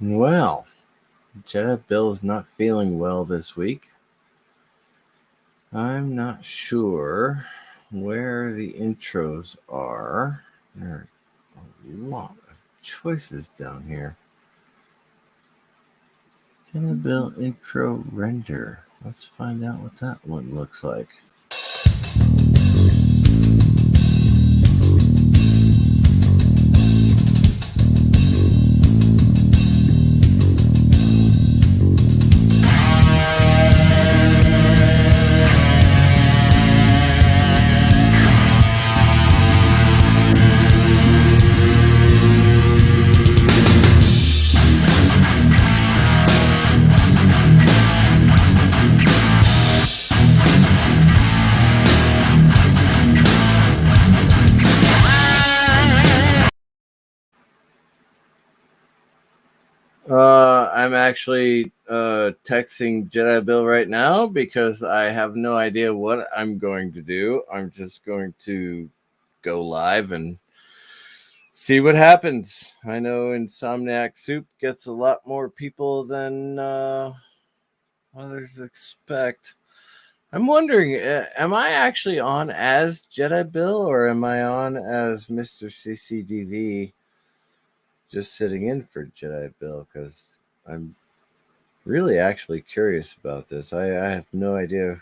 Well, Jedi Bill is not feeling well this week. I'm not sure where the intros are. There are a lot of choices down here. Jedi Bill intro render. Let's find out what that one looks like. I'm actually texting Jedi Bill right now because I have no idea what I'm going to do. I'm just going to go live and see what happens. I know Insomniac Soup gets a lot more people than others expect. I'm wondering, am I actually on as Jedi Bill or am I on as Mr. CCDV just sitting in for Jedi Bill? Because I'm really actually curious about this. I have no idea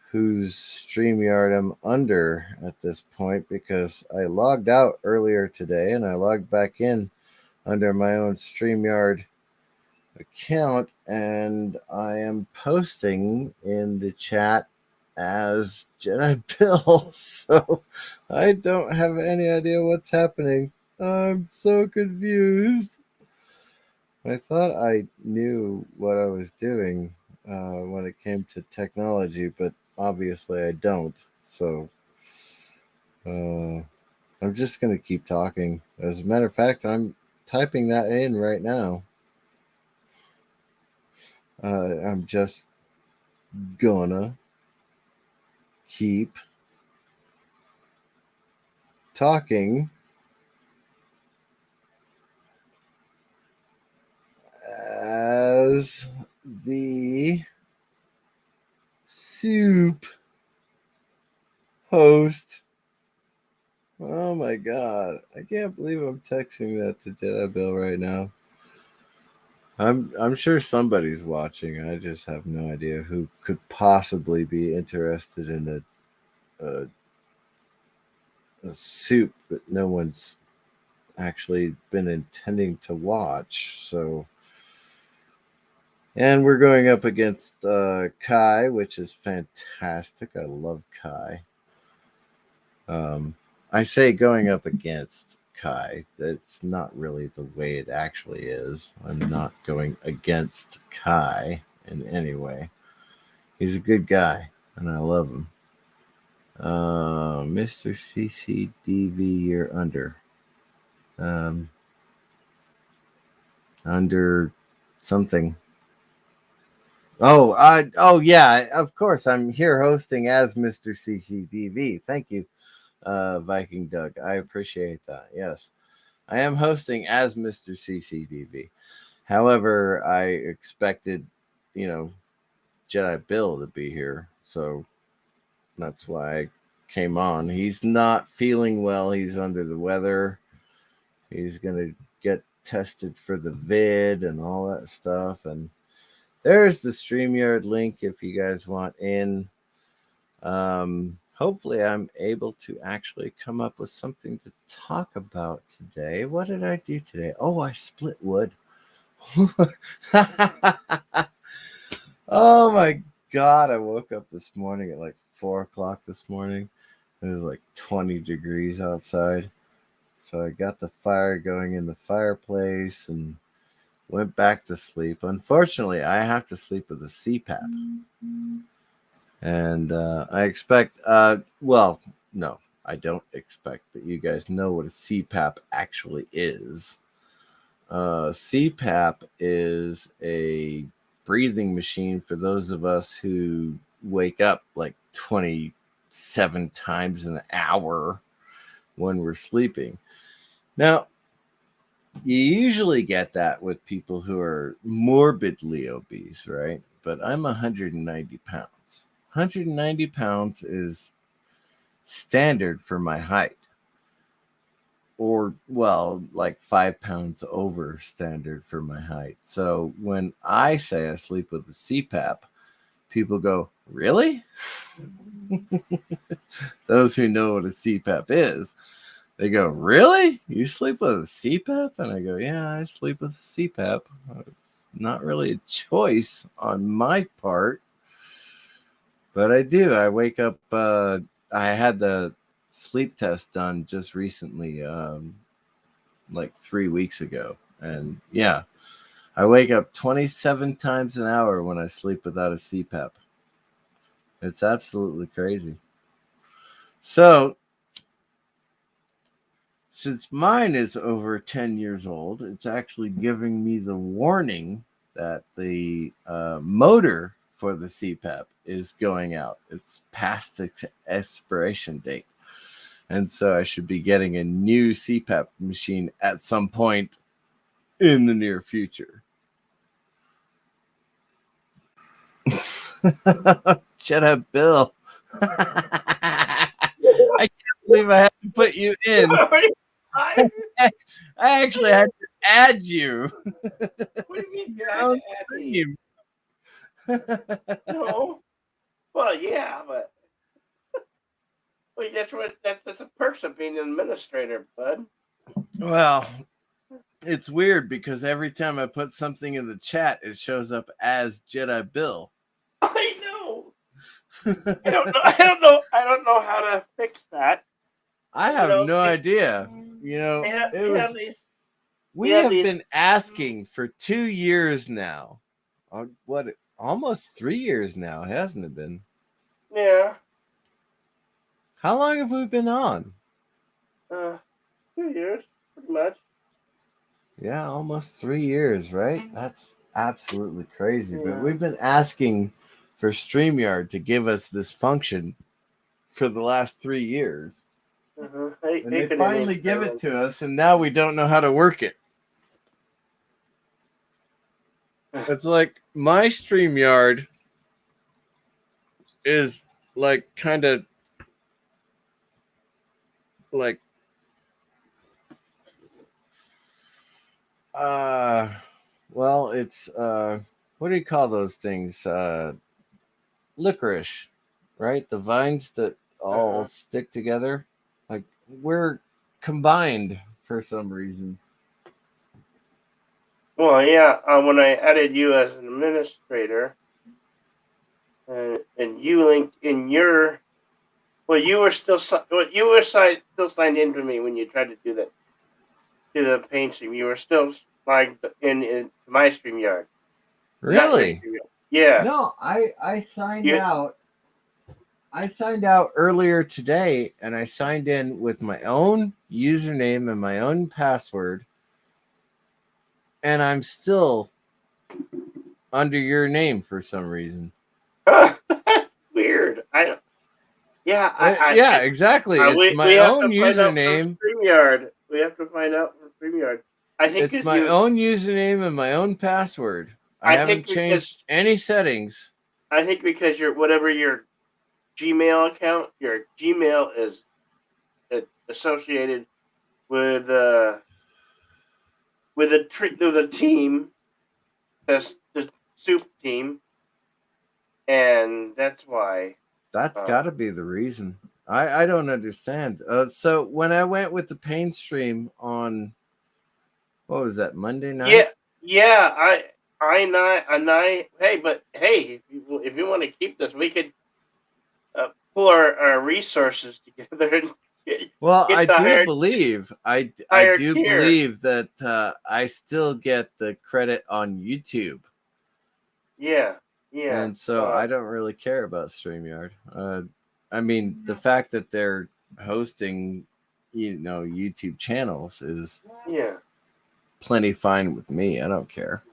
whose StreamYard I'm under at this point because I logged out earlier today and I logged back in under my own StreamYard account and I am posting in the chat as Jedi Bill. So I don't have any idea what's happening. I'm so confused. I thought I knew what I was doing when it came to technology, but obviously I don't. So I'm just going to keep talking. As a matter of fact, I'm typing that in right now. I'm just gonna keep talking as the soup host. Oh my god. I can't believe I'm texting that to Jedi Bill right now. I'm sure somebody's watching. I just have no idea who could possibly be interested in a soup that no one's actually been intending to watch. So, and we're going up against Kai, which is fantastic. I love Kai. I say going up against Kai. That's not really the way it actually is. I'm not going against Kai in any way. He's a good guy, and I love him. Mr. CCDV, you're under. Um, under something. Oh yeah, of course. I'm here hosting as Mr. CCDV. Thank you, Viking Doug. I appreciate that. Yes, I am hosting as Mr. CCDV. However, I expected, you know, Jedi Bill to be here, so that's why I came on. He's not feeling well. He's under the weather. He's gonna get tested for the vid and all that stuff. And there's the StreamYard link if you guys want in. Hopefully, I'm able to actually come up with something to talk about today. What did I do today? Oh, I split wood. Oh my god! I woke up this morning at like 4 o'clock this morning. It was like 20 degrees outside. So I got the fire going in the fireplace and went back to sleep. Unfortunately, I have to sleep with a CPAP. And I expect, well, no, I don't expect that you guys know what a CPAP actually is. CPAP is a breathing machine for those of us who wake up like 27 times an hour when we're sleeping. Now, You usually get that with people who are morbidly obese, right? But I'm 190 pounds. 190 pounds is standard for my height, or well, like 5 pounds over standard for my height. So when I say I sleep with a CPAP, people go, "Really?" Those who know what a CPAP is, they go, "Really? You sleep with a CPAP?" And I go, "Yeah, I sleep with a CPAP. It's not really a choice on my part, but I do. I wake up. I had the sleep test done just recently, like 3 weeks ago, and yeah, I wake up 27 times an hour when I sleep without a CPAP. It's absolutely crazy. So since mine is over 10 years old, it's actually giving me the warning that the motor for the CPAP is going out. It's past its expiration date. And so I should be getting a new CPAP machine at some point in the near future. Shut up, Bill. I can't believe I had to put you in. I, I actually had to add you. what do you mean you Your had to own add me? stream. No. Well, yeah, but wait, that's a perks of being an administrator, bud. Well, it's weird because every time I put something in the chat, it shows up as Jedi Bill. I know. I don't know. I don't know. I don't know how to fix that. I You have know, no idea. You we know, have it we have was these we we have have these. been asking for 2 years now. What, almost 3 years now, hasn't it been? Yeah. How long have we been on? Uh, 2 years, pretty much. Yeah, almost 3 years, right? That's absolutely crazy. But Yeah. we've been asking for StreamYard to give us this function for the last 3 years. Hey, And hey, they Canadian finally give it experiment. to us, and now we don't know how to work it. It's like my StreamYard is like kind of like uh well, it's what do you call those things? Licorice, right? The vines that all Uh-huh. stick together. Like we're combined for some reason. Well, yeah. When I added you as an administrator, and you linked in your, well, you were still still signed in for me when you tried to do that to the paint stream. You were still like in my stream yard, not your Really? stream yard. Yeah. No, I signed You. out. I signed out earlier today, and I signed in with my own username and my own password, and I'm still under your name for some reason. That's weird. I don't. Yeah. Yeah, exactly. It's We my have own to find out from username. StreamYard. We have to find out from StreamYard. I think It's because my you. own username and my own password. I I think haven't because changed any settings. I think because your whatever your Gmail account, your Gmail is associated with with a team, the soup team, and that's why. That's Uh, got to be the reason. I don't understand. So when I went with the pain stream on what was that, Monday yeah, night? yeah. Hey, but hey, if you want to keep this, we could pull our resources together and Well, get the I higher do tier. believe that I still get the credit on YouTube, Yeah, yeah. and so I don't really care about StreamYard. I mean, the fact that they're hosting, YouTube channels is Yeah. plenty fine with me. I don't care.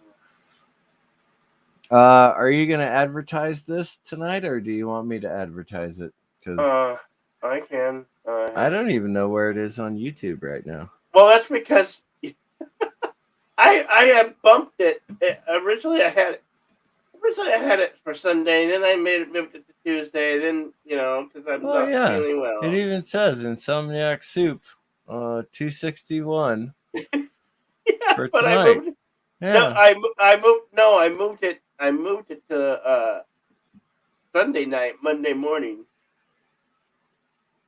Are you going to advertise this tonight, or do you want me to advertise it? Because Uh, I can. I don't even know where it is on YouTube right now. Well, that's because I have bumped it. Originally, I had it for Sunday. Then I moved it to Tuesday. Then because I'm Oh not yeah, feeling it well. even says Insomniac Soup, 261 Yeah, for but I tonight. moved. No, Yeah. I moved. No, I moved it. I moved it to Sunday night, Monday morning.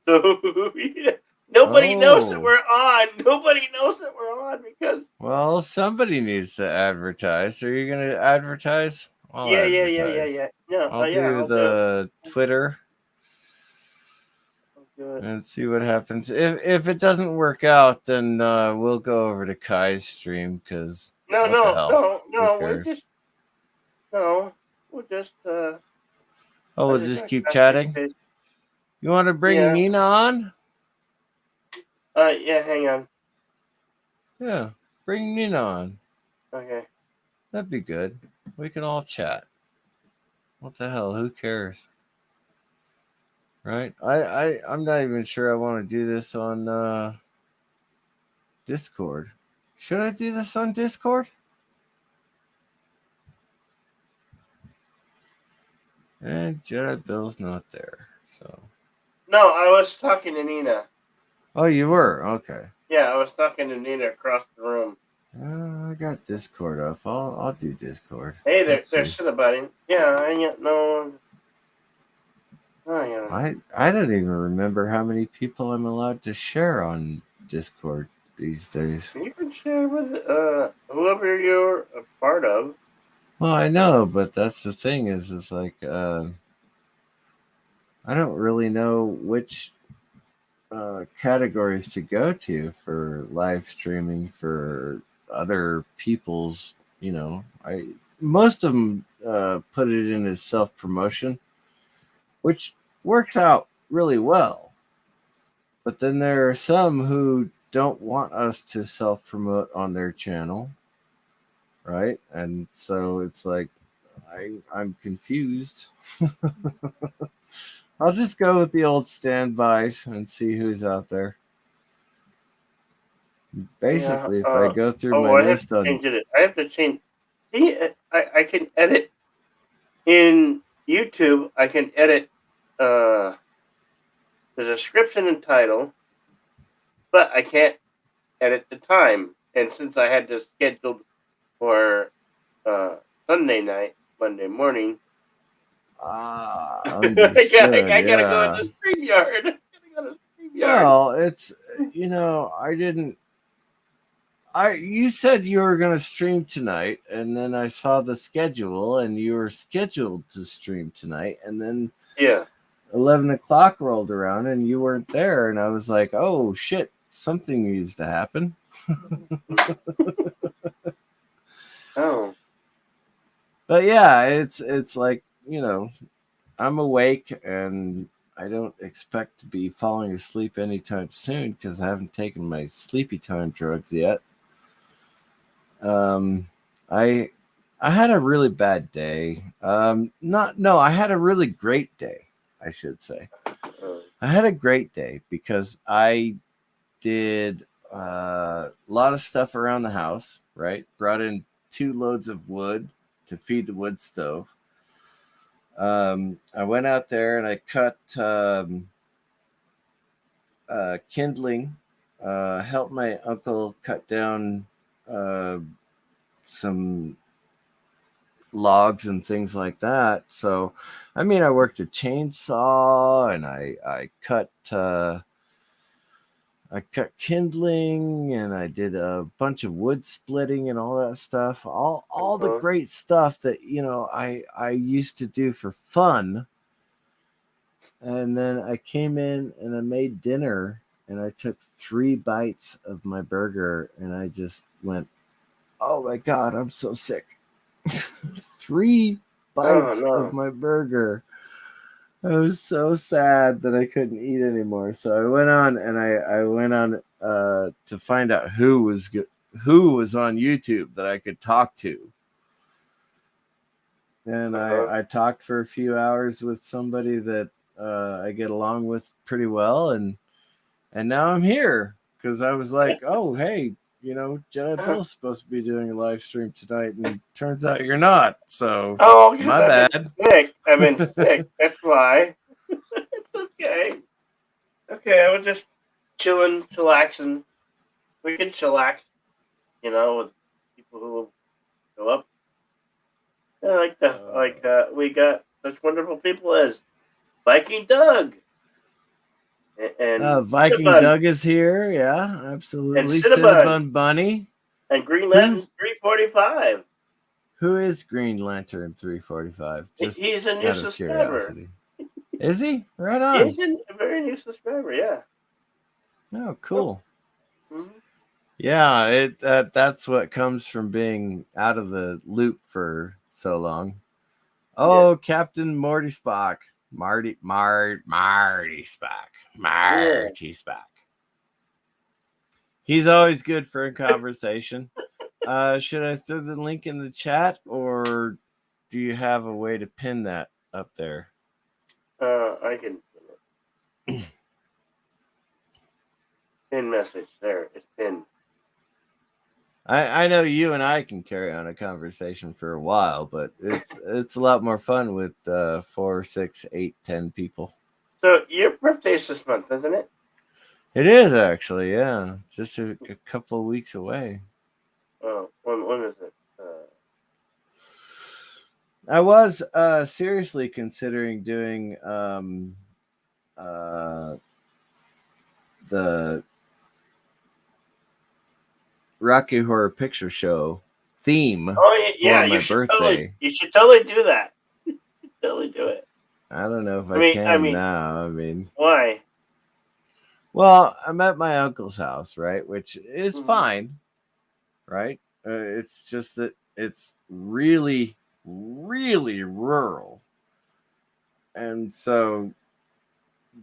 So yeah, nobody knows that Oh, we're on. Nobody knows that we're on because well, somebody needs to advertise. Are you gonna advertise? I'll advertise. yeah. No, I'll yeah, do I'll do it. the Twitter I'll do it. and see what happens. If it doesn't work out, then we'll go over to Kai's stream because No, what the no, hell? no, Who no. cares? We'll just Oh, I we'll just just gonna keep copy and chatting. paste. You want to bring Yeah. Nina on? Yeah. Hang on. Yeah, bring Nina on. Okay. That'd be good. We can all chat. What the hell? Who cares? Right? I'm not even sure I want to do this on Discord. Should I do this on Discord? And Jedi Bill's not there. So No, I was talking to Nina. oh, you were? Okay. Yeah, I was talking to Nina across the room. I got Discord up. I'll do Discord. Hey, Let's they're see. cinnabutting. Yeah, I ain't no. Oh, yeah. I don't even remember how many people I'm allowed to share on Discord these days. You can share with whoever you're a part of. Well, I know, but that's the thing is like I don't really know which categories to go to for live streaming for other people's. I most of them put it in as self promotion, which works out really well. But then there are some who don't want us to self promote on their channel, right? And so it's like I'm confused. I'll just go with the old standbys and see who's out there. Yeah. Basically, if I go through my Oh, I have list to on, change it. I have to change. See, I can edit in YouTube. I can edit the description and title, but I can't edit the time. And since I had this scheduled for Sunday night, Monday morning, understood, I gotta go yeah. into StreamYard. I gotta go to StreamYard. Well, it's I didn't. You said you were going to stream tonight, and then I saw the schedule, and you were scheduled to stream tonight, and then Yeah. 11 o'clock rolled around, and you weren't there, and I was like, oh shit, something needs to happen. Oh. But yeah, it's like I'm awake, and I don't expect to be falling asleep anytime soon because I haven't taken my sleepy time drugs yet. I had a really bad day. I had a really great day, I should say. I had a great day because I did a lot of stuff around the house, right? Brought in 2 loads of wood to feed the wood stove. I went out there and I cut kindling, helped my uncle cut down some logs and things like that. So, I mean, I worked a chainsaw and I cut kindling and I did a bunch of wood splitting and all that stuff. All the great stuff that I used to do for fun. And then I came in and I made dinner and I took 3 bites of my burger and I just went, "Oh my god, I'm so sick." 3 bites of my burger. I was so sad that I couldn't eat anymore. So I went on and I went on to find out who was on YouTube that I could talk to. And I talked for a few hours with somebody that I get along with pretty well, and now I'm here because I was like, oh hey, Jedi Bill's supposed to be doing a live stream tonight, and turns out you're not. So, Oh, because my I've bad. been sick. I've been sick. That's why. It's okay. Okay, I was just chilling, chillaxing. We can chillax, with people who go up. I we got such wonderful people as Viking Doug and Viking Cinnabon, Doug is here. Yeah, absolutely. Cinnabon. Cinnabon Bunny. And Green Lantern 345. Who is Green Lantern 345? Just He's a new out of subscriber. curiosity. Is he? Right on. He's a very new subscriber, yeah. Oh, cool. Mm-hmm. Yeah, that's what comes from being out of the loop for so long. Oh, yeah. Captain Morty Spock. Marty Spock. Spock. He's always good for a conversation. Should I throw the link in the chat, or do you have a way to pin that up there? I can pin it. Pin message. There, it's pinned. I know you and I can carry on a conversation for a while, but it's a lot more fun with 4, 6, 8, 10 people. So your birthday's this month, isn't it? It is actually, yeah. Just a couple of weeks away. Oh, when is it? I was seriously considering doing the Rocky Horror Picture Show theme for my birthday. You should totally do that. Totally do it. I don't know if I can now. I mean, why? Well, I'm at my uncle's house, right? Which is fine, right? It's just that it's really, really rural. And so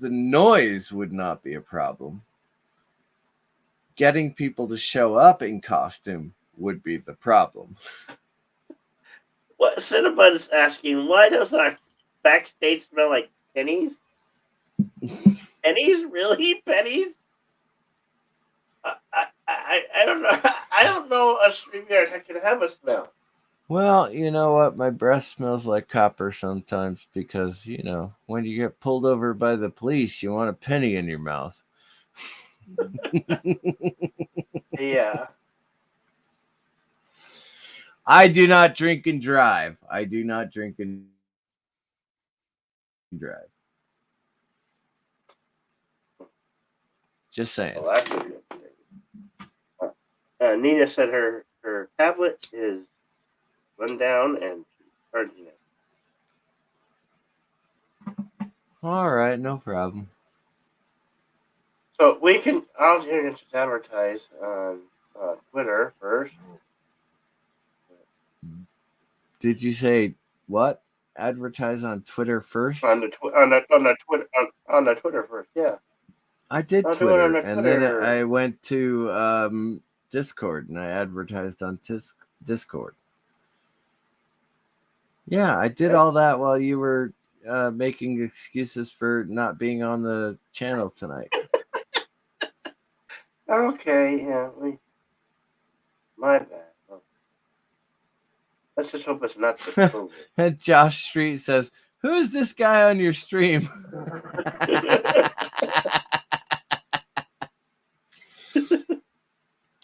the noise would not be a problem. Getting people to show up in costume would be the problem. What Cinnabon's asking, why does our backstage smell like pennies? Pennies? Really? Pennies? I don't know. I don't know a StreamYard that can have a smell. Well, you know what? My breath smells like copper sometimes because, when you get pulled over by the police, you want a penny in your mouth. Yeah. I do not drink and drive. Just saying. Well, that's a good thing. Nina said her tablet is run down and charging it. All right, no problem. So I'll just advertise on Twitter first. Did you say what? Advertise on Twitter first? On the Twitter first, yeah. I did Twitter, and then I went to Discord, and I advertised on Discord. Yeah, I did all that while you were making excuses for not being on the channel tonight. Okay, yeah, my bad. Let's just hope it's not the COVID. And Josh Street says, "Who is this guy on your stream?"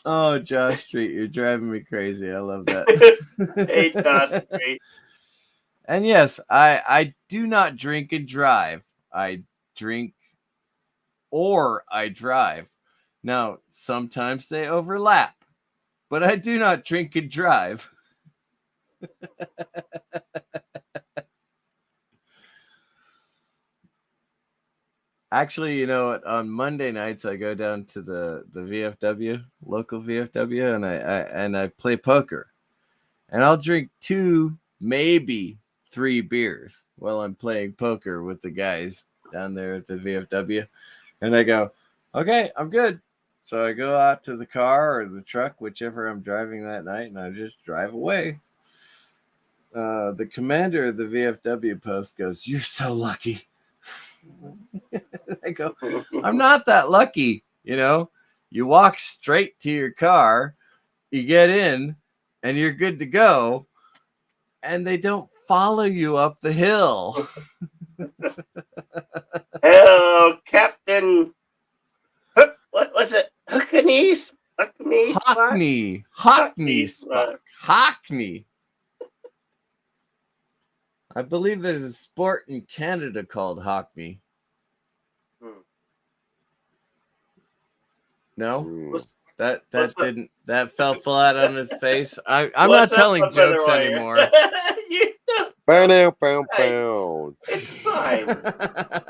Oh, Josh Street, you're driving me crazy. I love that. Hey, Josh Street. And yes, I do not drink and drive. I drink or I drive. Now, sometimes they overlap, but I do not drink and drive. Actually, you know what? On Monday nights, I go down to the VFW, local VFW, and I play poker. And I'll drink 2, maybe 3 beers while I'm playing poker with the guys down there at the VFW. And I go, okay, I'm good. So I go out to the car or the truck, whichever I'm driving that night, and I just drive away. The commander of the VFW post goes, "You're so lucky." I go, "I'm not that lucky. You You walk straight to your car, you get in, and you're good to go. And they don't follow you up the hill. Hello, Captain. What was it? Hockney? Hockney Spock. Hockney. I believe there's a sport in Canada called hockey. No, that fell flat on his face. I'm not telling jokes anymore. It's fine.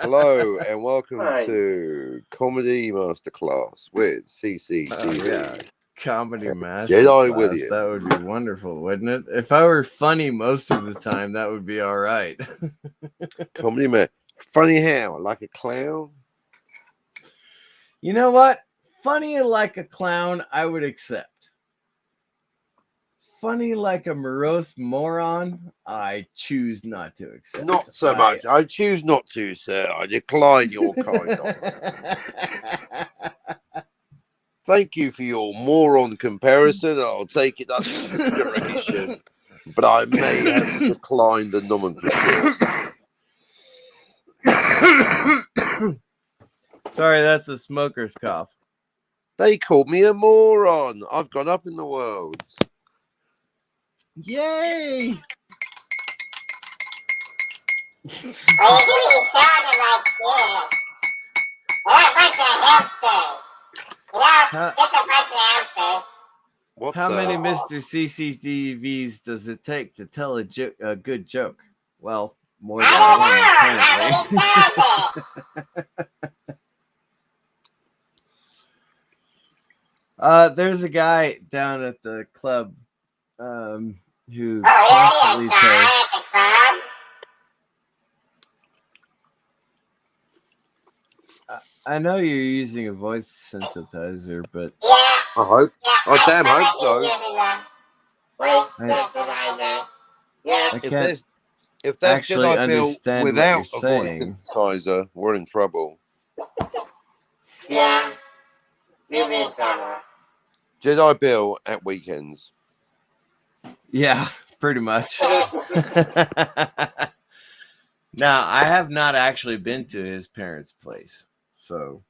Hello and welcome to Comedy Masterclass with CCTV. Yeah. Comedy Master Jedi Class. Williams. That would be wonderful, wouldn't it? If I were funny most of the time, that would be all right. Comedy man. Funny how? Like a clown? You know what? Funny like a clown, I would accept. Funny like a morose moron, I choose not to accept. Not so much. I choose not to, sir. I decline your kind of. Thank you for your moron comparison. I'll take it under consideration, but I may have to decline the nomenclature. Sorry, that's a smoker's cough. They called me a moron. I've gone up in the world. Yay! How many Mr. CCTVs does it take to tell a good joke? Well, more than one, apparently. There's a guy down at the club who constantly tells. I know you're using a voice synthesizer, but I hope. I damn hope so. I can't If that's actually Jedi Bill understand what without you're a voice saying. synthesizer, we're in trouble. Yeah. Jedi Bill at weekends. Yeah, pretty much. Now, I have not actually been to his parents' place, so.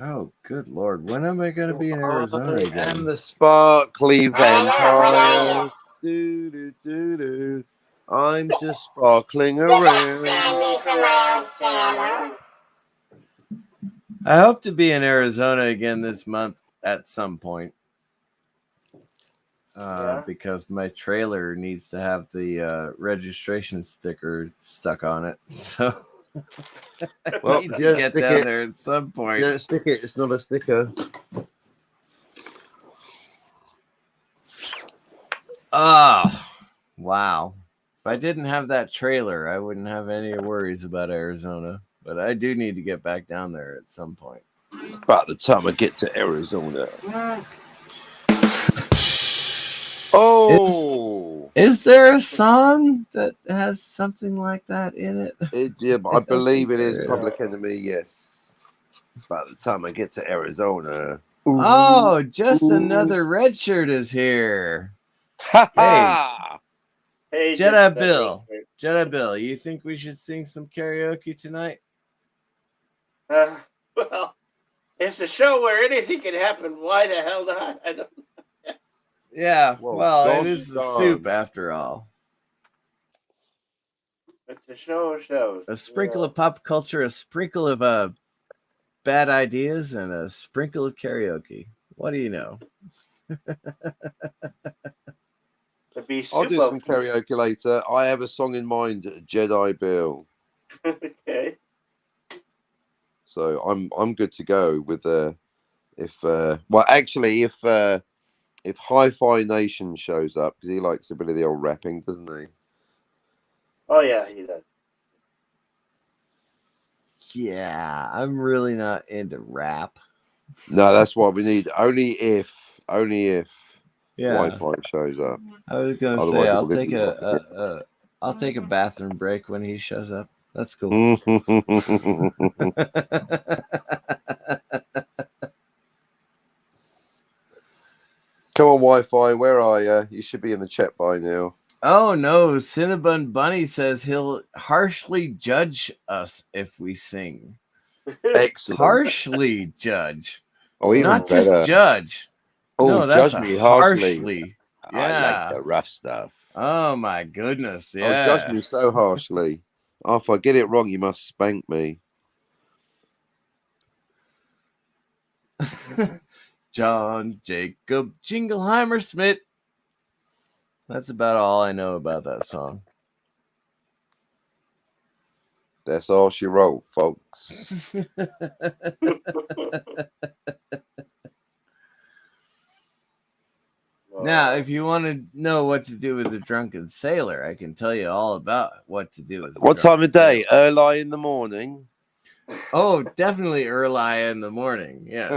Oh, good Lord! When am I going to be in Arizona again? And the sparkly vampire. Do, do, do, do. I'm just sparkling around. I hope to be in Arizona again this month at some point. Because my trailer needs to have the registration sticker stuck on it. So Well, need to get down there at some point. Don't stick it. It's not a sticker. Oh, wow. If I didn't have that trailer, I wouldn't have any worries about Arizona. But I do need to get back down there at some point. By the time I get to Arizona. Oh, is there a song that has something like that in it? Yeah, but I believe it is Public Enemy. Yes. By the time I get to Arizona. Ooh, oh, just another red shirt is here. Hey, Jedi Bill. Jedi Bill, you think we should sing some karaoke tonight? Well, it's a show where anything can happen. Why the hell not? I don't. Yeah, well, it is the soup after all. It's a show of shows. A sprinkle of pop culture, a sprinkle of bad ideas, and a sprinkle of karaoke. What do you know? I'll do some karaoke later. I have a song in mind, Jedi Bill. Okay. So I'm good to go with if Hi-Fi Nation shows up, because he likes a bit of the old rapping, doesn't he? Oh yeah, he does. Yeah, I'm really not into rap. No, that's what we need. Only if yeah. Wi-Fi shows up. I was gonna say I'll take a bathroom break when he shows up. That's cool. Come on, Wi-Fi. Where are you? You should be in the chat by now. Oh no, Cinnabon Bunny says he'll harshly judge us if we sing. Excellent. Harshly judge. Oh, even Not better. just judge. Oh, No, that's judge a me harshly. harshly. I like Yeah. the rough stuff. Oh my goodness. Oh, Yeah. judge me so harshly. Oh, if I get it wrong, you must spank me. John Jacob Jingleheimer Smith. That's about all I know about that song. That's all she wrote, folks. Now, if you want to know what to do with the drunken sailor, I can tell you all about what to do with the What time drunken of day? sailor. Early in the morning. Oh, definitely early in the morning. Yes.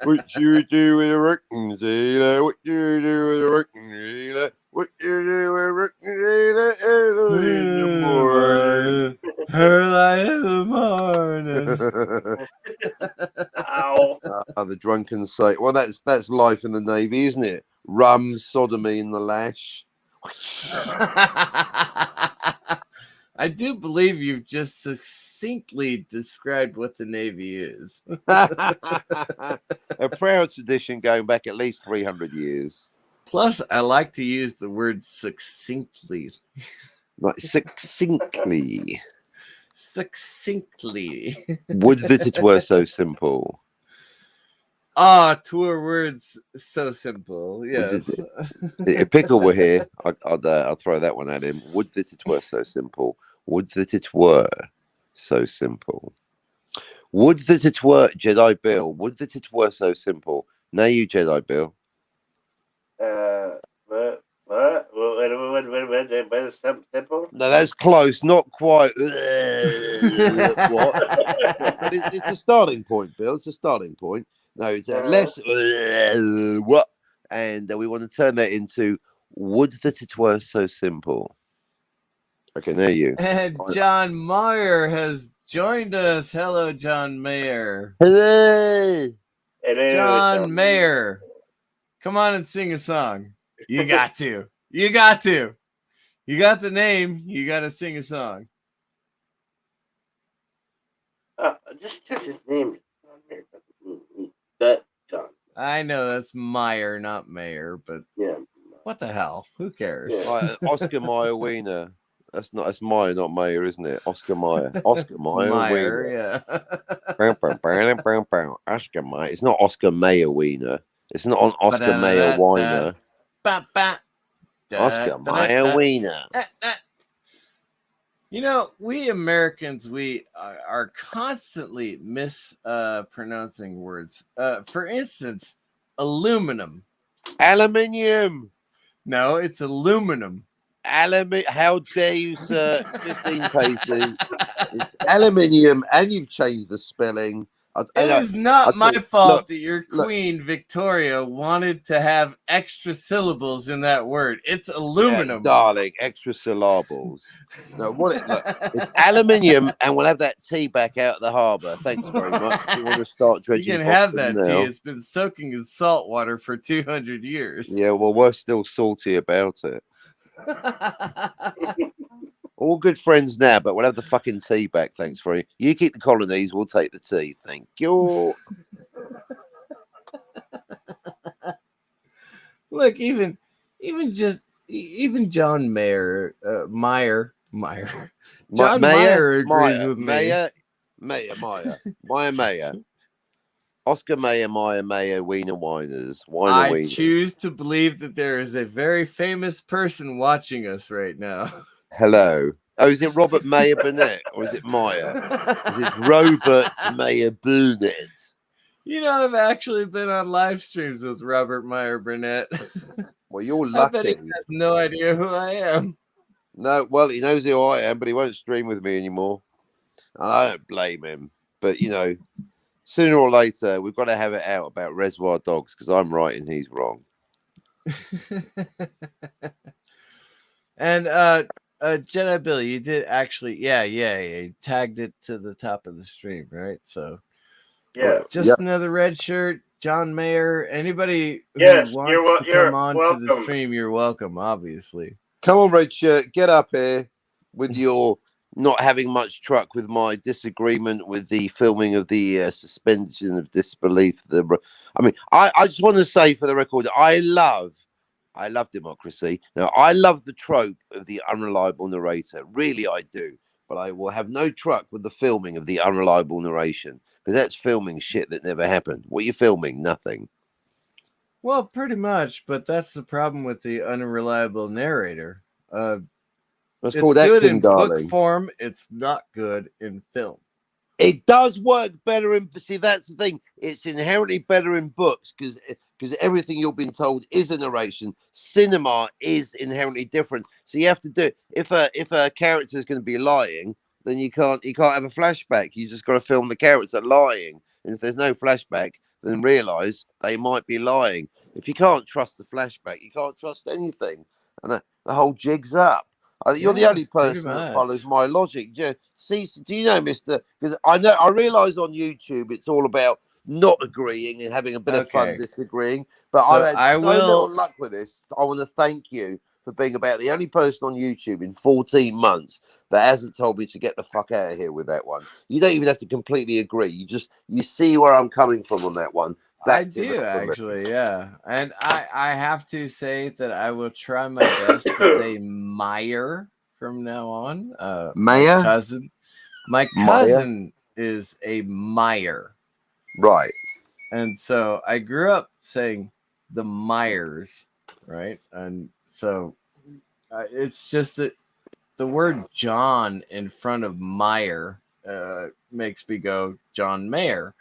What you do with a drunken sailor? What you do with a drunken sailor? What you do with a drunken sailor? Early in the morning. Early in the morning. Ow. The drunken sailor. Well, that's life in the Navy, isn't it? Rum, sodomy, and the lash. I do believe you've just succinctly described what the Navy is. A proud tradition going back at least 300 years. Plus, I like to use the word succinctly. Like succinctly. Succinctly. Would that it were so simple. Ah, 2 words so simple. Yes. If Pickle were here, I'll throw that one at him. Would that it were so simple. Would that it were so simple. Would that it were, Jedi Bill. Would that it were so simple. Now you, Jedi Bill. What is simple? No, that's close. Not quite. What? But it's a starting point, Bill. It's a starting point. No, it's less. What? And we want to turn that into would that it were so simple. Okay, there you. And John Mayer has joined us. Hello, John Mayer. Hello. John Mayer. Come on and sing a song. You got to. You got to. You got the name. You got to sing a song. Just his name. That John. I know that's Meyer, not Mayer, but Yeah. what the hell? Who cares? Yeah. Oscar Mayer Wiener. That's Meyer, not Mayer, isn't it? Oscar Mayer. Oscar Mayer Wiener. Yeah. Oscar Mayer. It's not Oscar Mayer Wiener. It's not on Oscar Mayer Wiener. Oscar Mayer Wiener. You know, we Americans, we are constantly mispronouncing words. For instance, aluminum. Aluminium. No, it's aluminum. How dare you, sir? 15 paces. It's aluminium, and you've changed the spelling. It is not my fault that your queen, Victoria, wanted to have extra syllables in that word. It's aluminum. Yeah, darling, extra syllables. No, it's aluminium, and we'll have that tea back out of the harbour. Thanks very much. You want to start dredging? You can have that tea. It's been soaking in salt water for 200 years. Yeah, well, we're still salty about it. All good friends now, but we'll have the fucking tea back. Thanks for it. You keep the colonies, we'll take the tea. Thank you. Look, even John Mayer, Meyer. John Mayer agrees with me. Meyer. Oscar Mayer, Wiener Wieners. I choose to believe that there is a very famous person watching us right now. Hello. Oh, is it Robert Mayer Burnett or is it Meyer? Is it Robert Mayer Burnett? You know, I've actually been on live streams with Robert Meyer Burnett. Well, you're lucky. I bet he has no idea who I am. No, well, he knows who I am, but he won't stream with me anymore. And I don't blame him. But, you know, sooner or later, we've got to have it out about Reservoir Dogs because I'm right and he's wrong. And Jedi Bill, you did actually, yeah, you tagged it to the top of the stream, right? So Yeah. just Yep. another red shirt, John Mayer. Anybody who Yes, wants to you're come on to the welcome. stream, you're welcome, obviously. Come on, red shirt, get up here with your not having much truck with my disagreement with the filming of the suspension of disbelief. I just want to say for the record, I love democracy. Now, I love the trope of the unreliable narrator. Really, I do. But I will have no truck with the filming of the unreliable narration because that's filming shit that never happened. What are you filming? Nothing. Well, pretty much, but that's the problem with the unreliable narrator. That's It's called good acting, in book darling. form. It's not good in film. It does work better in. See, that's the thing. It's inherently better in books because everything you're being told is a narration. Cinema is inherently different. So you have to do. If a character is going to be lying, then you can't have a flashback. You just got to film the character lying. And if there's no flashback, then realize they might be lying. If you can't trust the flashback, you can't trust anything, and the whole jig's up. You're the Yeah, only pretty person that much. follows my logic. See, do you know, Mister? Because I realise on YouTube it's all about not agreeing and having a bit of fun Okay. disagreeing. But So I've had I so will- little luck with this. I want to thank you for being about the only person on YouTube in 14 months that hasn't told me to get the fuck out of here with that one. You don't even have to completely agree. You see where I'm coming from on that one. I That's do enough for me. actually, yeah. And I have to say that I will try my best to say Meyer from now on. Mayer? My Meyer? cousin is a Meyer. Right. And so I grew up saying the Myers, right? And so it's just that the word John in front of Meyer makes me go John Mayer.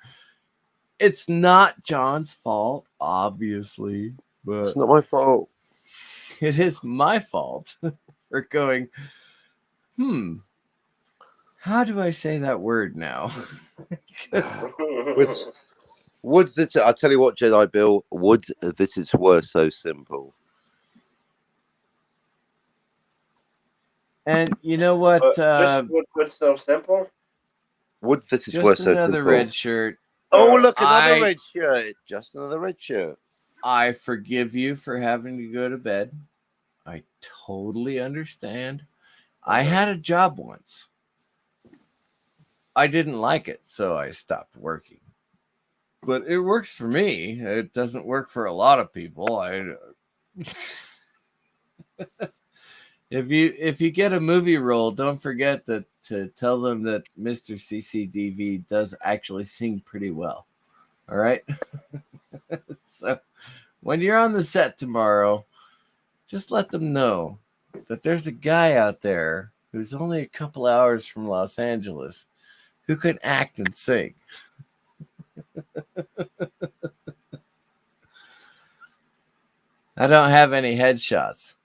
It's not John's fault, obviously, but It's not my fault. it is my fault for going, how do I say that word now? Would that I tell you what, Jedi Bill, would that it were so simple. And you know what? What's so simple? Would that it were Just so another simple. red shirt. Oh, look, another red shirt. Just another red shirt. I forgive you for having to go to bed. I totally understand. I had a job once. I didn't like it, so I stopped working. But it works for me. It doesn't work for a lot of people. If you get a movie role, don't forget to tell them that Mr. CCDV does actually sing pretty well. All right? So when you're on the set tomorrow, just let them know that there's a guy out there who's only a couple hours from Los Angeles who can act and sing. I don't have any headshots,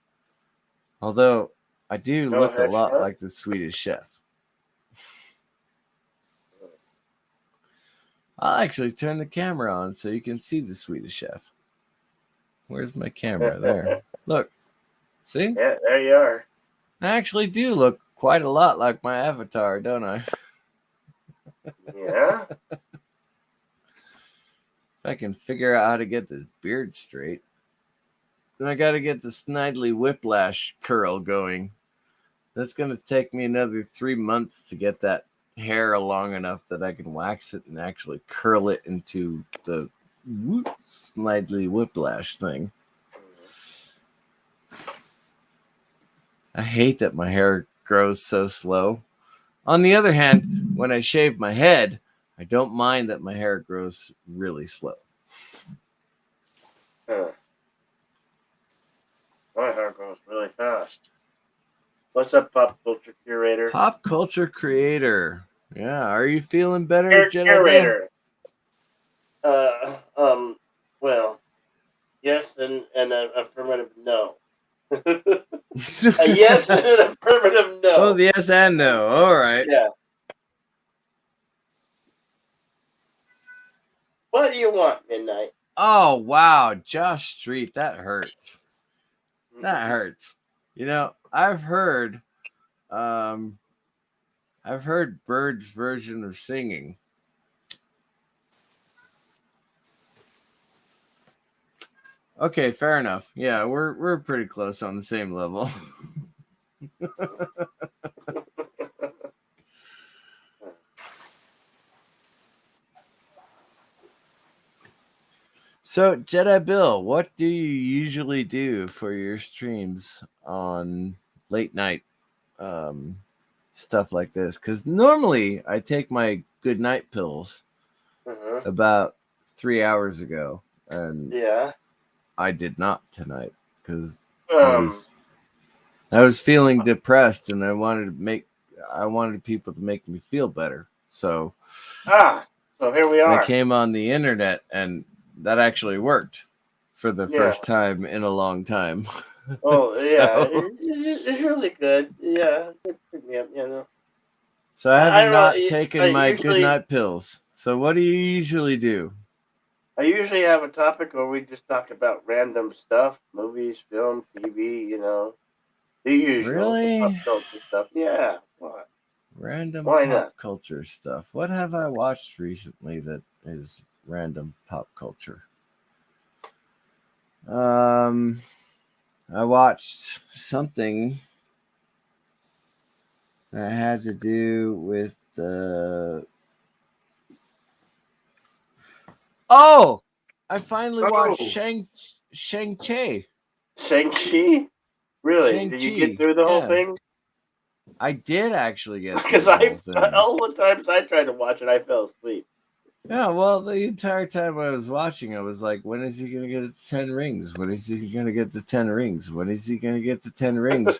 although I do look a lot like the Swedish Chef. I'll actually turn the camera on so you can see the Swedish Chef. Where's my camera? There. Look. See? Yeah, there you are. I actually do look quite a lot like my avatar, don't I? Yeah. If I can figure out how to get this beard straight. Then I got to get the Snidely Whiplash curl going. That's going to take me another 3 months to get that hair long enough that I can wax it and actually curl it into the Snidely Whiplash thing. I hate that my hair grows so slow. On the other hand, when I shave my head, I don't mind that my hair grows really slow. My hair grows really fast. What's up, pop culture curator? Pop culture creator. Yeah, are you feeling better, Jedi? Curator. Well, yes, and an affirmative no. A yes and an affirmative no. Oh, the yes and no. All right. Yeah. What do you want, Midnight? Oh, wow. Josh Street. That hurts. That hurts. You know, I've heard I've heard Bird's version of singing. Okay, fair enough. Yeah, we're pretty close on the same level. So, Jedi Bill, what do you usually do for your streams on late night stuff like this? Because normally I take my good night pills about 3 hours ago, and Yeah. I did not tonight because Um. I was feeling depressed, and I wanted people to make me feel better. So So here we I are. came on the internet, and that actually worked for the Yeah. first time in a long time. Oh yeah, So- it's really good. Yeah. Yeah. No. So I I haven't don't know. not taken my good night pills. So what do you usually do? I usually have a topic where we just talk about random stuff, movies, film, TV. You know, the usual Really? pop culture stuff. Yeah. What? Random Why pop not? culture stuff. What have I watched recently that is random pop culture? I watched something that had to do with the. Oh, I finally watched Shang-Chi. Shang-Chi? Really? Did you get Shang-Chi. through the whole Yeah. thing? I did actually get through Because the whole thing. all the times I tried to watch it, I fell asleep. Yeah, well, the entire time I was watching, I was like, when is he going to get the 10 rings? When is he going to get the 10 rings? When is he going to get the 10 rings?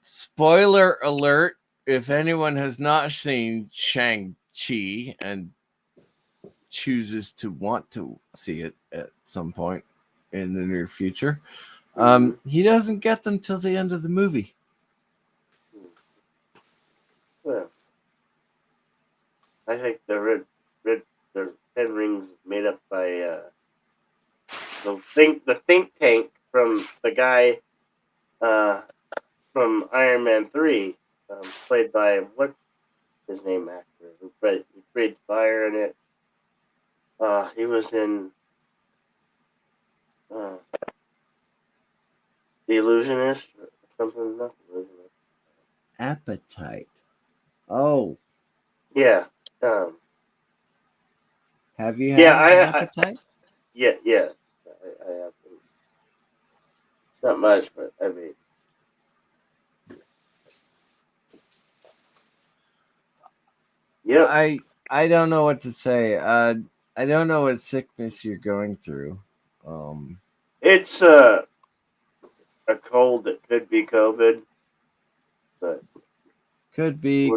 Spoiler alert, if anyone has not seen Shang-Chi and chooses to want to see it at some point in the near future, he doesn't get them till the end of the movie. Well, I think the 10 rings made up by the think tank from the guy from Iron Man 3, played by what's his name actor who breathed fire in it. He was in The Illusionist or something. Not The Illusionist. Appetite. Oh, Yeah. have you had Appetite? Yeah. I have. Not much, but I mean. Yeah. I don't know what to say. I don't know what sickness you're going through. It's a cold that could be COVID, but could be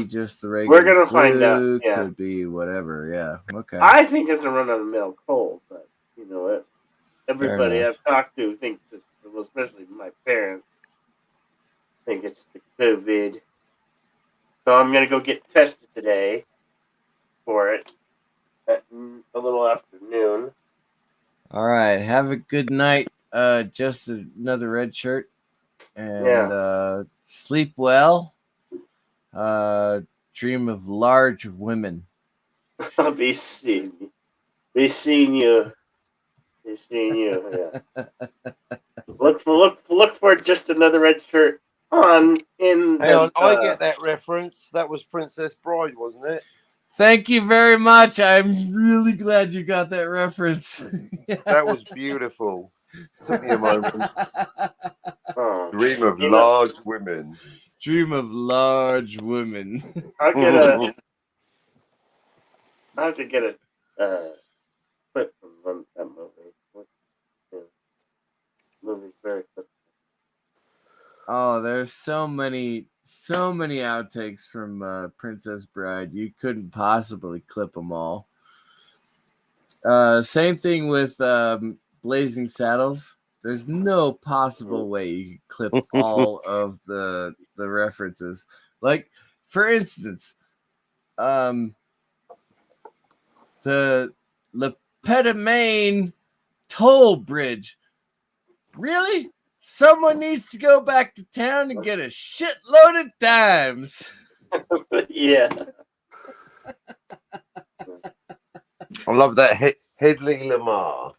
just the regular. We're gonna find out. Yeah. Could be whatever. Yeah. Okay. I think it's a run-of-the-mill cold, but you know what? Everybody I've talked to thinks that, well, especially my parents, think it's the COVID. So I'm gonna go get tested today for it at a little after noon. All right. Have a good night. Just another red shirt, and sleep well. Dream of large women. I'll be seeing you. Be seeing you. Yeah. Look for just another red shirt on in. Hang on, I get that reference. That was Princess Bride, wasn't it? Thank you very much. I'm really glad you got that reference. That was beautiful. Took me a moment. Oh. Dream of large women. Dream of large women. I have to get a clip from that movie. Movie's very clip. Oh, there's so many outtakes from Princess Bride. You couldn't possibly clip them all. Same thing with Blazing Saddles. There's no possible way you could clip all of the references. Like, for instance, the Le Petit Main toll bridge. Really? Someone needs to go back to town and get a shitload of dimes. Yeah. I love that Headley Lamar.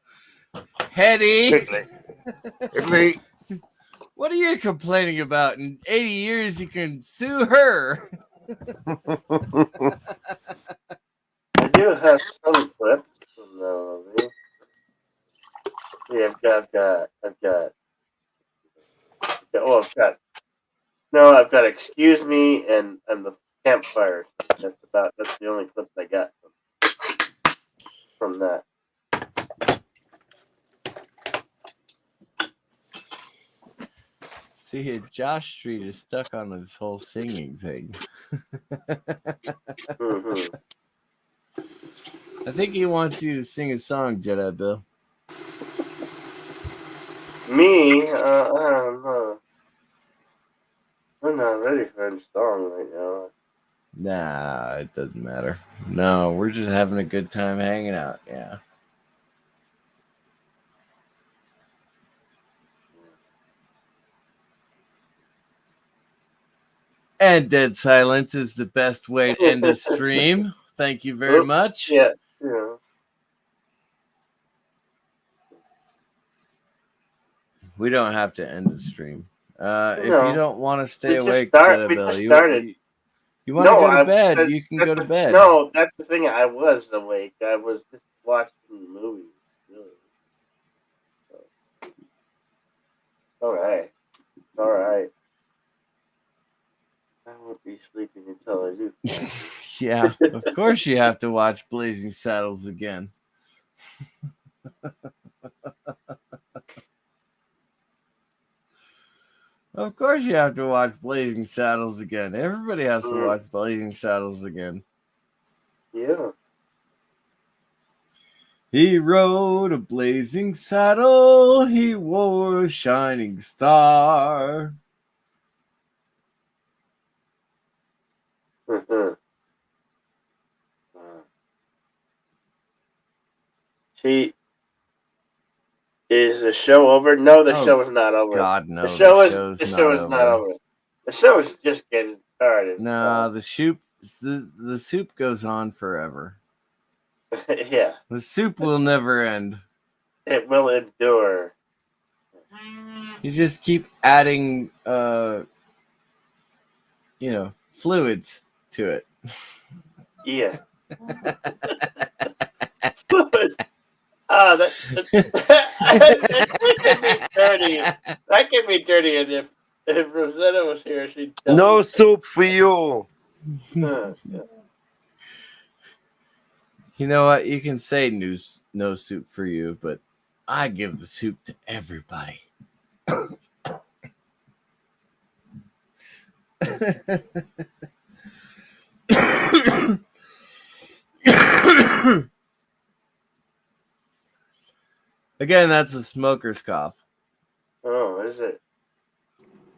Hetty, Headley. what are you complaining about? In 80 years, you can sue her. I do have some clips from the movie. Yeah, I've got Excuse Me and the Campfire. That's the only clips I got from that. See, Josh Street is stuck on this whole singing thing. Mm-hmm. I think he wants you to sing a song, Jedi Bill. Me, I don't know. I'm not ready for a song right now. Nah, it doesn't matter. No, we're just having a good time hanging out. Yeah. And dead silence is the best way to end a stream. Thank you very much. Yeah. We don't have to end the stream. If you No. don't want to stay We just awake, start- Jedi we Bill, just you started. want to No, go to I- bed, that- you can that's go to the- bed. No, that's the thing. I was awake. I was just watching the movie. Really. So. All right. I won't be sleeping until I do. Yeah, of course you have to watch Blazing Saddles again. Of course you have to watch Blazing Saddles again. Everybody has to watch Blazing Saddles again. Yeah. He rode a blazing saddle, he wore a shining star. Is the show over? No, the Oh, show is not over. God, no. The show is not not over. The show is just getting started. Nah, the soup goes on forever. Yeah, The soup will never end. it will endure. You just keep adding, fluids to it. Yeah. that could be dirty. That could be dirty, and if Rosetta was here, she'd tell No me. soup for you. Yeah. You know what? You can say no soup for you, but I give the soup to everybody. Again, that's a smoker's cough. Oh, is it?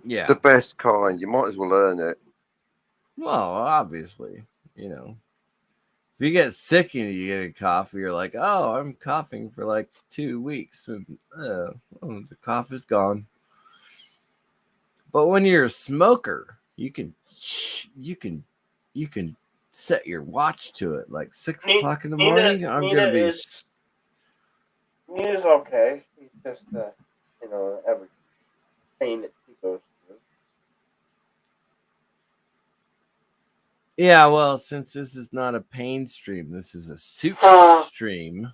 Yeah. The best kind. You might as well earn it. Well, obviously, if you get sick and you get a cough, you're like, oh, I'm coughing for like 2 weeks, and the cough is gone. But when you're a smoker, you can set your watch to it, like 6 o'clock in the morning. I'm gonna be. Nina's okay. She's just average pain that she goes through. Yeah, well, since this is not a pain stream, this is a soup stream.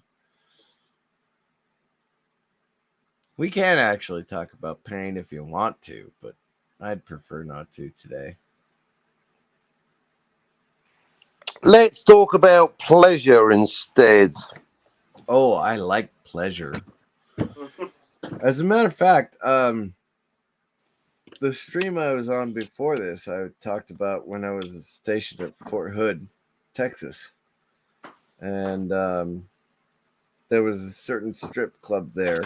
We can actually talk about pain if you want to, but I'd prefer not to today. Let's talk about pleasure instead. Oh, I like pleasure. As a matter of fact, the stream I was on before this, I talked about when I was stationed at Fort Hood, Texas. And there was a certain strip club there.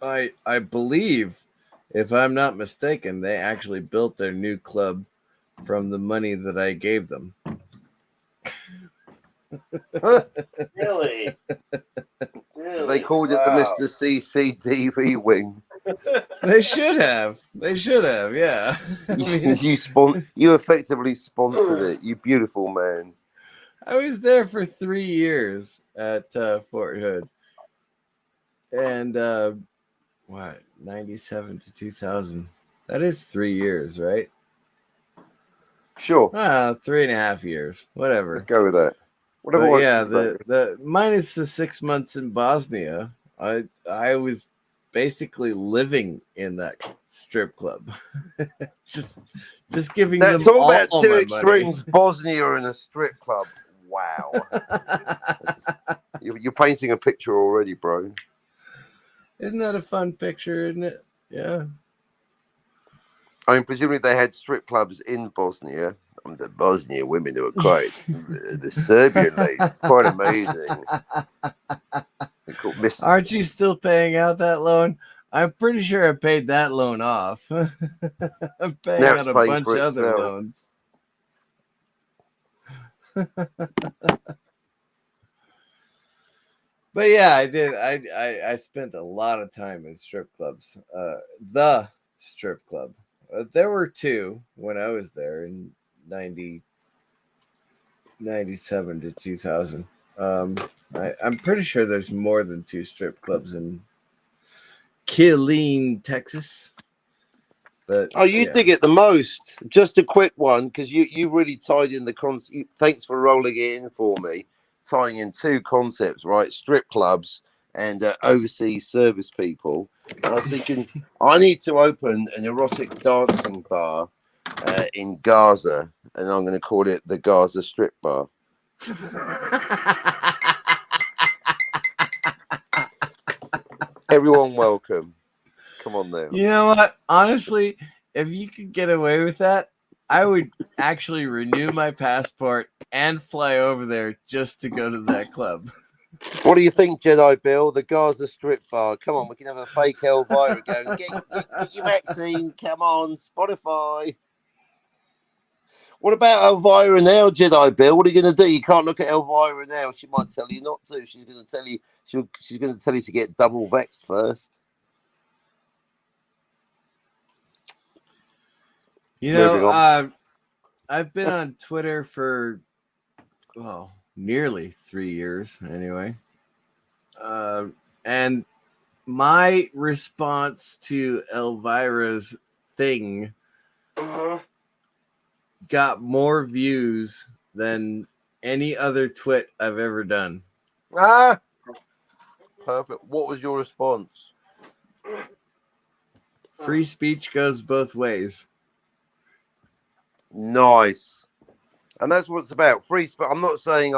I believe, if I'm not mistaken, they actually built their new club from the money that I gave them. Really? They They called it the Wow. Mr. CCTV wing. They should have. They should have. Yeah. I mean, You effectively sponsored it. You beautiful man. I was there for 3 years at Fort Hood, and what 97 to 2000. That is 3 years, right? Sure. 3.5 years, whatever. Let's go with that. Whatever But works yeah, for you, the minus the 6 months in Bosnia, I was basically living in that strip club, just giving now, them talk all about two my extremes: Bosnia and a strip club. Wow, money. you're painting a picture already, bro. Isn't that a fun picture? Isn't it? Yeah. I mean, presumably they had strip clubs in Bosnia. The Bosnian women were quite the Serbian lady, quite amazing. They're called Miss. Aren't you still paying out that loan? I'm pretty sure I paid that loan off. I'm paying Now out it's a paying bunch for of other itself. loans. But yeah, I did. I spent a lot of time in strip clubs. The strip club. There were two when I was there in 97 to 2000. I'm pretty sure there's more than two strip clubs in Killeen, Texas. But Oh, you dig it the most. Just a quick one, because you really tied in the concept. Thanks for rolling it in for me, tying in two concepts, right? Strip clubs and overseas service people. And I was thinking, I need to open an erotic dancing bar in Gaza, and I'm going to call it the Gaza Strip Bar. Everyone welcome. Come on now. You know what? Honestly, if you could get away with that, I would actually renew my passport and fly over there just to go to that club. What do you think, Jedi Bill? The Gaza Strip Bar. Come on, we can have a fake Elvira going, get your vaccine. Come on, Spotify. What about Elvira now, Jedi Bill? What are you going to do? You can't look at Elvira now. She might tell you not to. She's going to tell you. She's going to tell you to get double vexed first. You know, I've been on Twitter for nearly 3 years anyway. And my response to Elvira's thing got more views than any other twit I've ever done. Perfect. What was your response? Free speech goes both ways. Nice. And that's what it's about. Free speech. I'm not saying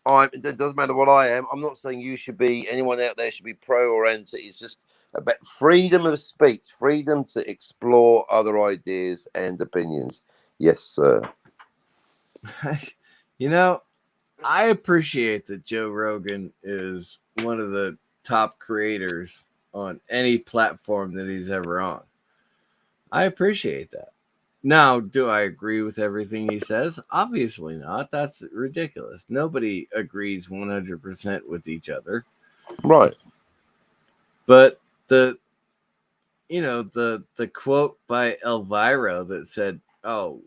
it doesn't matter what I am. I'm not saying you should be, anyone out there should be pro or anti. It's just about freedom of speech, freedom to explore other ideas and opinions. Yes, sir. You know, I appreciate that Joe Rogan is one of the top creators on any platform that he's ever on. I appreciate that. Now, do I agree with everything he says? Obviously not. That's ridiculous. Nobody agrees 100% with each other. Right. But the quote by Elvira that said, "Oh,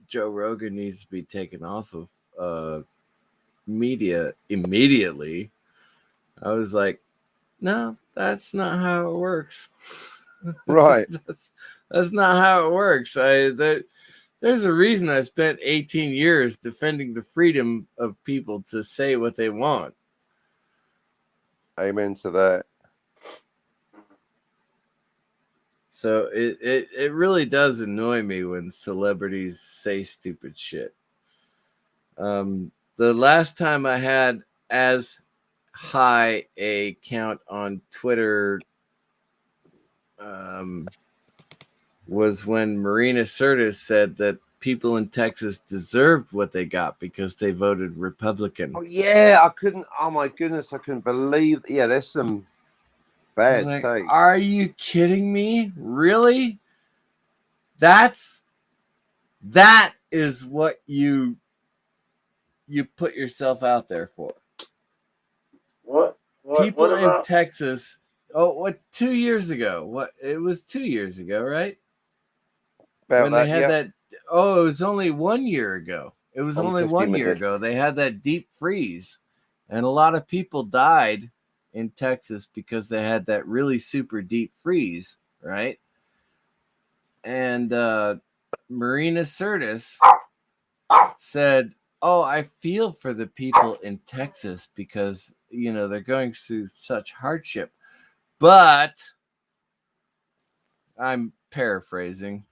Joe Rogan needs to be taken off of media immediately." I was like, no, that's not how it works. Right. That's not how it works. There's a reason I spent 18 years defending the freedom of people to say what they want. Amen to that. So it really does annoy me when celebrities say stupid shit. The last time I had as high a count on Twitter was when Marina Sirtis said that people in Texas deserved what they got because they voted Republican. Oh yeah, I couldn't. Oh my goodness, I couldn't believe. Yeah, there's some bad takes. Are you kidding me? Really? That is what you put yourself out there for. What people in about? Texas. Oh, what? 2 years ago? What? It was 2 years ago, right? About When that, they had yeah. that. Oh, it was only 1 year ago. It was only 50 1 year ago. minutes. They had that deep freeze, and a lot of people died in Texas because they had that really super deep freeze, right? And Marina Sirtis said, "Oh, I feel for the people in Texas because they're going through such hardship." But I'm paraphrasing,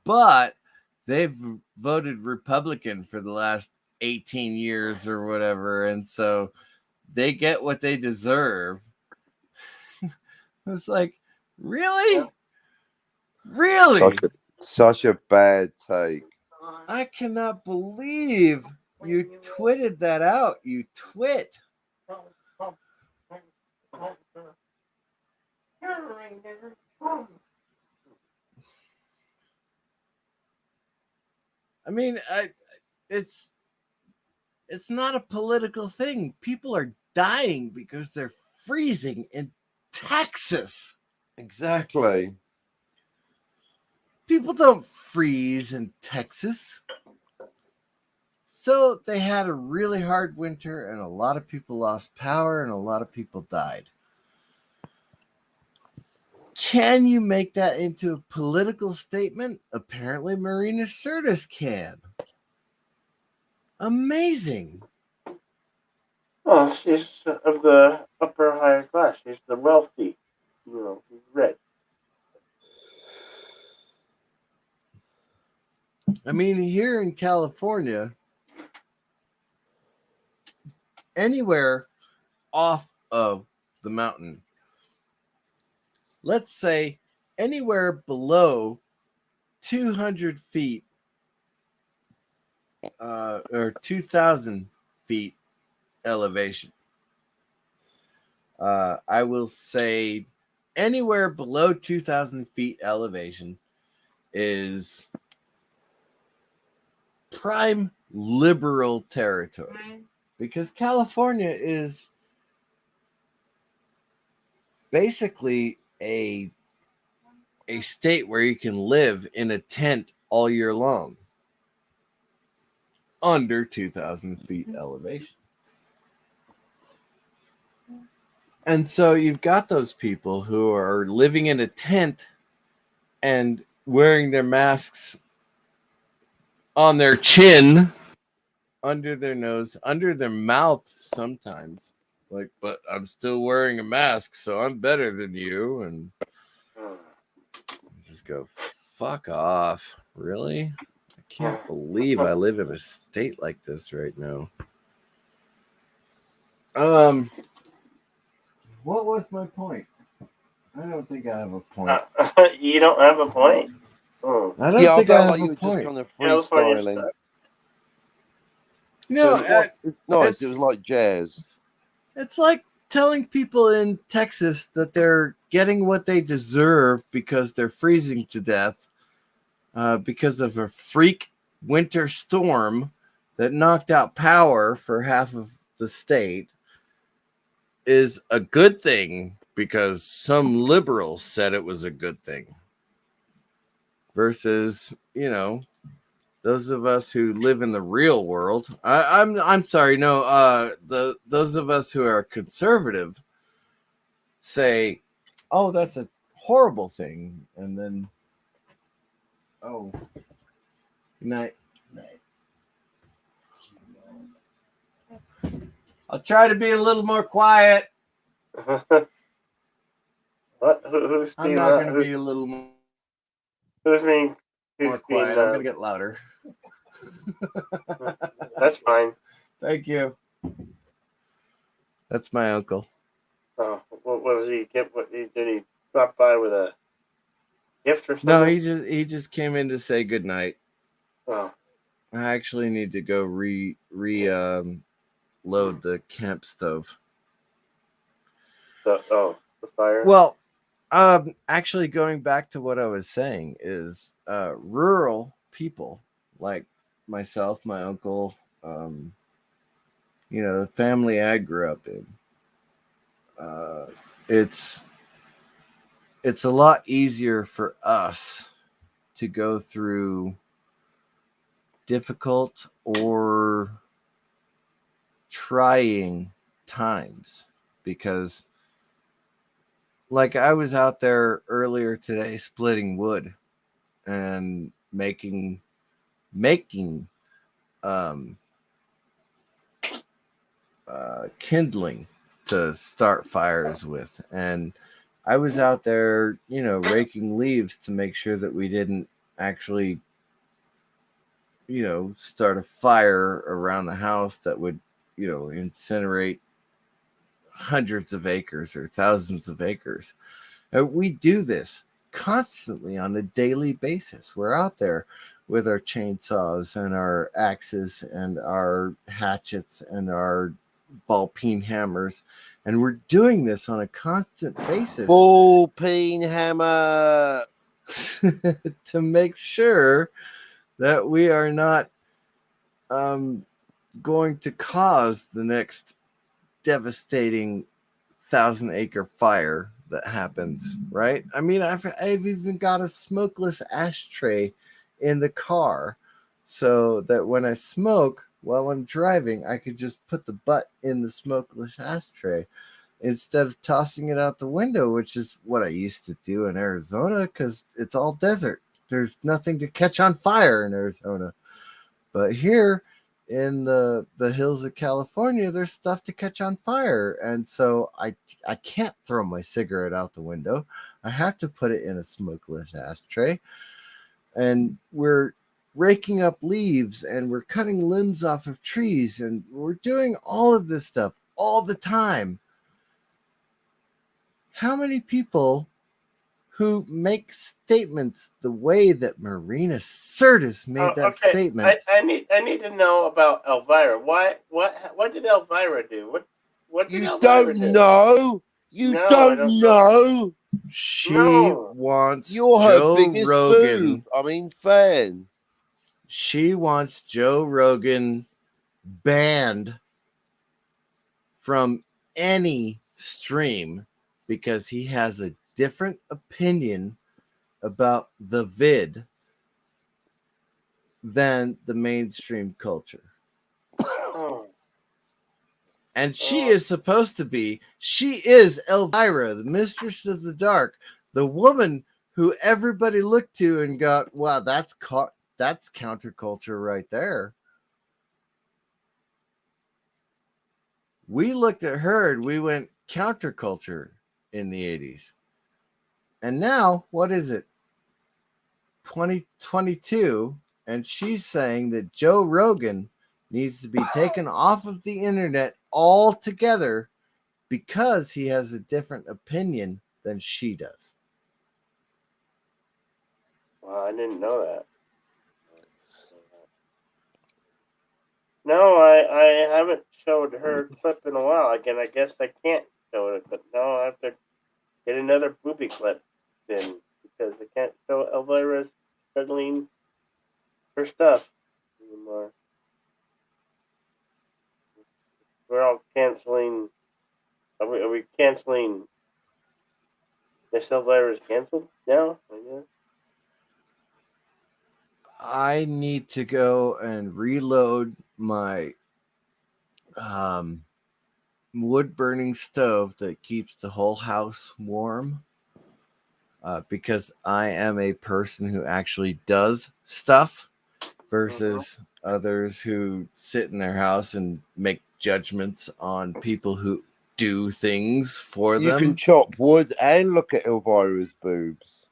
but they've voted Republican for the last 18 years or whatever, and so they get what they deserve. It's like, really? Really? Such a bad take. I cannot believe you twitted that out. You twit. I mean, it's not a political thing. People are dying because they're freezing in Texas. Exactly. People don't freeze in Texas. So they had a really hard winter, and a lot of people lost power, and a lot of people died. Can you make that into a political statement? Apparently, Marina Sirtis can. Amazing. Oh, she's of the upper higher class. She's the wealthy. She's rich. I mean, here in California, anywhere off of the mountain, let's say anywhere below 200 feet or 2,000 feet elevation, I will say anywhere below 2,000 feet elevation is prime liberal territory, because California is basically a state where you can live in a tent all year long under 2,000 feet elevation. And so you've got those people who are living in a tent and wearing their masks on their chin, under their nose, under their mouth sometimes. Like, but I'm still wearing a mask, so I'm better than you. And just go, fuck off. Really? I can't believe I live in a state like this right now. What was my point? I don't think I have a point. You don't have a point? Oh. I don't think I have like you a were point. just kind of California freestyling. stuff. No, It's nice. It was like jazz. it's like telling people in Texas that they're getting what they deserve because they're freezing to death because of a freak winter storm that knocked out power for half of the state is a good thing because some liberals said it was a good thing. Versus, those of us who live in the real world. I'm sorry, no, those of us who are conservative say, "Oh, that's a horrible thing," and then, "Oh, good night." I'll try to be a little more quiet. What? Who's I'm being not loud? going to be a little more Who's being quiet. I'm going to get louder. That's fine. Thank you. That's my uncle. Oh, what was he? Did he drop by with a gift or something? No, he just came in to say good night. Oh, I actually need to go load the camp stove. the fire. Well, actually, going back to what I was saying is rural people like myself, my uncle, the family I grew up in, uh, it's a lot easier for us to go through difficult or trying times because like I was out there earlier today splitting wood and making um kindling to start fires with, and I was out there, raking leaves to make sure that we didn't actually, start a fire around the house that would, incinerate hundreds of acres or thousands of acres. We do this constantly on a daily basis. We're out there with our chainsaws and our axes and our hatchets and our ball peen hammers, and we're doing this on a constant basis. Ball peen hammer. To make sure that we are not going to cause the next devastating 1,000-acre fire that happens, right? I mean, I've even got a smokeless ashtray in the car so that when I smoke while I'm driving, I could just put the butt in the smokeless ashtray instead of tossing it out the window, which is what I used to do in Arizona because it's all desert. There's nothing to catch on fire in Arizona. But here in the hills of California, there's stuff to catch on fire. And so I can't throw my cigarette out the window. I have to put it in a smokeless ashtray. And we're raking up leaves and we're cutting limbs off of trees and we're doing all of this stuff all the time. How many people who make statements the way that Marina Sirtis made that statement? I need to know about Elvira. What did Elvira do? What did You Elvira don't do? know. You No, I don't don't know. She No. wants You're her Joe biggest Rogan. boob. I mean, fan. She wants Joe Rogan banned from any stream because he has a different opinion about the vid than the mainstream culture. Oh. And she is supposed to be, she is Elvira, the mistress of the dark, the woman who everybody looked to and got, wow, that's counterculture right there. We looked at her and we went counterculture in the 80s. And now, what is it? 2022, and she's saying that Joe Rogan needs to be taken off of the internet altogether because he has a different opinion than she does. Well, I didn't know that. No, I haven't showed her clip in a while. Again, I guess I can't show it, but no, I have to get another booby clip then because I can't show Elvira struggling her stuff anymore. We're all canceling. Are we canceling? Miss Elvira's canceled now? I guess. I need to go and reload my wood burning stove that keeps the whole house warm because I am a person who actually does stuff versus others who sit in their house and make judgments on people who do things for You them. can chop wood and look at Elvira's boobs.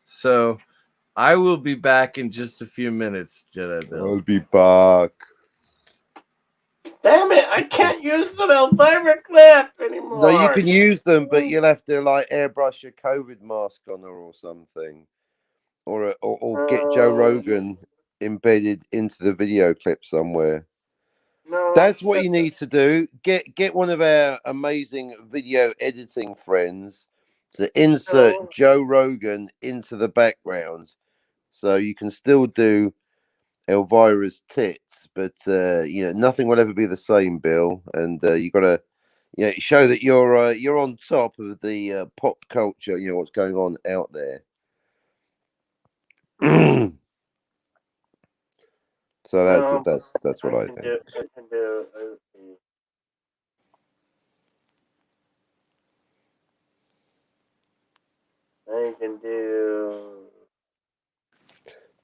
So I will be back in just a few minutes, Jedi Bill. I'll be back. Damn it! I can't use the Elvira clip anymore. No, you can use them, but you'll have to like airbrush your COVID mask on her or something, or get Joe Rogan embedded into the video clip somewhere. No, That's what you need to do. Get one of our amazing video editing friends to insert Joe Rogan into the background, so you can still do Elvira's tits, but nothing will ever be the same, Bill. And you gotta Yeah, show that you're on top of the pop culture. You know what's going on out there. So that's what I think. I can do. I can do.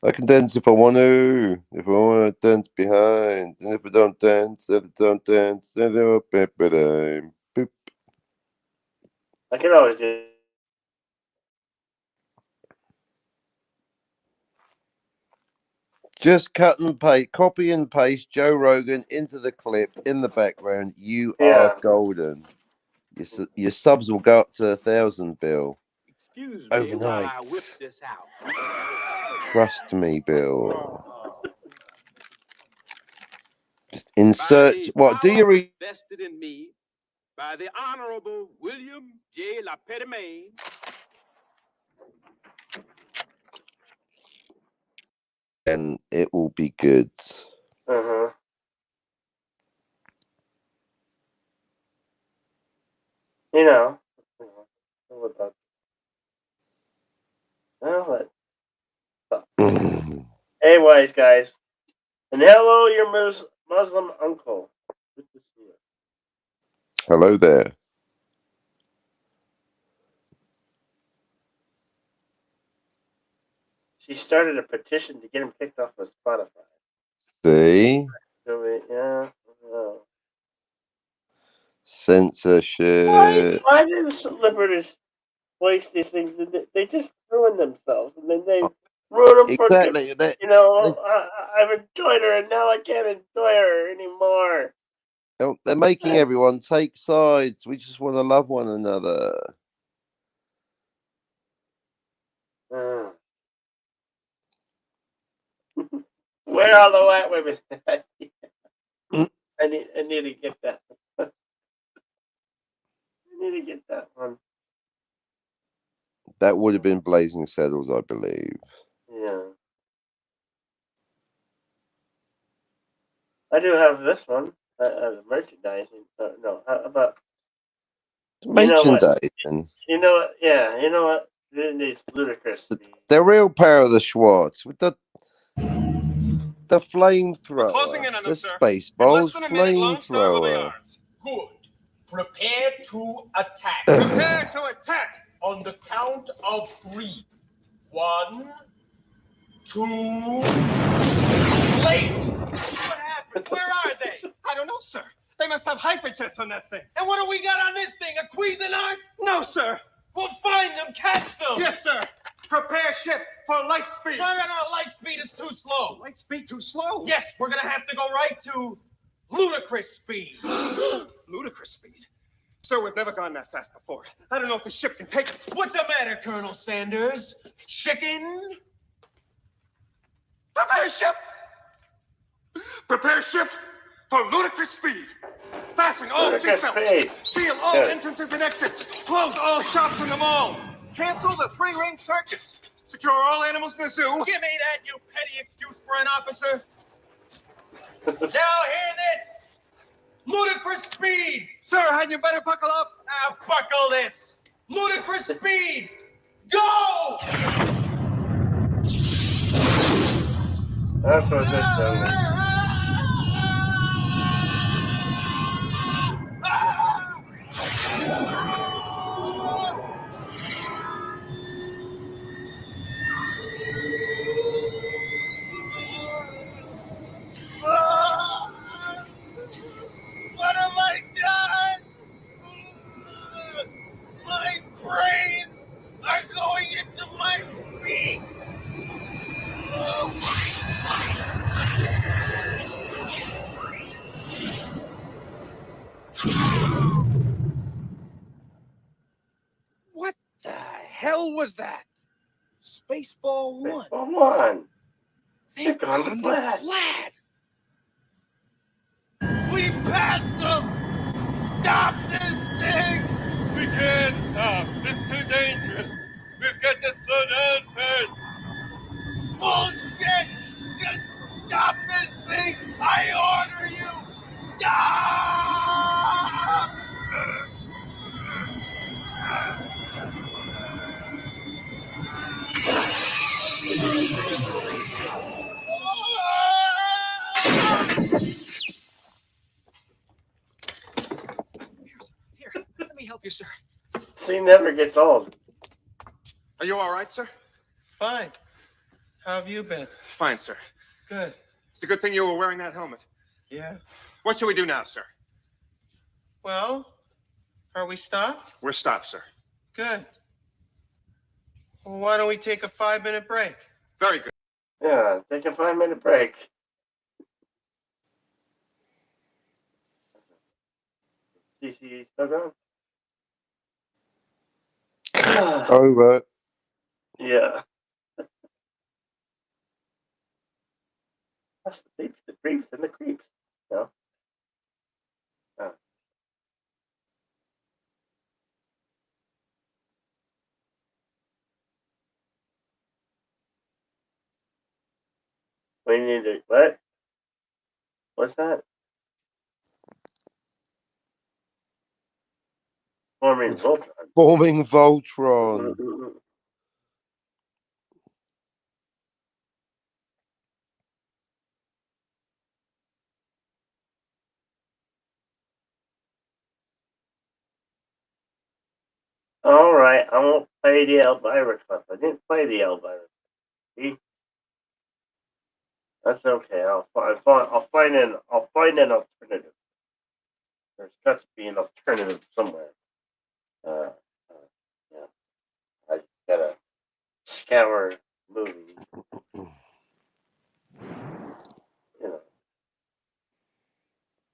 I can dance if I want to. If I want to dance behind, and if I don't dance, then I don't dance. Then boop. I can always do. Just cut and paste, copy and paste Joe Rogan into the clip in the background. You Yeah. are golden. Your subs will go up to 1,000, Bill. Excuse me Overnight. while I whip this out. Trust me, Bill. Just insert. By the What? Do power you vested in me by the Honorable William J. LaPetite, and it will be good. Uh-huh. You know. Hey, wise guys. And hello, your Muslim uncle. Good to see you. Hello there. She started a petition to get him kicked off of Spotify. See? Yeah. Censorship. Why do the celebrities waste these things? They just ruin themselves, and then they ruin them Exactly. for. You know, I've enjoyed her, and now I can't enjoy her anymore. They're making everyone take sides. We just want to love one another. Where are the white women? I need to get that. I need to get that one. That would have been Blazing Saddles, I believe. Yeah. I do have this one. Merchandising. No, how about Merchandising. You know what? Yeah, you know what? It's ludicrous. The real power of the Schwartz with the flamethrower, closing in on them, the sir. space In less balls, than a minute, Lone Star will be flamethrower. armed. Good. Prepare to attack. prepare to attack. On the count of 3. 1, 2. Late. What happened? Where are they? I don't know, sir. They must have hyperjets on that thing. And what do we got on this thing? A Cuisinart? No, sir. We'll find them, catch them. Yes, sir. Prepare ship for light speed. No. Light speed is too slow. Light speed too slow? Yes, we're gonna have to go right to ludicrous speed. Ludicrous speed. Sir, we've never gone that fast before. I don't know if the ship can take us. What's the matter, Colonel Sanders? Chicken? Prepare ship! Prepare ship for ludicrous speed. Fasten all Ludicrous seatbelts. speed. Seal all Good. entrances and exits. Close all shops in the mall. Cancel the free-range circus. Secure all animals in the zoo. Give me that, you petty excuse for an officer. Now hear this. Ludicrous speed. Sir, hadn't you better buckle up? Now buckle this. Ludicrous speed. Go! That's what this does. What have I done? My brains are going into my feet. What the hell was that? Spaceball 1. Come on. They've gone to Plaid. Plaid. We passed them. Stop this thing. We can't stop. It's too dangerous. We've got to slow down first. Bullshit. Just stop this thing. I order you. Stop. help you, sir? She never gets old. Are you all right, sir? Fine. How have you been? Fine, sir. Good. It's a good thing you were wearing that helmet. Yeah. What should we do now, sir? Well, are we stopped? We're stopped, sir. Good. Well, why don't we take a 5-minute break? Very good. Yeah, take a 5-minute break. CC still going? Over. Yeah. That's the peeps, the creeps, and the creeps. No. Oh. We need to what? What's that? Forming Voltron. Forming Voltron. All right, I won't play the Elvira clip. I didn't play the Elvira. See, that's okay. I'll find an alternative. There's got to be an alternative somewhere. Yeah, I gotta scour movies. You know,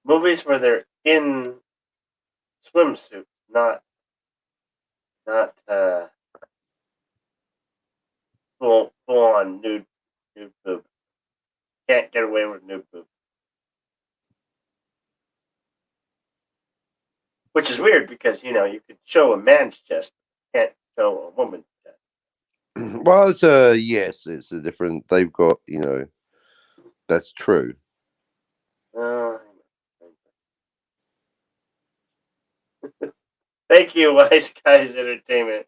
movies where they're in swimsuits, not full on nude boob. Can't get away with nude boob. Which is weird because you could show a man's chest, can't show a woman's chest. Well, it's yes, it's a different. They've got, that's true. Thank you, Wise Guys Entertainment.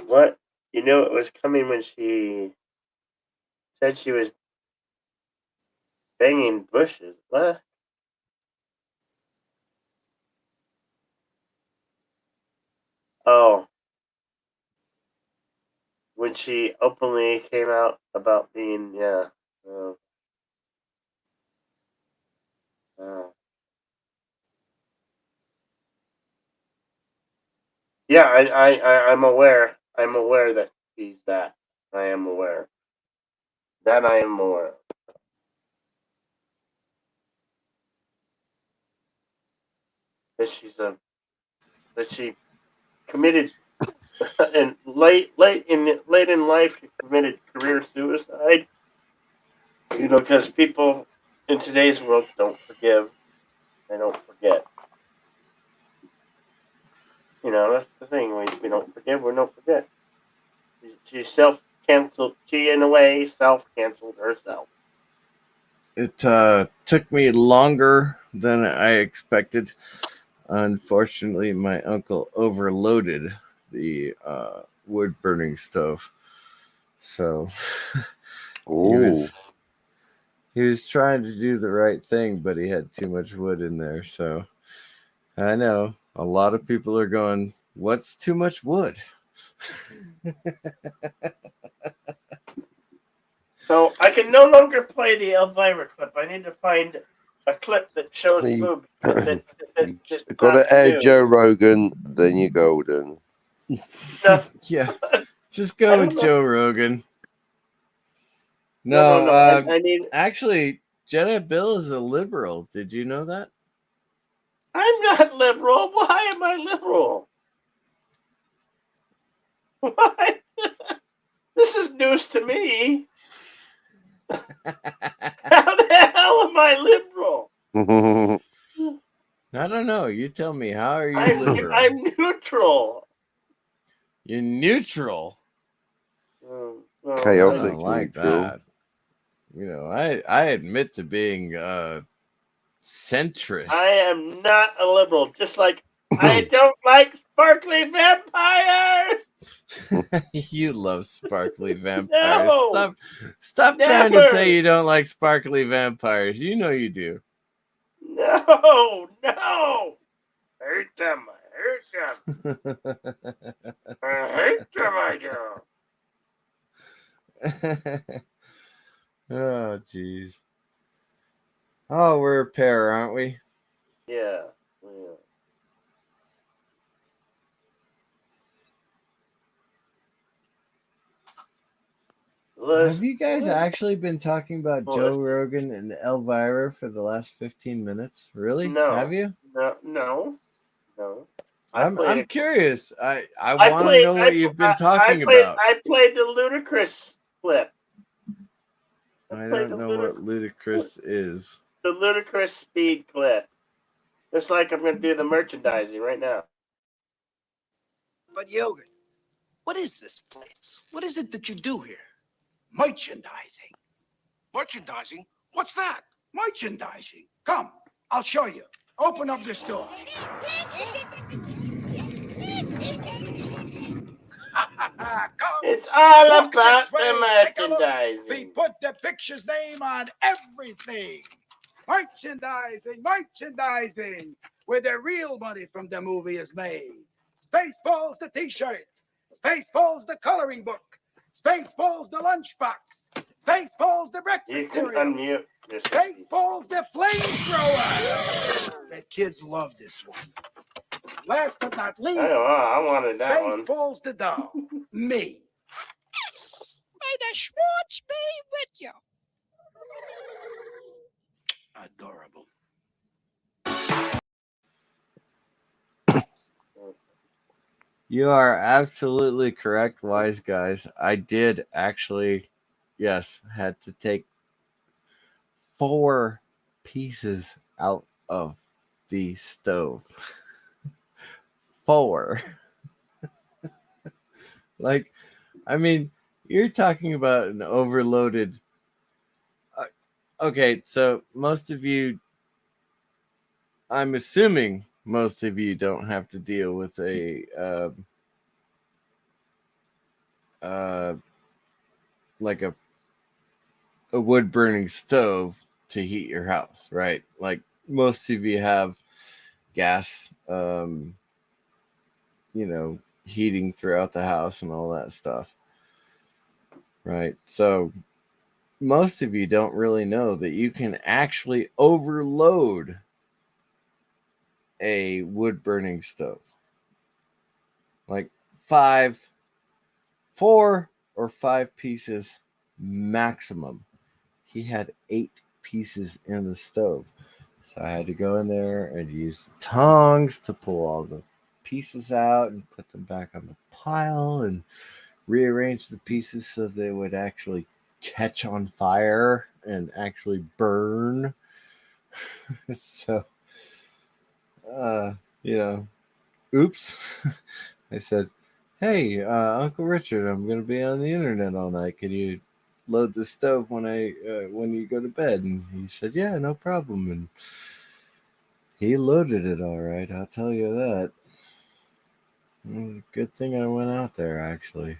What? You knew it was coming when she said she was banging bushes. What? Oh. When she openly came out about being, yeah. Yeah, I'm aware. I'm aware that she's that. I am aware. That I am aware. That she committed and late in life she committed career suicide. Because people in today's world don't forgive. They don't forget. That's the thing. We don't forgive. We don't forget. She self-canceled. She, in a way, self-canceled herself. It took me longer than I expected. Unfortunately, my uncle overloaded the wood burning stove, so he was trying to do the right thing, but he had too much wood in there. So I know a lot of people are going, "What's too much wood?" So I can no longer play the Elvira clip. I need to find a clip that shows boobs. Got to add Joe Rogan, then you're golden. No. Yeah, just go with Joe Rogan. No. I need. Actually, Jedi Bill is a liberal. Did you know that? I'm not liberal. Why am I liberal? Why? This is news to me. How the hell am I liberal? I don't know. You tell me. How are you liberal? I'm neutral. You're neutral. Chaotic. I don't like that. I admit to being centrist. I am not a liberal. Just like I don't like sparkly vampires. You love sparkly vampires. No. Stop trying to Never. say you don't like sparkly vampires. You know you do. No. I hate them. I do. Oh, jeez. Oh, we're a pair, aren't we? Yeah. Have you guys actually been talking about Well, Joe let's- Rogan and Elvira for the last 15 minutes? Really? No. Have you? No. I'm curious. I want to know what you've been talking about. I played the Ludacris clip. I don't know what Ludacris is. The Ludacris speed clip. It's like I'm going to do the merchandising right now. But Yogurt, what is this place? What is it that you do here? Merchandising. Merchandising? What's that? Merchandising. Come, I'll show you. Open up this door. Come. It's all Look about this way. the Take a look. merchandising. We put the picture's name on everything. Merchandising, where the real money from the movie is made. Spaceballs the t-shirt. Spaceballs the coloring book. Spaceballs the lunchbox. Spaceballs the You breakfast can cereal. unmute this. Spaceballs the flamethrower. The kids love this one. Last but not least, I wanted that one. Spaceballs the doll. Me. May the Schwartz be with you. Adorable. You are absolutely correct, wise guys. I did actually, yes, had to take 4 pieces out of the stove. 4. Like, I mean, you're talking about an overloaded. Okay, so most of you, I'm assuming most of you don't have to deal with a like a wood burning stove to heat your house, right? Like most of you have gas, heating throughout the house and all that stuff, right? So most of you don't really know that you can actually overload a wood burning stove. Like 4 or 5 pieces maximum. He had 8 pieces in the stove. So I had to go in there and use the tongs to pull all the pieces out and put them back on the pile and rearrange the pieces so they would actually catch on fire and actually burn. So oops. I said, hey, Uncle Richard, I'm going to be on the internet all night. Can you load the stove when you go to bed? And he said, yeah, no problem. And he loaded it all right. I'll tell you that. Good thing I went out there, actually.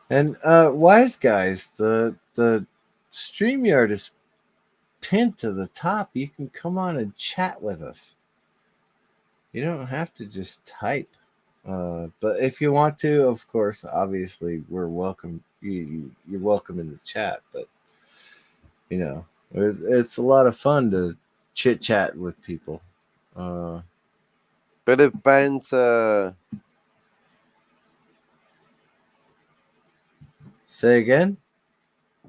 And wise guys, the StreamYard is pinned to the top. You can come on and chat with us. You don't have to just type. But if you want to, of course, obviously we're welcome. You're welcome in the chat. But it's a lot of fun to chit chat with people. Bit of banter. Say again.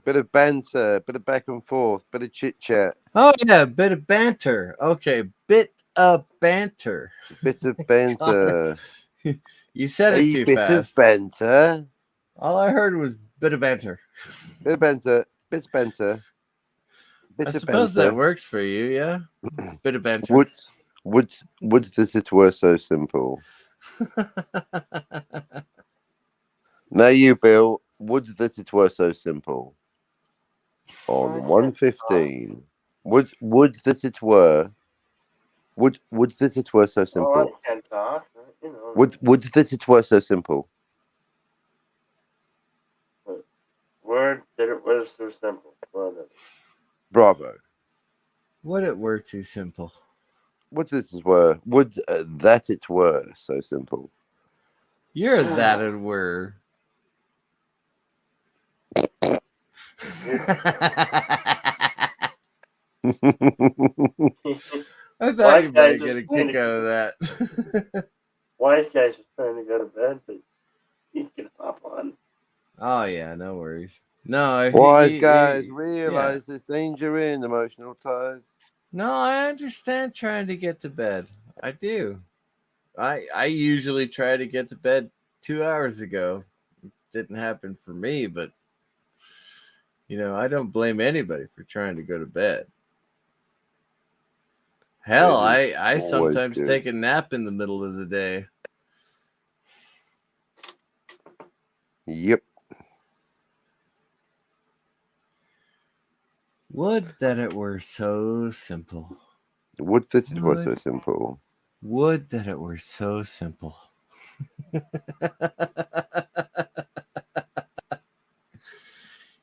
Bit of banter, bit of back and forth, bit of chit chat. Oh yeah, bit of banter. Okay, bit of banter. Bit of banter. You said it too bit fast. of banter. All I heard was bit of banter. Bit of banter. Bit of banter. Bit I of suppose banter. that works for you, yeah. Bit of banter. Would that it were so simple. Now you, Bill. Would that it were so simple. On 115. Would that it were Would that it were so Oh, simple? I can't talk. You know. Would that it were so simple? Word that it was so simple. Whatever. Bravo. Would it were too simple? Would this were? Would that it were so simple? You're that it were. I thought Wise you guys might get a is trying kick to- out of that. Wise guys is trying to go to bed, but he's gonna hop on. Oh yeah, no worries. No, Wise he- guys yeah. realize there's danger in emotional ties. No, I understand trying to get to bed. I do. I usually try to get to bed 2 hours ago. It didn't happen for me, but I don't blame anybody for trying to go to bed. Hell, It is I always sometimes good. take a nap in the middle of the day. Yep. Would that it were so simple. Would that it were so Would. simple. Would that it were so simple.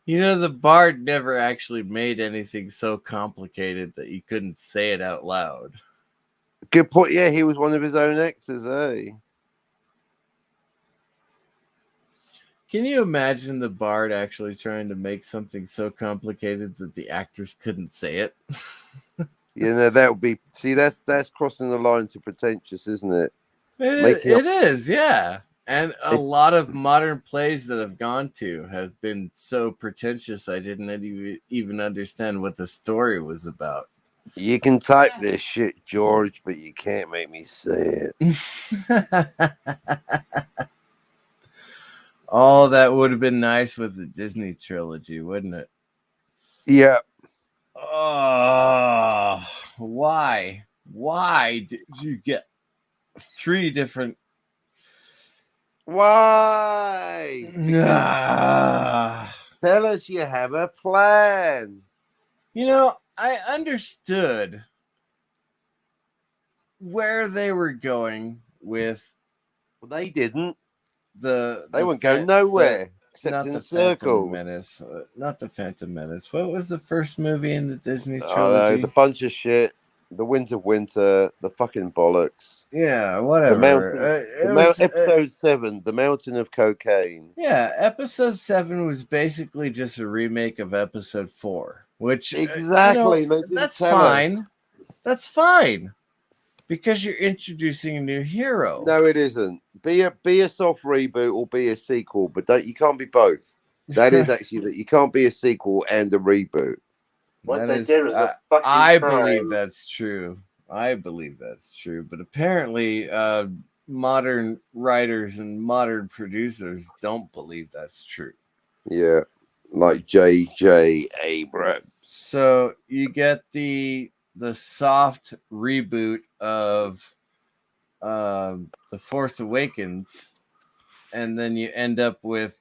The Bard never actually made anything so complicated that you couldn't say it out loud. Good point. Yeah, he was one of his own exes, eh? Can you imagine the Bard actually trying to make something so complicated that the actors couldn't say it? That would be. See, that's crossing the line to pretentious, isn't it? It is, yeah. And a It- lot of modern plays that I've gone to have been so pretentious I didn't even understand what the story was about. You can type this shit, George, but you can't make me say it. Oh, that would have been nice with the Disney trilogy, wouldn't it? Yeah. Oh, why? Why did you get 3 different? Why? Ah. Tell us you have a plan. I understood where they were going with Well, they didn't. the. They the wouldn't go fa- nowhere except Not in the circles. Phantom Menace. Not the Phantom Menace. What was the first movie in the Disney Oh, no, trilogy? the bunch of shit. The Winds of Winter. The fucking bollocks. Yeah, whatever. The mountain. It was, episode 7. The Mountain of Cocaine. yeah, episode 7 was basically just a remake of episode 4, which Exactly. They didn't that's tell us. fine. That's fine because you're introducing a new hero. No, it isn't. Be a soft reboot or be a sequel, but you can't be both. That is actually that you can't be a sequel and a reboot. What That they is- did was a fucking I crime. believe that's true. But apparently, modern writers and modern producers don't believe that's true. Yeah, like J.J. Abrams. So you get the soft reboot of The Force Awakens, and then you end up with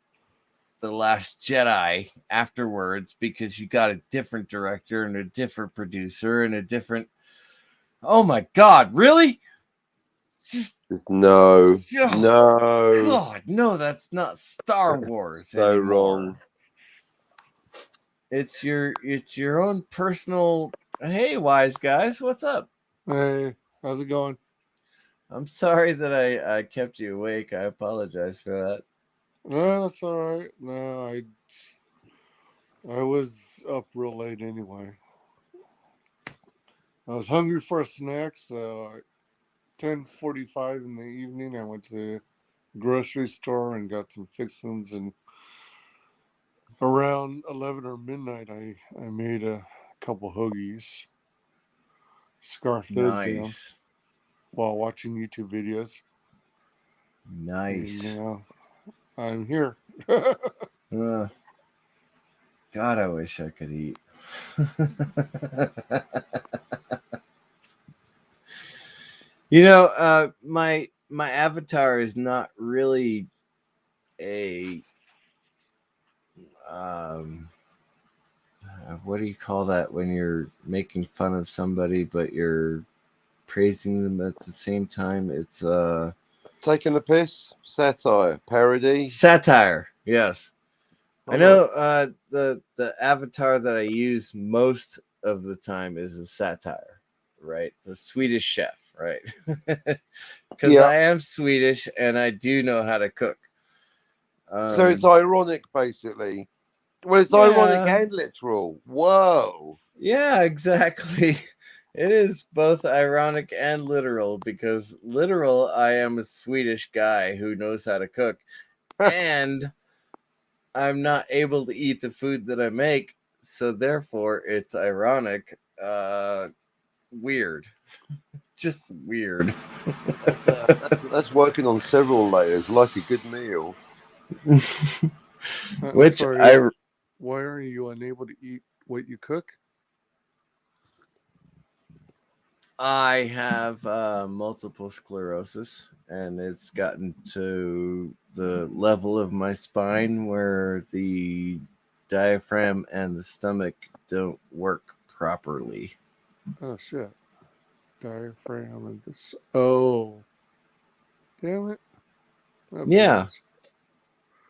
The Last Jedi afterwards because you got a different director and a different producer and a different. Oh my God! Really? Just No, oh, no, God, no! That's not Star Wars. so anymore. wrong. It's your own personal. Hey, wise guys, what's up? Hey, how's it going? I'm sorry that I kept you awake. I apologize for that. No, that's all right. No, I was up real late anyway. I was hungry for a snack, so 10:45 in the evening, I went to the grocery store and got some fixings, and around 11 or midnight, I made a couple hoagies. Scarf those down Nice, while watching YouTube videos. nice. And, I'm here. God, I wish I could eat. My avatar is not really a what do you call that when you're making fun of somebody but you're praising them at the same time. It's Taking the piss, satire, parody. satire. Yes. I I know the avatar that I use most of the time is a satire, right? The Swedish chef, right? Because Yeah. I am Swedish and I do know how to cook. So it's ironic, basically. Well, it's ironic and literal. Whoa. Yeah, exactly. It is both ironic and literal because literal, I am a Swedish guy who knows how to cook, and I'm not able to eat the food that I make, so therefore it's ironic. Weird. Just weird. That's working on several layers, like a good meal. Which sorry, why are you unable to eat what you cook? I have multiple sclerosis, and it's gotten to the level of my spine where the diaphragm and the stomach don't work properly. Oh shit. Diaphragm and this. Oh. Damn it. That Yeah. burns.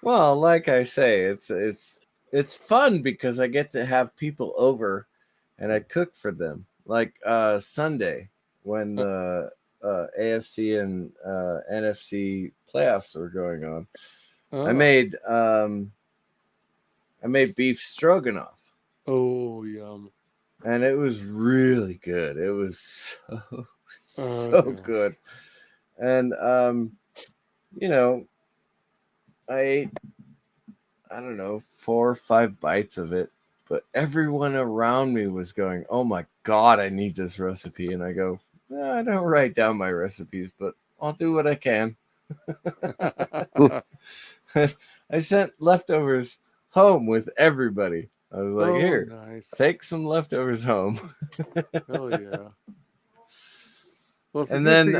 Well, like I say, it's fun because I get to have people over and I cook for them. Like Sunday when the AFC and NFC playoffs were going on. Oh. I made beef stroganoff. Oh, yum. And it was really good. It was so good. And you know, I ate, I don't know, 4 or 5 bites of it, but everyone around me was going, "Oh my God, I need this recipe." And I go, I don't write down my recipes, but I'll do what I can. I sent leftovers home with everybody. I was like, here, nice. take some leftovers home. Hell yeah. Well, and then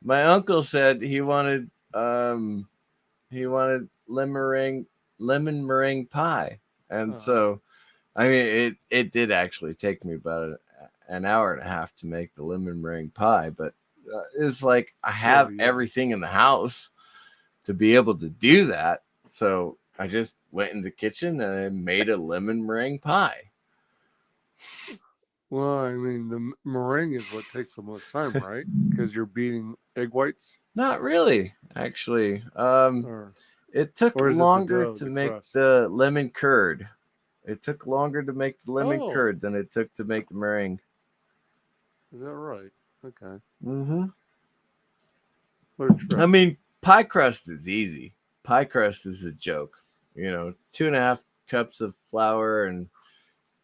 my uncle said he wanted lemon meringue pie. And so, I mean, it did actually take me about an hour and a half to make the lemon meringue pie, but it's like I have everything in the house to be able to do that. So I just went in the kitchen and I made a lemon meringue pie. Well, I mean, the meringue is what takes the most time, right? Because you're beating egg whites. Not really, actually. It took longer to make the lemon curd. It took longer to make the lemon curd than it took to make the meringue. Is that right? Okay. Mm-hmm. I mean, pie crust is easy. Pie crust is a joke. 2.5 cups of flour and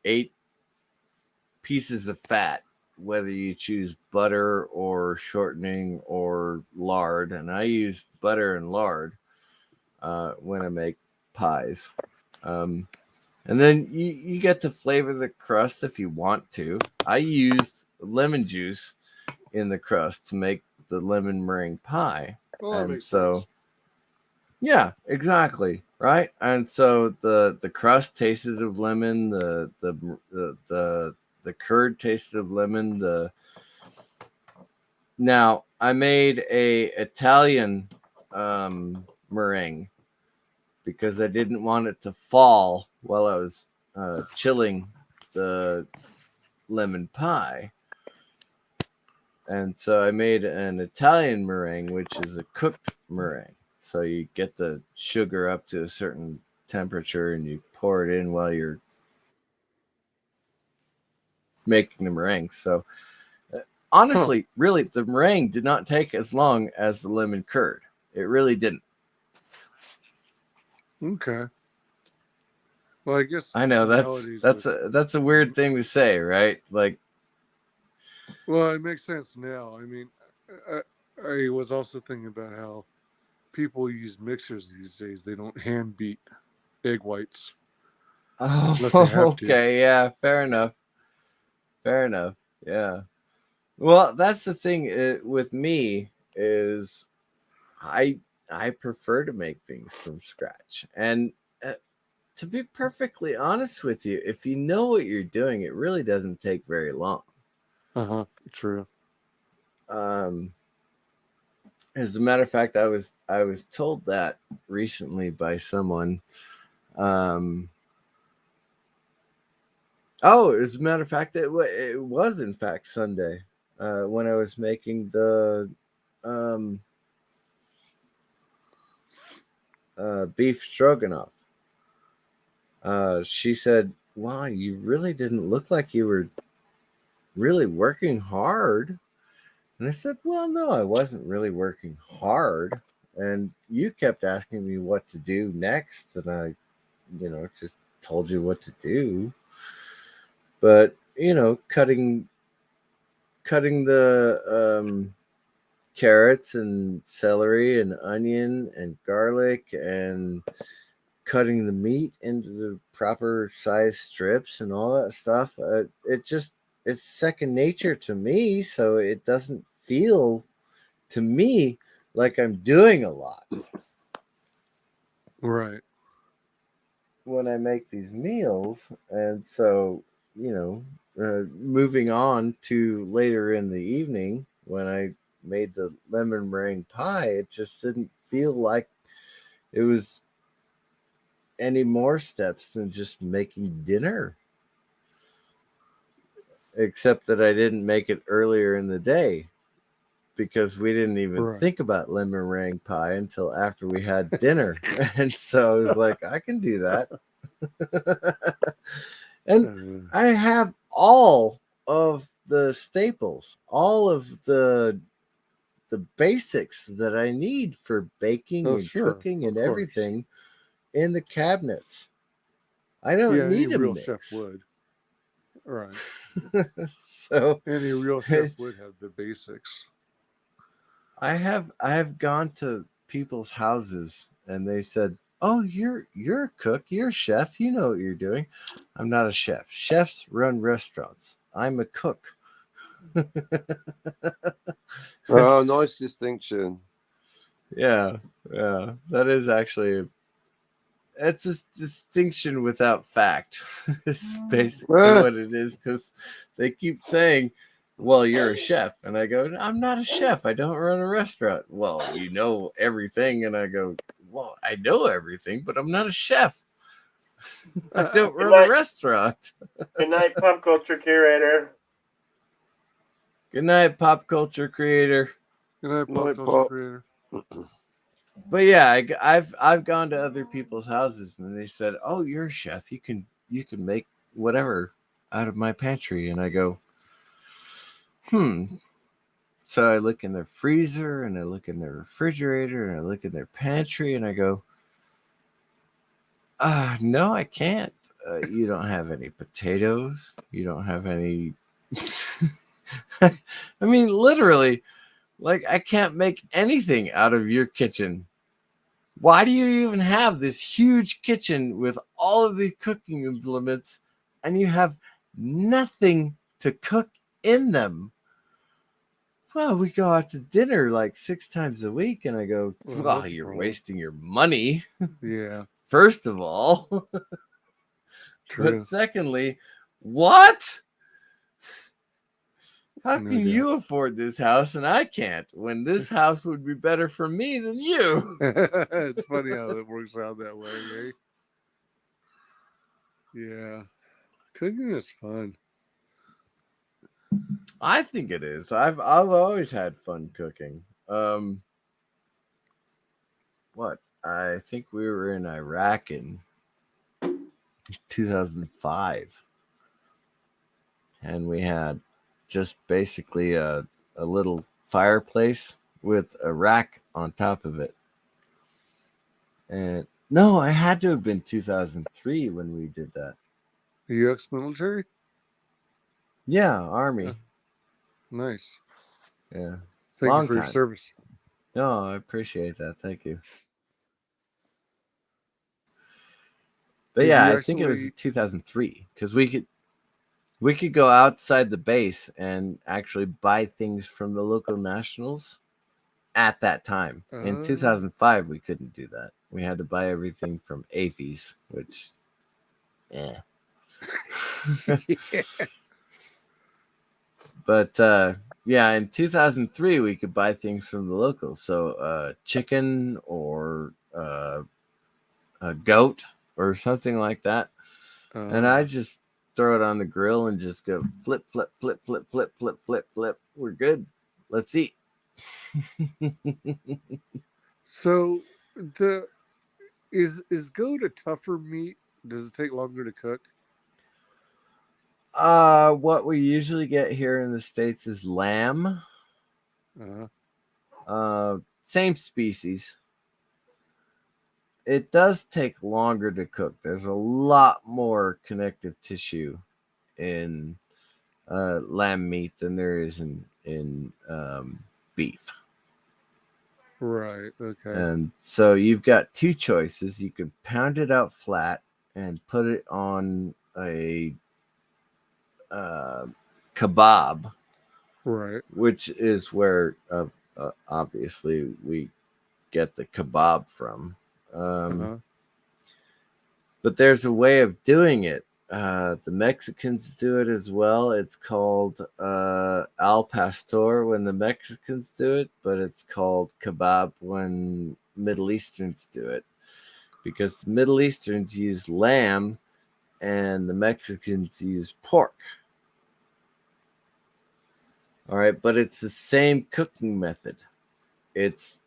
8 pieces of fat, whether you choose butter or shortening or lard. And I use butter and lard when I make pies. And then you get to flavor the crust if you want to. I used lemon juice in the crust to make the lemon meringue pie. Well, that and makes so sense. Yeah, exactly. Right. And so the crust tasted of lemon, the curd tasted of lemon. Now I made a Italian meringue because I didn't want it to fall while I was chilling the lemon pie. And so I made an Italian meringue, which is a cooked meringue. So you get the sugar up to a certain temperature and you pour it in while you're making the meringue. So honestly, really, the meringue did not take as long as the lemon curd. It really didn't. Okay. Well, I guess I know that's a weird thing to say, right? Like, well, it makes sense now. I mean, I was also thinking about how people use mixers these days. They don't hand beat egg whites. Oh, okay, yeah, fair enough. Yeah. Well, that's the thing with me is I prefer to make things from scratch. And to be perfectly honest with you, if you know what you're doing, it really doesn't take very long. True. As a matter of fact, I was told that recently by someone. Oh, as a matter of fact, it was in fact Sunday when I was making the beef stroganoff. She said, "Wow, you really didn't look like you were really working hard." And I said, "Well, no, I wasn't really working hard. And you kept asking me what to do next, and I, just told you what to do. But cutting the carrots and celery and onion and garlic and cutting the meat into the proper size strips and all that stuff, it's second nature to me, so it doesn't feel to me like I'm doing a lot Right. when I make these meals. And so, moving on to later in the evening when I made the lemon meringue pie, it just didn't feel like it was any more steps than just making dinner. Except that I didn't make it earlier in the day because we didn't even think about lemon meringue pie until after we had dinner. And so I was like, I can do that. And I have all of the staples, all of the basics that I need for baking and cooking and everything in the cabinets. I don't need a real mix. chef would. Right. So any real chef would have the basics. I have gone to people's houses and they said, "Oh, you're a cook, you're a chef, you know what you're doing." I'm not a chef. Chefs run restaurants. I'm a cook. Oh, nice distinction. Yeah. That is actually it's a distinction without fact. It's basically what it is, because they keep saying, "Well, you're a chef," and I go, "I'm not a chef. I don't run a restaurant." "Well, you know everything," and I go, "Well, I know everything, but I'm not a chef. I don't run a restaurant." Good night, pop culture curator. Good night, pop culture creator. Good night, pop culture creator. But yeah, I've gone to other people's houses and they said, "Oh, you're a chef. You can make whatever out of my pantry." And I go, So I look in their freezer and I look in their refrigerator and I look in their pantry and I go, no, I can't. You don't have any potatoes. You don't have any. I mean, literally, like, I can't make anything out of your kitchen. Why do you even have this huge kitchen with all of these cooking implements and you have nothing to cook in them? "Well, we go out to dinner like 6 times a week." And I go, "Well, you're wasting your money." Yeah. First of all. True. But secondly, what? How can you afford this house and I can't, when this house would be better for me than you? It's funny how it works out that way, eh? Yeah. Cooking is fun. I think it is. I've always had fun cooking. What? I think we were in Iraq in 2005. And we had just basically a little fireplace with a rack on top of it. And no, I had to have been 2003 when we did that. Are you ex-military? Yeah, Army. Yeah. Nice. Yeah. Thank Long you for time. your service. No, I appreciate that. Thank you. But yeah, I think it was 2003 because we could go outside the base and actually buy things from the local nationals at that time. In 2005, we couldn't do that. We had to buy everything from AFES, which, yeah. But Yeah, in 2003, we could buy things from the locals. So, chicken or a goat or something like that. And I just throw it on the grill and just go flip, flip, flip, flip, flip, flip, flip, flip. We're good. Let's eat. So is goat a tougher meat? Does it take longer to cook? What we usually get here in the States is lamb. Same species. It does take longer to cook. There's a lot more connective tissue in lamb meat than there is in beef. Right. Okay. And so you've got two choices. You can pound it out flat and put it on a kebab, Right. which is where obviously we get the kebab from. But there's a way of doing it. The Mexicans do it as well. It's called al pastor when the Mexicans do it, but it's called kebab when Middle Easterns do it, because the Middle Easterns use lamb and the Mexicans use pork. All right, but it's the same cooking method. It's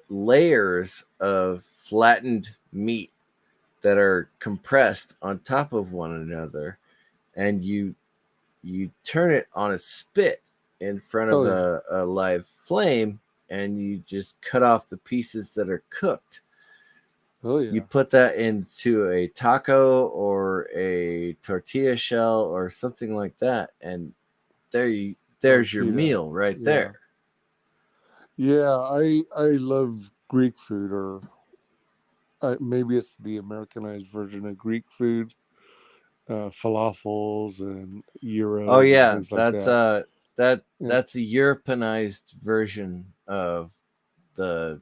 layers of flattened meat that are compressed on top of one another, and you turn it on a spit in front of a live flame, and you just cut off the pieces that are cooked. You put that into a taco or a tortilla shell or something like that, and there's your meal right there. Yeah, I love Greek food, or maybe it's the Americanized version of Greek food, falafels and gyros. Oh yeah, and things like that's a Europeanized version of the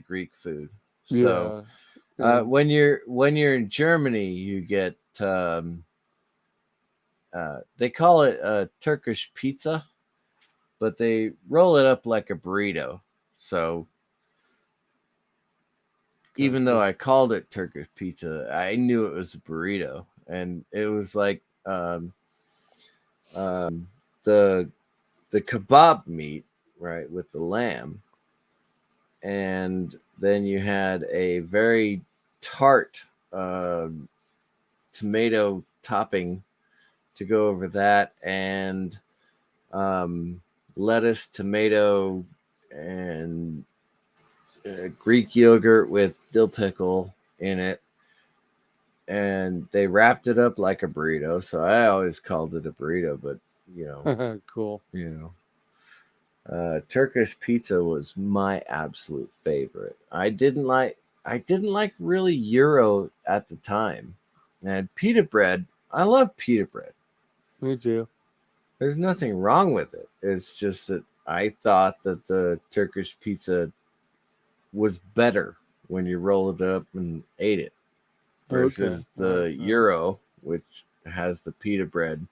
Greek food. So when you're in Germany, you get they call it a Turkish pizza, but they roll it up like a burrito. So even though I called it Turkish pizza, I knew it was a burrito, and it was like the kebab meat, right, with the lamb, and then you had a very tart tomato topping to go over that, and lettuce, tomato, and Greek yogurt with dill pickle in it, and they wrapped it up like a burrito. So I always called it a burrito, but cool. Turkish pizza was my absolute favorite. I didn't like really gyro at the time, and pita bread. I love pita bread. Me too. There's nothing wrong with it. It's just that I thought that the Turkish pizza was better when you rolled it up and ate it versus the gyro, which has the pita bread.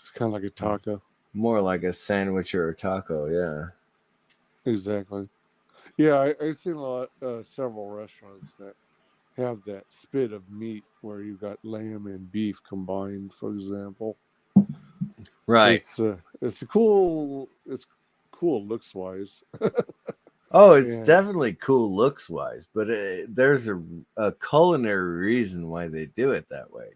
It's kind of like a taco. More like a sandwich or a taco, yeah. Exactly. Yeah, I've seen several restaurants that have that spit of meat where you got lamb and beef combined, for example. Right. It's cool looks wise. Oh, it's definitely cool looks wise, but there's a culinary reason why they do it that way.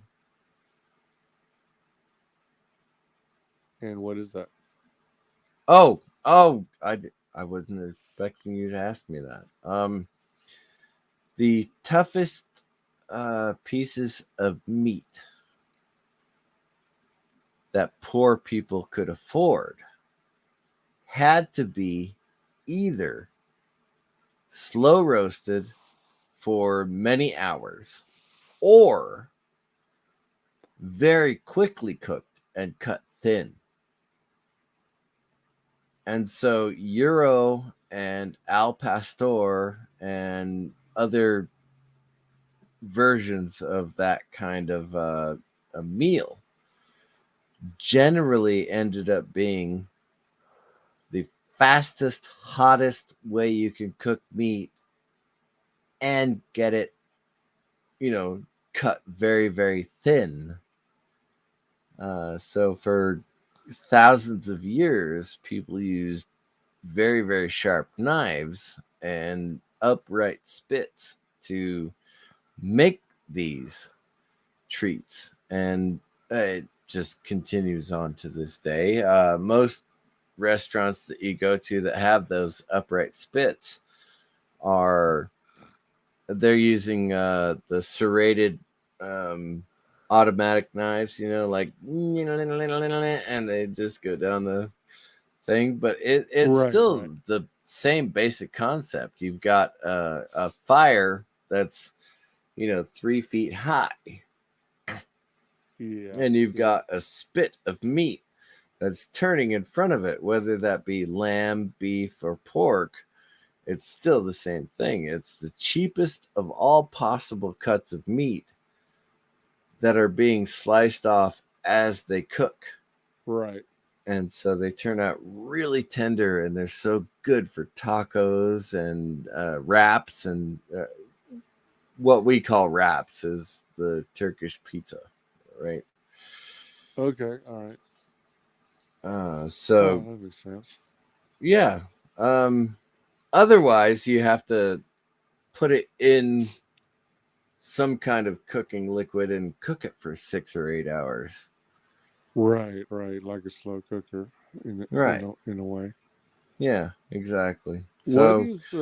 And what is that? Oh, I wasn't expecting you to ask me that. The toughest pieces of meat that poor people could afford had to be either slow roasted for many hours or very quickly cooked and cut thin. And so gyro and al pastor and other versions of that kind of a meal generally ended up being fastest, hottest way you can cook meat and get it, cut very, very thin. So for thousands of years, people used very, very sharp knives and upright spits to make these treats. And it just continues on to this day. Most restaurants that you go to that have those upright spits they're using the serrated automatic knives, like, and they just go down the thing. But it's still the same basic concept. You've got a fire that's 3 feet high, and you've got a spit of meat that's turning in front of it, whether that be lamb, beef, or pork. It's still the same thing. It's the cheapest of all possible cuts of meat that are being sliced off as they cook. Right. And so they turn out really tender, and they're so good for tacos and wraps. And what we call wraps is the Turkish pizza, right? Okay. All right. So that makes sense. Yeah. Otherwise, you have to put it in some kind of cooking liquid and cook it for 6 or 8 hours. Right. Like a slow cooker, in a way. Yeah, exactly. What So, is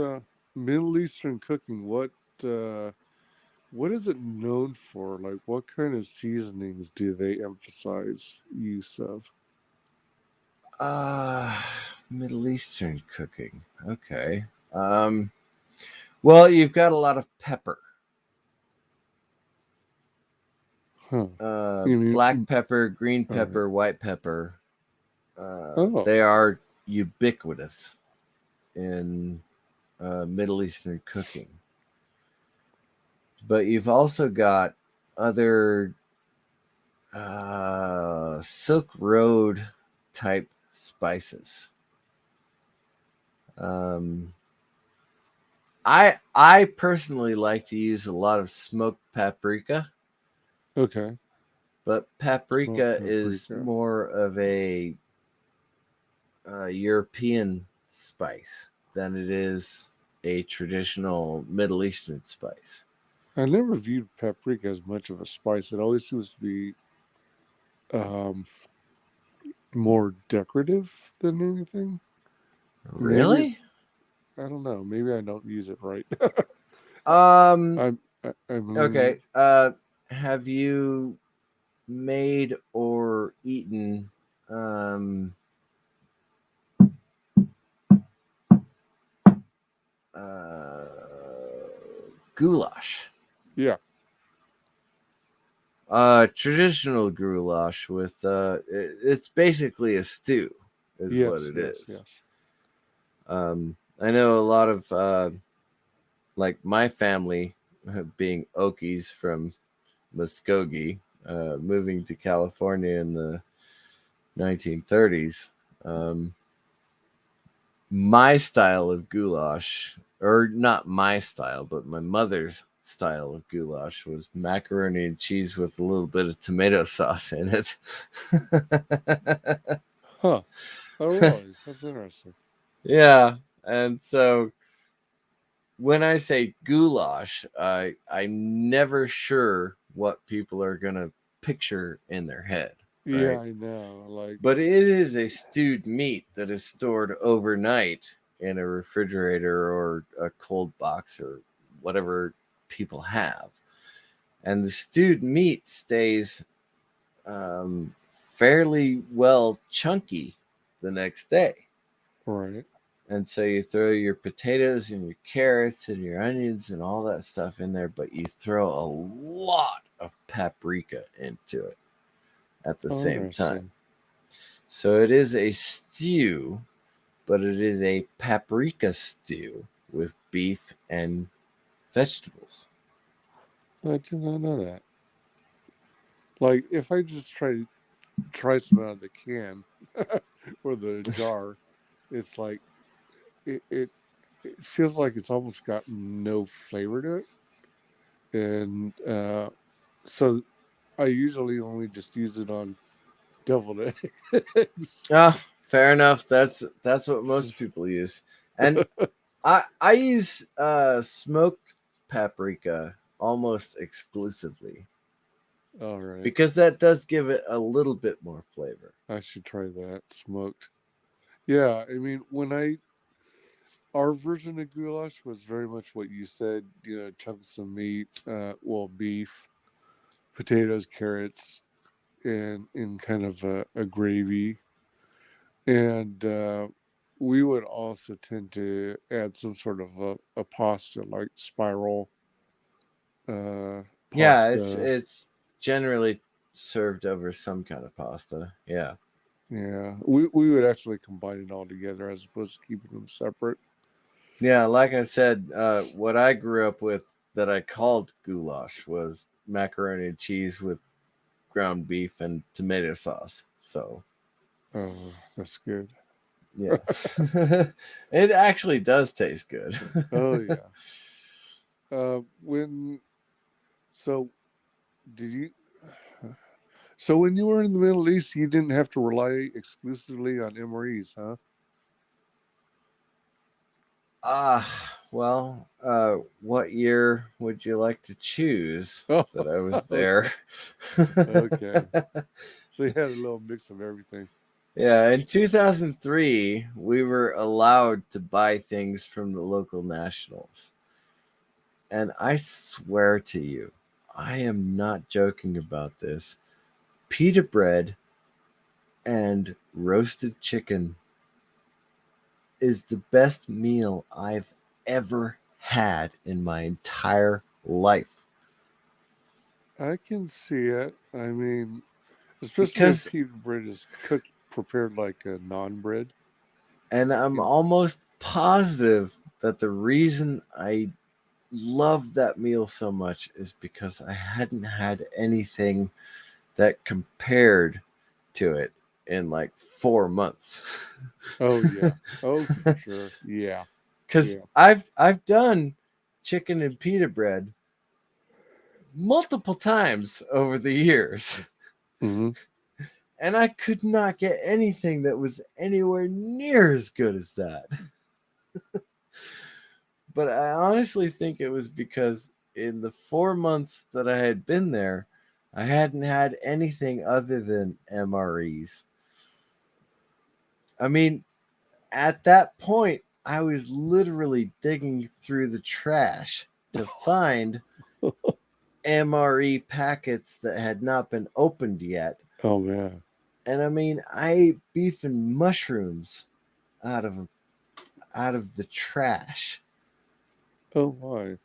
Middle Eastern cooking? What is it known for? Like, what kind of seasonings do they emphasize use of? Middle Eastern cooking. Okay. Well, you've got a lot of pepper. Huh. Black pepper, green pepper, white pepper. They are ubiquitous in Middle Eastern cooking. But you've also got other Silk Road type spices. I personally like to use a lot of smoked paprika. Okay. But paprika is more of a European spice than it is a traditional Middle Eastern spice. I never viewed paprika as much of a spice. It always seems to be more decorative than anything. Really? I don't know. Maybe I don't use it right. Okay. Have you made or eaten goulash? Yeah. Traditional goulash with it's basically a stew is what it is. Yes. I know a lot of like my family being Okies from Muskogee, moving to California in the 1930s. My style of goulash, or not my style, but my mother's style of goulash was macaroni and cheese with a little bit of tomato sauce in it. Huh. Oh, really? That's interesting. Yeah. And so when I say goulash, I'm never sure what people are going to picture in their head. Right? Yeah, I know. But it is a stewed meat that is stored overnight in a refrigerator or a cold box or whatever people have. And the stewed meat stays fairly well chunky the next day. Right. And so you throw your potatoes and your carrots and your onions and all that stuff in there, but you throw a lot of paprika into it at the same time. So it is a stew, but it is a paprika stew with beef and vegetables. I did not know that. Like, if I just try some out of the can or the jar, it's like it feels like it's almost got no flavor to it, and so I usually only just use it on deviled eggs. Ah, fair enough. That's what most people use. And I use smoked paprika almost exclusively All right, because that does give it a little bit more flavor. I should try that smoked. Yeah, I mean, our version of goulash was very much what you said. You know, chunks of meat, beef, potatoes, carrots, and in kind of a gravy. And we would also tend to add some sort of a pasta, like spiral Yeah, pasta. it's generally served over some kind of pasta. Yeah. Yeah, we would actually combine it all together as opposed to keeping them separate. Yeah, like I said, what I grew up with that I called goulash was macaroni and cheese with ground beef and tomato sauce. So, Oh, that's good. yeah. It actually does taste good. Oh yeah. When so did you? So when you were in the Middle East, you didn't have to rely exclusively on MREs, huh? What year would you like to choose Oh, that I was there? Okay. So you had a little mix of everything. Yeah, in 2003, we were allowed to buy things from the local nationals. And I swear to you, I am not joking about this. Pita bread and roasted chicken is the best meal I've ever had in my entire life. I can see it. I mean, especially Because, if pita bread is prepared like a non bread. and I'm almost positive that the reason I love that meal so much is because I hadn't had anything that compared to it in like 4 months. Oh yeah. Oh for sure. Yeah. Because Yeah. I've done chicken and pita bread multiple times over the years, Hmm. and I could not get anything that was anywhere near as good as that. But I honestly think it was because in the 4 months that I had been there, I hadn't had anything other than MREs. I mean, at that point, I was literally digging through the trash to find MRE packets that had not been opened yet. Oh man. And I mean, I ate beef and mushrooms out of the trash. Oh my.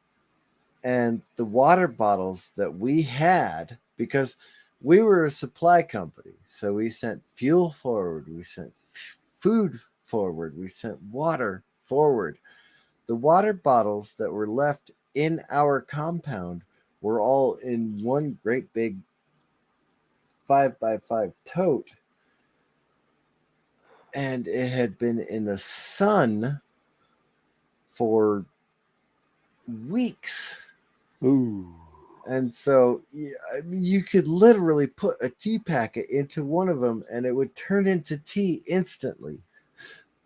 And the water bottles that we had, because we were a supply company, so we sent fuel forward, we sent food forward, we sent water forward. The water bottles that were left in our compound were all in one great big 5x5 tote, and it had been in the sun for weeks. Ooh. And so you could literally put a tea packet into one of them and it would turn into tea instantly.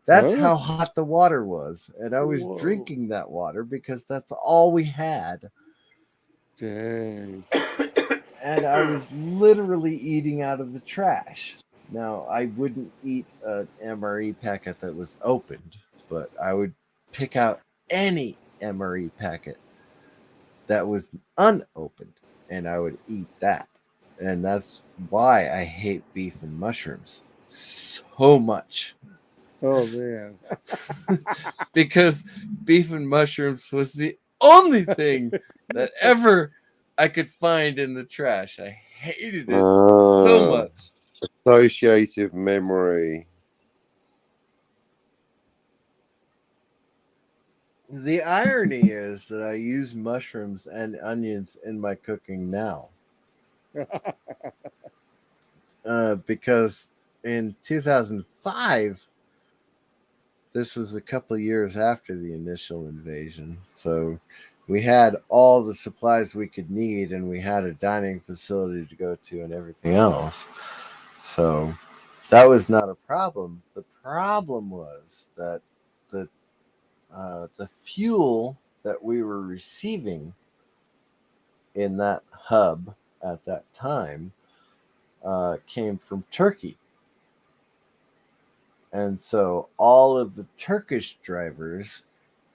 That's Oh. how hot the water was. And I was Whoa. drinking that water because that's all we had. Dang. And I was literally eating out of the trash. Now, I wouldn't eat an MRE packet that was opened, but I would pick out any MRE packet that was unopened and I would eat that. And that's why I hate beef and mushrooms so much. Oh man. Because beef and mushrooms was the only thing that ever I could find in the trash. I hated it so much. Associative memory. The irony is that I use mushrooms and onions in my cooking now. Because in 2005, this was a couple of years after the initial invasion. So we had all the supplies we could need, and we had a dining facility to go to and everything else. So that was not a problem. The problem was that the fuel that we were receiving in that hub at that time came from Turkey. And so all of the Turkish drivers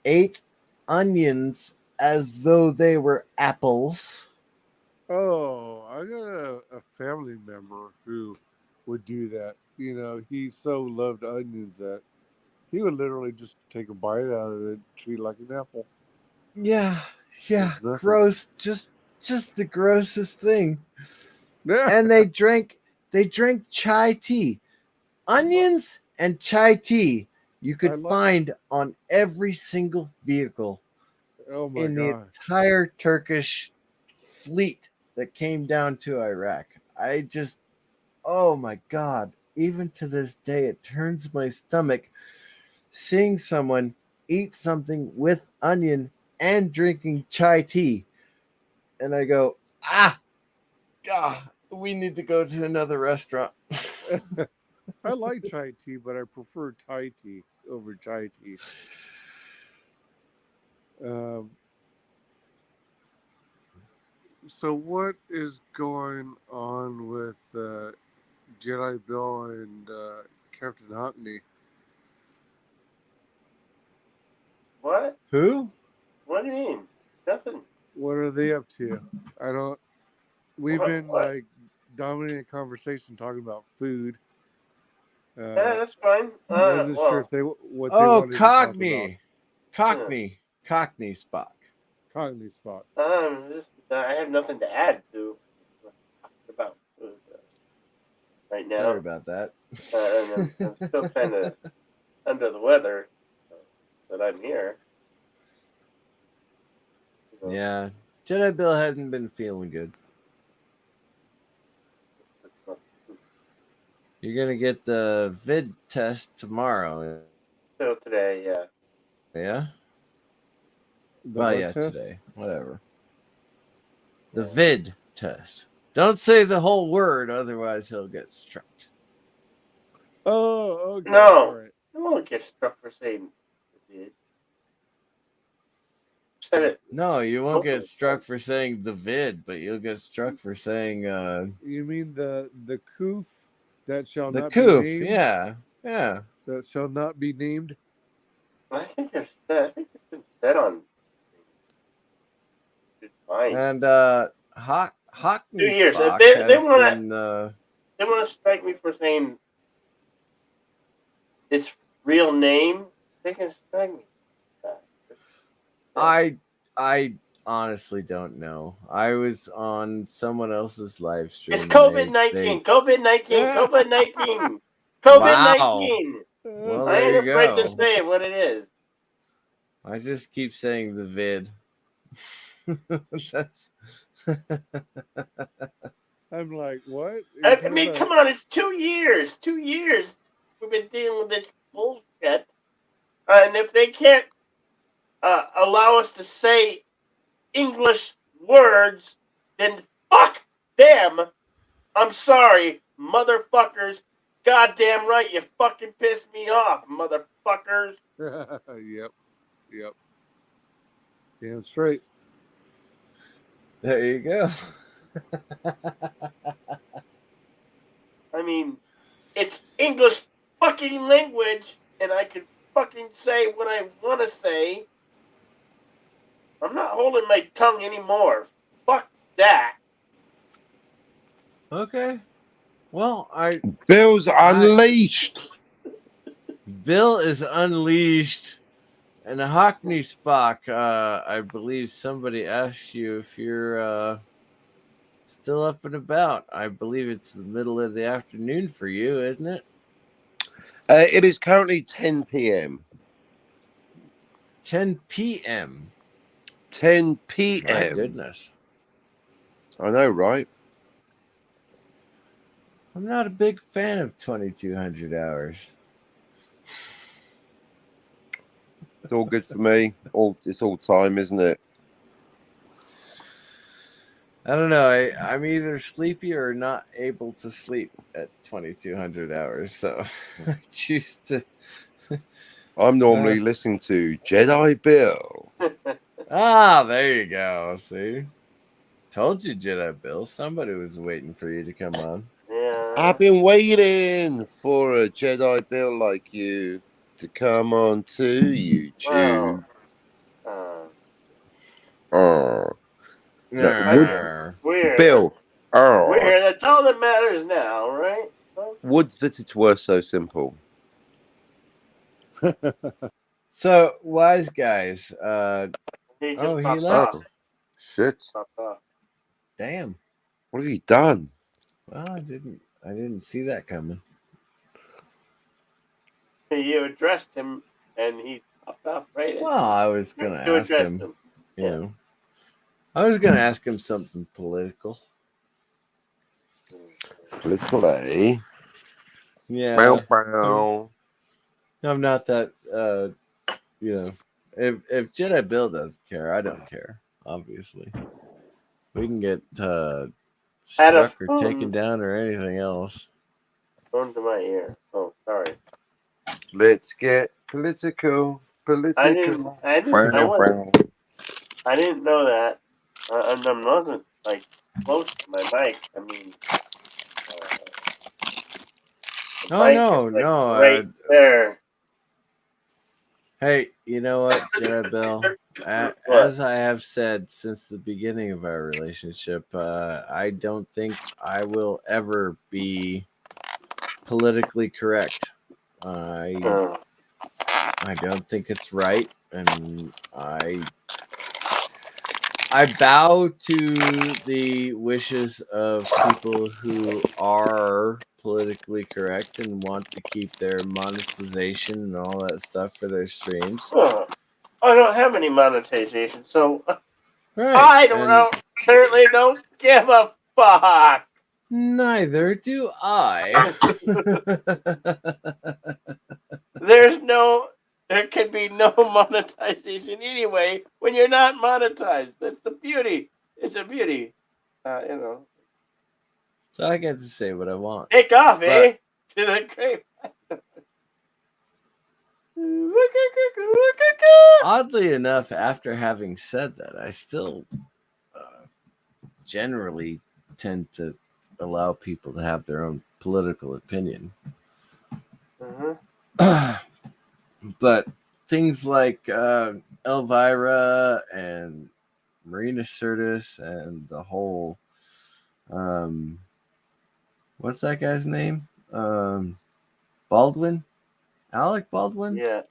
ate onions as though they were apples. Oh, I got a family member who would do that. You know, he so loved onions that he would literally just take a bite out of it, treat it like an apple. Yeah, There's nothing. gross. Just the grossest thing. Yeah. And they drank chai tea. Onions and chai tea you I could love- find on every single vehicle Oh my in the god. entire Turkish fleet that came down to Iraq. Oh my God. Even to this day, it turns my stomach seeing someone eat something with onion and drinking chai tea. And I go, God, we need to go to another restaurant. I like chai tea, but I prefer Thai tea over chai tea. So what is going on with Jedi Bill and Captain Hockney? What? Who? What do you mean? Nothing. What are they up to? I don't. We've What- been what? like dominating the conversation talking about food. Yeah, that's fine. I wasn't sure Well, if they what they Oh, wanted to talk about. Cockney Spock. Cockney spot. I have nothing to add to about right now. Sorry about that. And I'm still kind of under the weather, but I'm here. So, Yeah, Jedi Bill hasn't been feeling good. You're gonna get the vid test tomorrow. So today, yeah. Yeah. The Well, what yeah, test? today. Whatever. The vid test. Don't say the whole word, otherwise he'll get struck. Oh, okay. No. All right. I won't get struck for saying it. Said it. No, you won't get Totally. struck for saying the vid, but you'll get struck for saying You mean the coof that shall the not coof. be named? Yeah. That shall not be named. I think it's been said on. It's fine. And Hockney 2 years. Spock They has wanna- been, They want to strike me for saying its real name. They can strike me. I honestly don't know. I was on someone else's live stream. It's COVID-19. COVID-19. COVID-19. COVID-19. Well, I there ain't you afraid go. to say what it is. I just keep saying the vid. That's I'm like, what? I mean, come on, it's 2 years. 2 years we've been dealing with this bullshit. And if they can't allow us to say English words, then fuck them. I'm sorry, motherfuckers. Goddamn right, you fucking pissed me off, motherfuckers. Yep. Damn straight. there you go. I mean, it's English fucking language, and I can fucking say what I want to say. I'm not holding my tongue anymore. Fuck that. Okay. Well, Bill's unleashed. Bill is unleashed, and Hockney Spock. I believe somebody asked you if you're still up and about. I believe it's the middle of the afternoon for you, isn't it? It is currently 10 p.m. 10 p.m. 10 My p.m. goodness. I know, right? I'm not a big fan of 2200 hours. It's all good for me. It's all time, isn't it? I don't know. I'm either sleepy or not able to sleep at 2200 hours. So I choose to. I'm normally listening to Jedi Bill. There you go. See? Told you, Jedi Bill. Somebody was waiting for you to come on. Yeah. I've been waiting for a Jedi Bill like you to come on to YouTube. Well, Oh, no, Arr. we're Bill. Oh, here. That's all that matters now, right? would that it were so simple. So, wise guys. He just Oh, he popped left. off. Shit! Popped off. Damn. What have you done? Well, I didn't see that coming. You addressed him, and he popped off right. Well, I was gonna ask him. You know, I was gonna ask him something political. Political, eh? Yeah. Bow, bow. I'm not that. You know, if Jedi Bill doesn't care, I don't care. Obviously, we can get struck or taken down or anything else. Phone to my ear. Oh, sorry. Let's get political. I didn't know that. I wasn't like close to my mic. I mean, Oh no, no. right there. Hey, you know what, Jedi Bill? As I have said since the beginning of our relationship, I don't think I will ever be politically correct. I don't think it's right, and I bow to the wishes of people who are politically correct and want to keep their monetization and all that stuff for their streams. I don't have any monetization, so right. I certainly don't give a fuck. Neither do I. There can be no monetization anyway when you're not monetized. That's the beauty. It's a beauty. You know. So I get to say what I want. Take off, eh? To the grave. Oddly enough, after having said that, I still generally tend to allow people to have their own political opinion. But things like Elvira and Marina Sirtis and the whole what's that guy's name? Baldwin? Alec Baldwin? Yeah.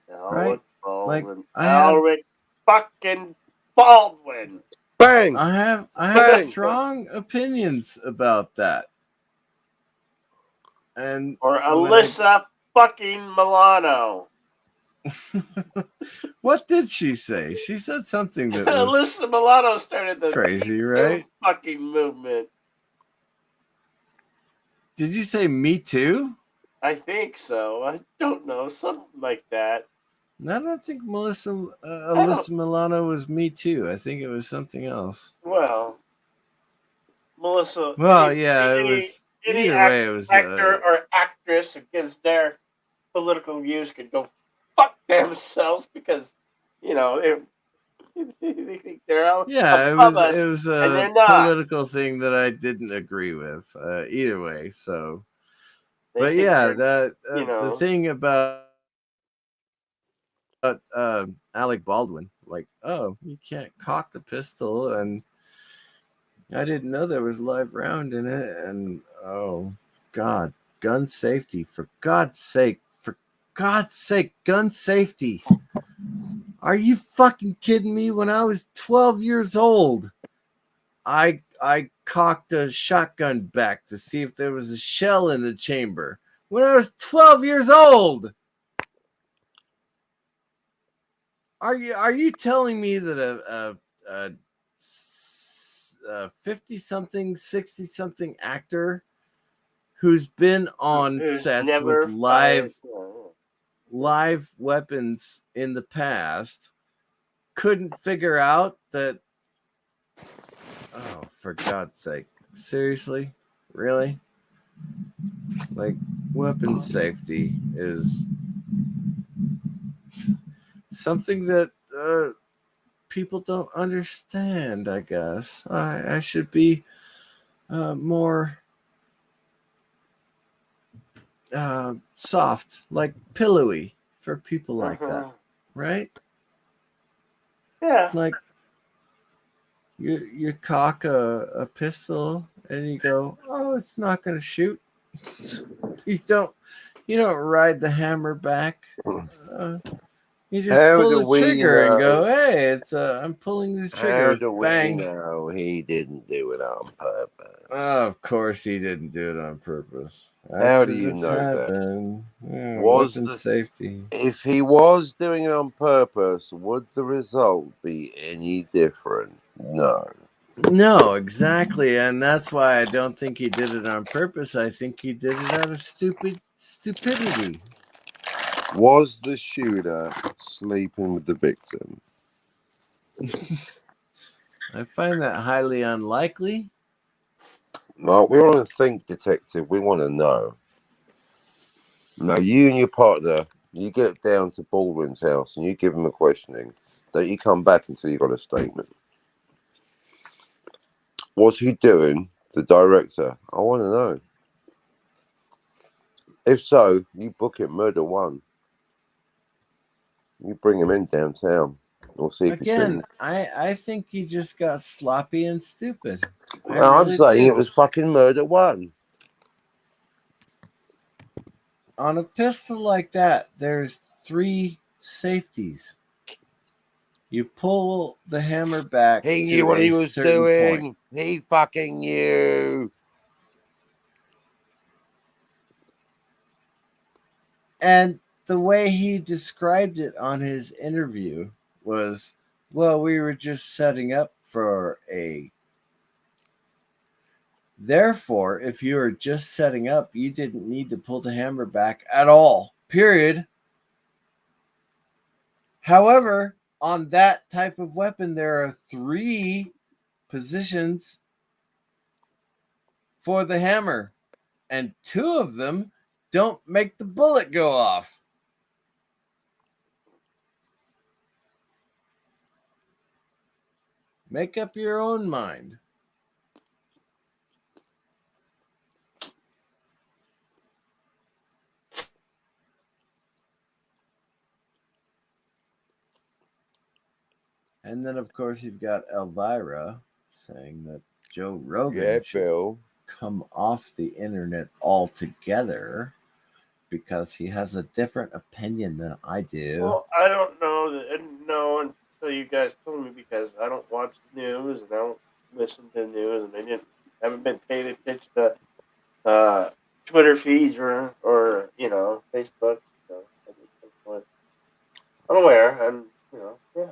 Right? Baldwin. Like Alec fucking Baldwin. Bang! I have strong opinions about that. And or Alyssa fucking Milano. What did she say? She said something that was Alyssa Milano started the crazy, right? Fucking movement. Did you say Me Too? I think so. I don't know, something like that. I don't think Alyssa Milano was Me Too. I think it was something else. Well, Melissa. It was. Any Either way, it was actor or actress who gives their political views could go fuck themselves because they think they're out. Yeah, it was a not. political thing that I didn't agree with. Either way, so. But yeah, the thing about Alec Baldwin, like, oh, you can't cock the pistol, and I didn't know there was a live round in it, and oh God, gun safety, for God's sake, gun safety. Are you fucking kidding me? When I was 12 years old, I cocked a shotgun back to see if there was a shell in the chamber. When I was 12 years old. Are you telling me that a 50-something, 60-something actor who's been on sets with live weapons in the past couldn't figure out that. Oh, for God's sake. Seriously? Really? Like, weapon safety is something that people don't understand, I guess. I should be more soft, like pillowy for people like that, right? Yeah. Like, you cock a pistol and you go, oh, it's not going to shoot. You don't ride the hammer back. You just How pull do the we trigger and go, know? hey, it's I'm pulling the How trigger. do we Bang. know he didn't do it on purpose? Of course he didn't do it on purpose. How do you Accidents know that? happen. Yeah, Was weapon safety. If he was doing it on purpose, would the result be any different? No. No, exactly. And that's why I don't think he did it on purpose. I think he did it out of stupidity. Was the shooter sleeping with the victim? I find that highly unlikely. No, we want to think, detective. We want to know. Now, you and your partner, you get down to Baldwin's house and you give him a questioning. Don't you come back until you got a statement. What's he doing? The director. I want to know. If so, you book it murder one. You bring him in downtown. We'll see if Again, I think he just got sloppy and stupid. I'm saying it was fucking murder one. On a pistol like that, there's 3 safeties. You pull the hammer back. He knew what he was doing. He fucking knew. And the way he described it on his interview was, well, we were just setting up for a. Therefore, if you were just setting up, you didn't need to pull the hammer back at all. Period. However, on that type of weapon, there are 3 positions for the hammer, and 2 of them don't make the bullet go off. Make up your own mind. And then, of course, you've got Elvira saying that Joe Rogan should come off the internet altogether because he has a different opinion than I do. Well, I don't know until you guys told me, because I don't watch the news and I don't listen to the news, and I haven't been paying attention to Twitter feeds or Facebook. So I'm aware, and yeah.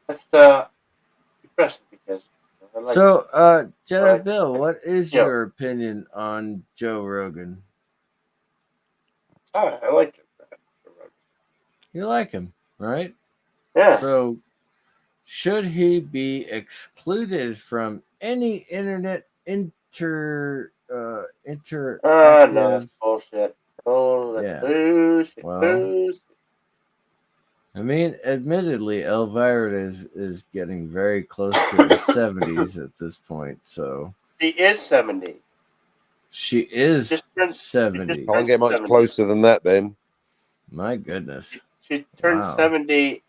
That's depressing because I like. So, Jedi Bill, what is your opinion on Joe Rogan? I like him. You like him, right? Yeah. So, should he be excluded from any internet interactive? No, that's bullshit. Oh, that's bullshit. Well, bullshit. I mean, admittedly, Elvira is getting very close to the 70s at this point. So she is 70. She is 70. Can't get much closer than that, then. My goodness. She turned 70.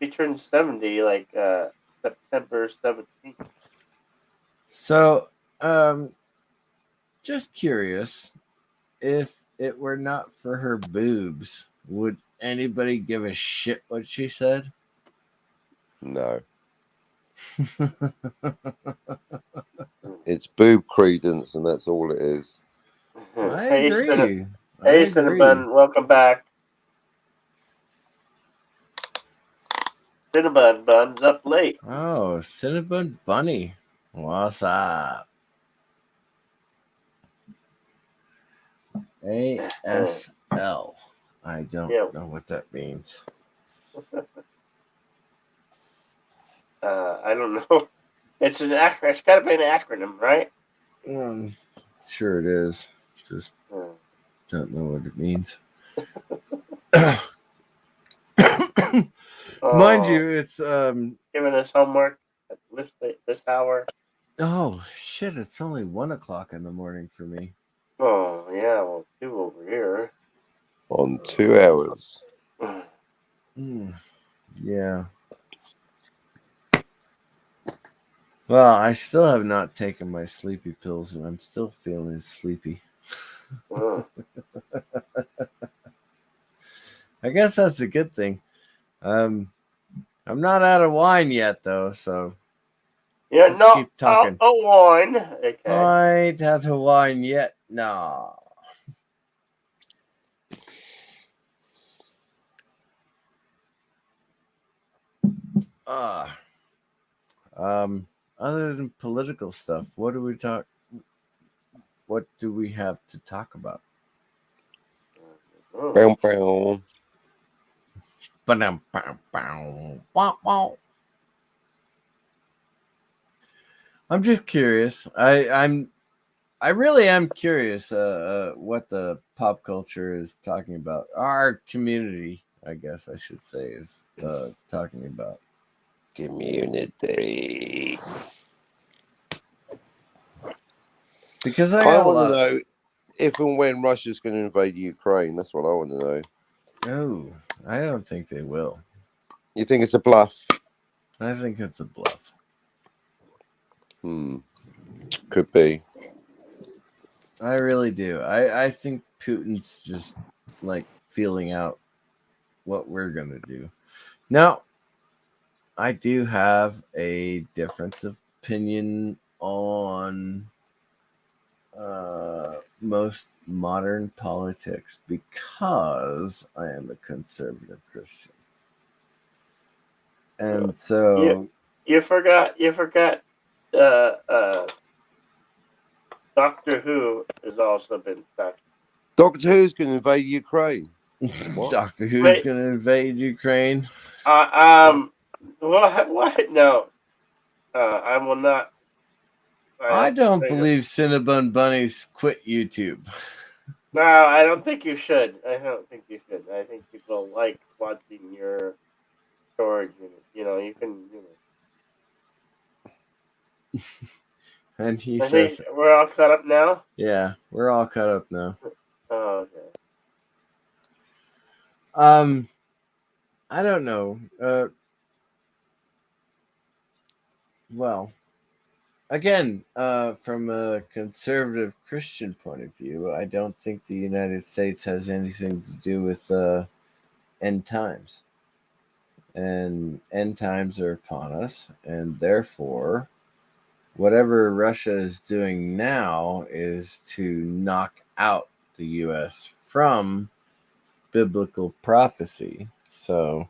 She turned 70 like September 17th. So, just curious, if it were not for her boobs, would anybody give a shit what she said? No. It's boob credence, and that's all it is. I Hey, agree. Hey, Cinnabon, welcome back. Cinnabon Bun's up late. Oh, Cinnabon Bunny. What's up? ASL. I don't Yeah. know what that means. I don't know. It's an acronym. It's got to be an acronym, right? Sure it is. Just Hmm. don't know what it means. Mind you, it's Giving us homework at this hour. oh shit, it's only 1:00 in the morning for me. Oh yeah, well, 2 over here. On 2 hours. Yeah. Well, I still have not taken my sleepy pills and I'm still feeling sleepy. Oh. I guess that's a good thing. I'm not out of wine yet though, so Yeah, let's no. keep talking. Wine. Okay. I ain't had to wine yet. No. Other than political stuff, what do we have to talk about? Oh. Bow, bow. I'm just curious. I really am curious what the pop culture is talking about. Our community, I guess I should say, is talking about. Community. Because I I got a want lot to know if and when Russia's going to invade Ukraine. That's what I want to know. No, I don't think they will. You think it's a bluff? I think it's a bluff. Could be. I really do. I think Putin's just like feeling out what we're gonna do. Now, I do have a difference of opinion on most modern politics because I am a conservative Christian, and so You forgot. Doctor Who has also been touched. Doctor Who's going to invade Ukraine. What? Doctor Who's Wait. going to invade Ukraine. What? No. I will not. I don't believe Cinnabon Bunnies quit YouTube. No, I don't think you should. I think people like watching your storage unit. You can. And he I says, think we're all caught up now. "Yeah, we're all caught up now." Oh, okay. I don't know. Well, again, from a conservative Christian point of view, I don't think the United States has anything to do with end times. And end times are upon us, and therefore, whatever Russia is doing now is to knock out the U.S. from biblical prophecy. So,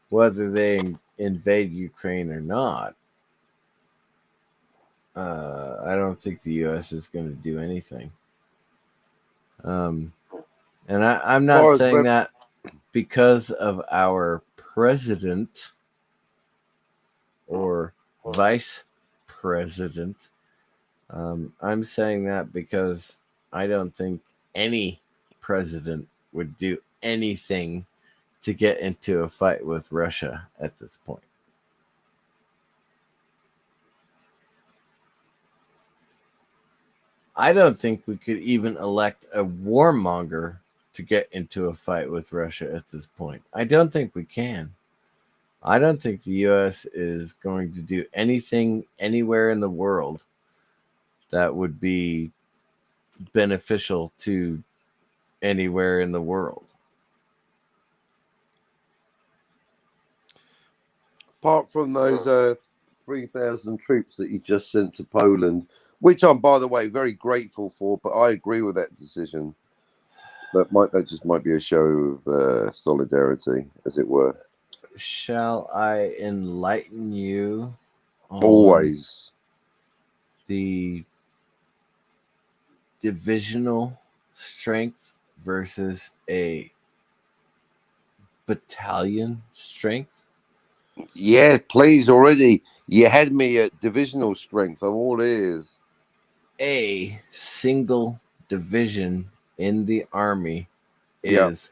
whether they invade Ukraine or not, I don't think the U.S. is going to do anything. And I'm not saying that because of our president or vice president. I'm saying that because I don't think any president would do anything to get into a fight with Russia at this point. I don't think we could even elect a warmonger to get into a fight with Russia at this point. I don't think we can. I don't think the U.S. is going to do anything anywhere in the world that would be beneficial to anywhere in the world. Apart from those 3,000 troops that you just sent to Poland, which I'm, by the way, very grateful for, but I agree with that decision. But that just might be a show of solidarity, as it were. Shall I enlighten you on Always. the divisional strength versus a battalion strength? Yeah, please. Already, you had me at divisional strength. I'm all ears. A single division in the army Yeah. is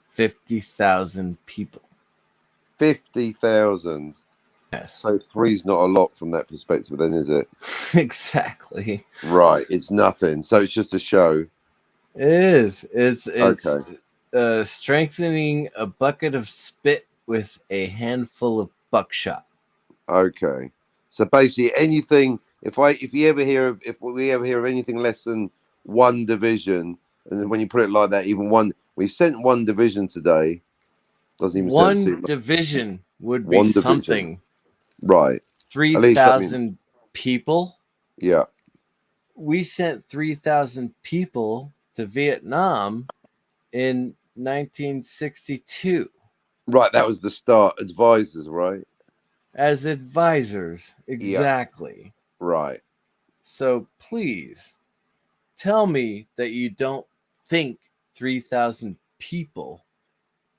50,000 people. 50,000. Yes, So 3's not a lot from that perspective, then, is it? exactly. Right. It's nothing. So it's just a show. It is. It's Okay. strengthening a bucket of spit with a handful of buckshot. Okay. So basically, anything. If we ever hear of anything less than one division, and then when you put it like that, even one, we sent one division today. Doesn't even sound too One much. division would be One division. something. Right. At least something. 3,000 people. Yeah. We sent 3,000 people to Vietnam in 1962 Right. That was the start. Advisors, right? as advisors. Exactly. Right. So please tell me that you don't think 3,000 people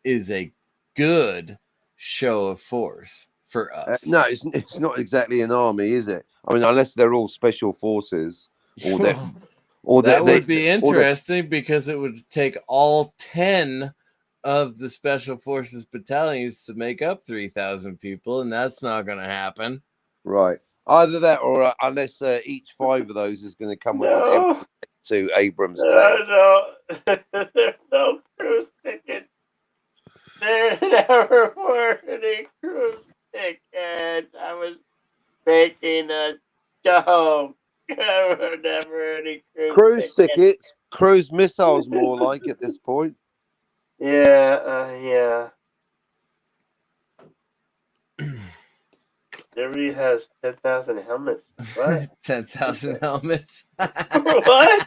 is a good show of force for us. No, it's not exactly an army, is it? I mean, unless they're all special forces, or that would be interesting because it would take all 10 of the special forces battalions to make up 3,000 people, and that's not going to happen. Right. Either that, or unless each 5 of those is going to come with No, to Abrams tank. no, there's no cruise ticket. There never were any cruise tickets. I was making a joke. There were never any Cruise tickets, cruise missiles, more like at this point. Yeah. Derby has 10,000 helmets. What? 10,000 helmets. What?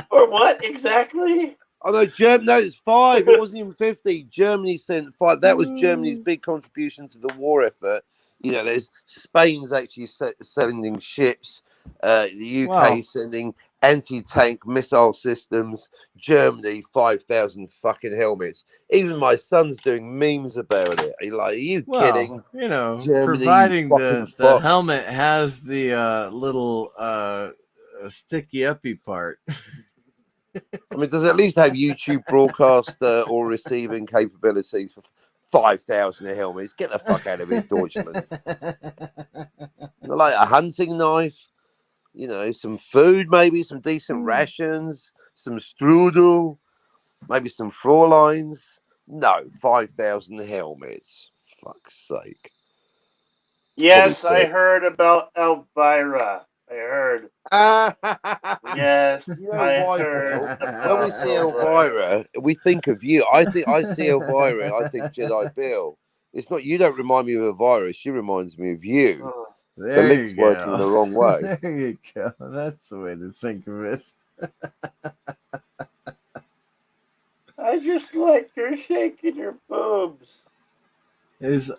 Or what exactly? Oh no, no, it's 5. It wasn't even 50. Germany sent 5. That was Germany's big contribution to the war effort. You know, there's Spain's actually sending ships. The UK sending anti-tank missile systems. Germany 5,000 fucking helmets. Even my son's doing memes about it. Are you kidding? You know, Germany, providing the Fox. helmet has the little sticky uppy part. I mean, does it at least have YouTube broadcast or receiving capabilities for 5,000 helmets? Get the fuck out of here, Deutschland. Like a hunting knife, you know, some food, maybe some decent rations, some strudel, maybe some Fräuleins. No, 5,000 helmets. Fuck's sake. Yes, I heard about Elvira. I heard. Yes, You know I why, heard. Bill? When we see Elvira, we think of you. I see Elvira, I think Jedi Bill. It's not, you don't remind me of Elvira, she reminds me of you. Oh, The link's working the wrong way. There you go. That's the way to think of it. I just like her shaking her boobs. Is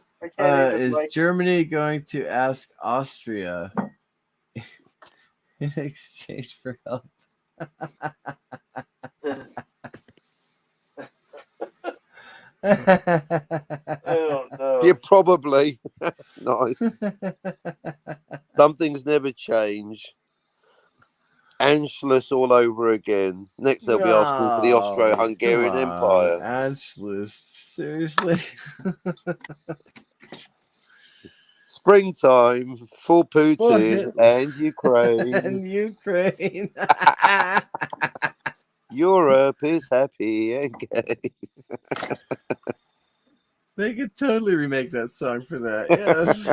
Germany going to ask Austria in exchange for help? I don't know. Yeah, probably. Nice. Some things never change. Anschluss all over again. Next, they'll be asking for the Austro-Hungarian Empire. Anschluss, seriously? Springtime for Putin and Ukraine. And Ukraine. Europe is happy and gay. They could totally remake that song for that. Yes.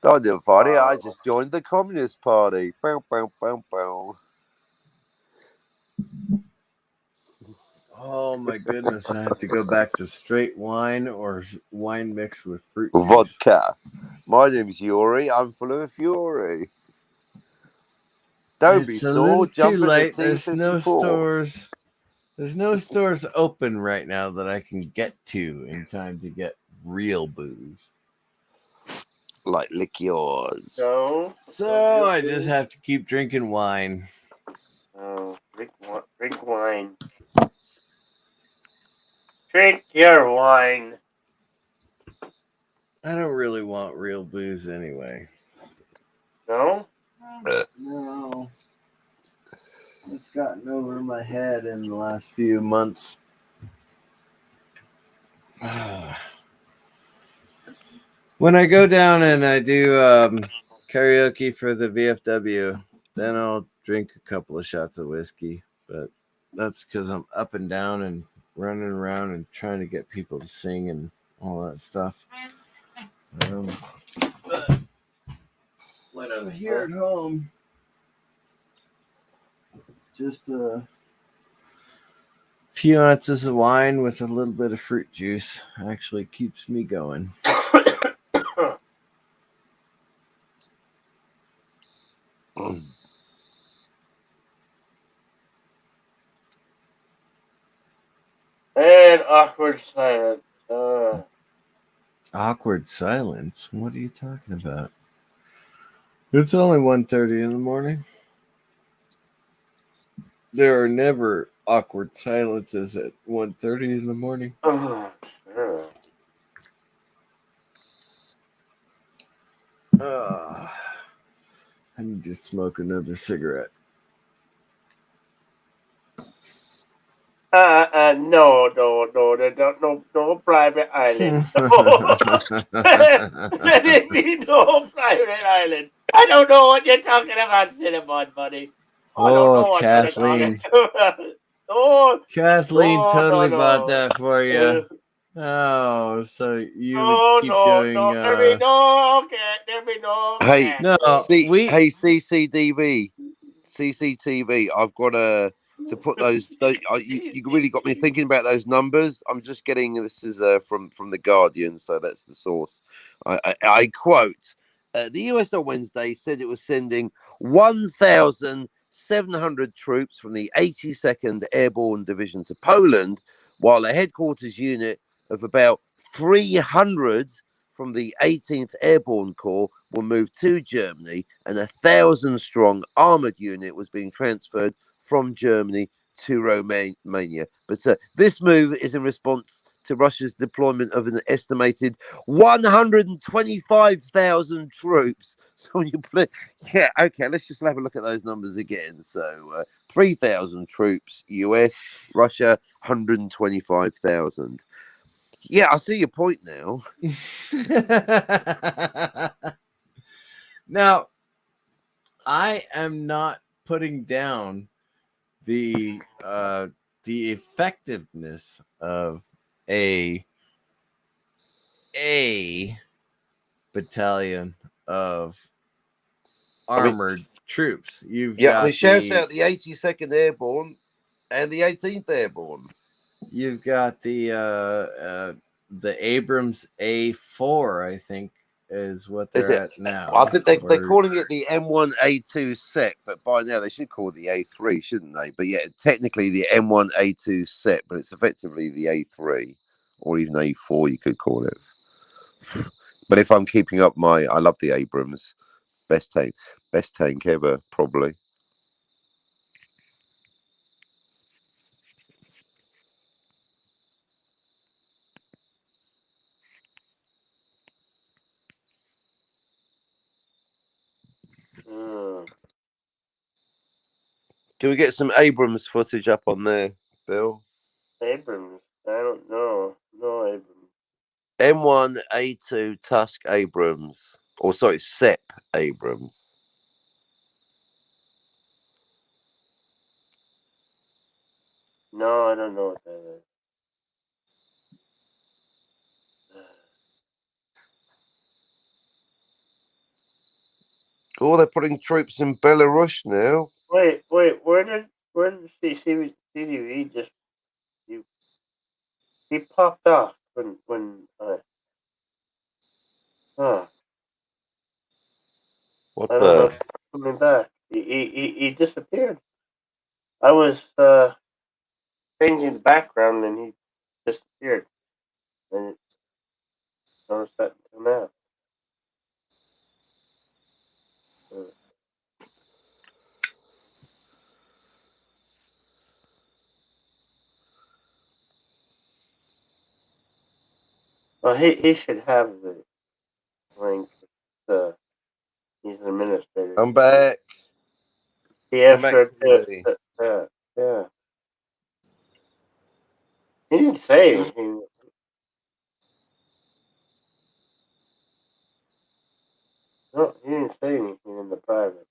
Don't do it, funny. I just joined the Communist Party. Bow, bow, bow, bow. Oh my goodness! I have to go back to straight wine or wine mixed with fruit. Vodka. My name's Yuri. I'm full of fury. Don't be It's a sore. little Jump too in late. the There's no T54. stores. There's no stores open right now that I can get to in time to get real booze. Like liqueurs. So I just have to keep drinking wine. Drink wine. Drink your wine. I don't really want real booze anyway. No? No. It's gotten over my head in the last few months. When I go down and I do karaoke for the VFW, then I'll drink a couple of shots of whiskey. But that's because I'm up and down and running around and trying to get people to sing and all that stuff. But when I'm here at home, just a few ounces of wine with a little bit of fruit juice actually keeps me going. And awkward silence. Awkward silence? What are you talking about? It's only 1:30 in the morning. There are never awkward silences at 1:30 in the morning. Sure. I need to smoke another cigarette. No, private island. No. Let it be no private island. I don't know what you're talking about, Cinnamon, buddy. I don't know what Kathleen. you're talking about. Oh, Kathleen no, totally no, bought no. that for you. Oh, so you No, would keep doing. there be no cat. There be no Hey, cat. No, hey, CCTV. I've got to put those. You really got me thinking about those numbers. I'm just getting this is from the Guardian, so that's the source. I quote: the US on Wednesday said it was sending 1,700 troops from the 82nd Airborne Division to Poland, while a headquarters unit of about 300 from the 18th Airborne Corps were moved to Germany, and 1,000-strong armoured unit was being transferred from Germany to Romania. But this move is in response to Russia's deployment of an estimated 125,000 troops. So when you play, yeah, okay, let's just have a look at those numbers again. So 3,000 troops, US, Russia, 125,000. Yeah, I see your point now. Now, I am not putting down the effectiveness of a battalion of armored troops. Got shout out the 82nd Airborne and the 18th Airborne. You've got the Abrams A4, I think, is what they're at now. I think they're calling it the M1A2 set, but by now they should call it the A3, shouldn't they? But yeah, technically the M1A2 set, but it's effectively the A3 or even A4, you could call it. But if I'm keeping up I love the Abrams. Best tank ever, probably. Can we get some Abrams footage up on there, Bill? Abrams? I don't know. No Abrams. M1A2 Tusk Abrams. Or sorry, SEP Abrams. No, I don't know what that is. Oh, they're putting troops in Belarus now. Wait, where did CCTV just he popped off when What I don't know, coming back. He disappeared. I was changing the background and he disappeared. And noticed that until now. Well, he should have the link. He's an administrator. I'm back. He I'm asked back her to me. yeah. He didn't say anything. No, he didn't say anything in the private.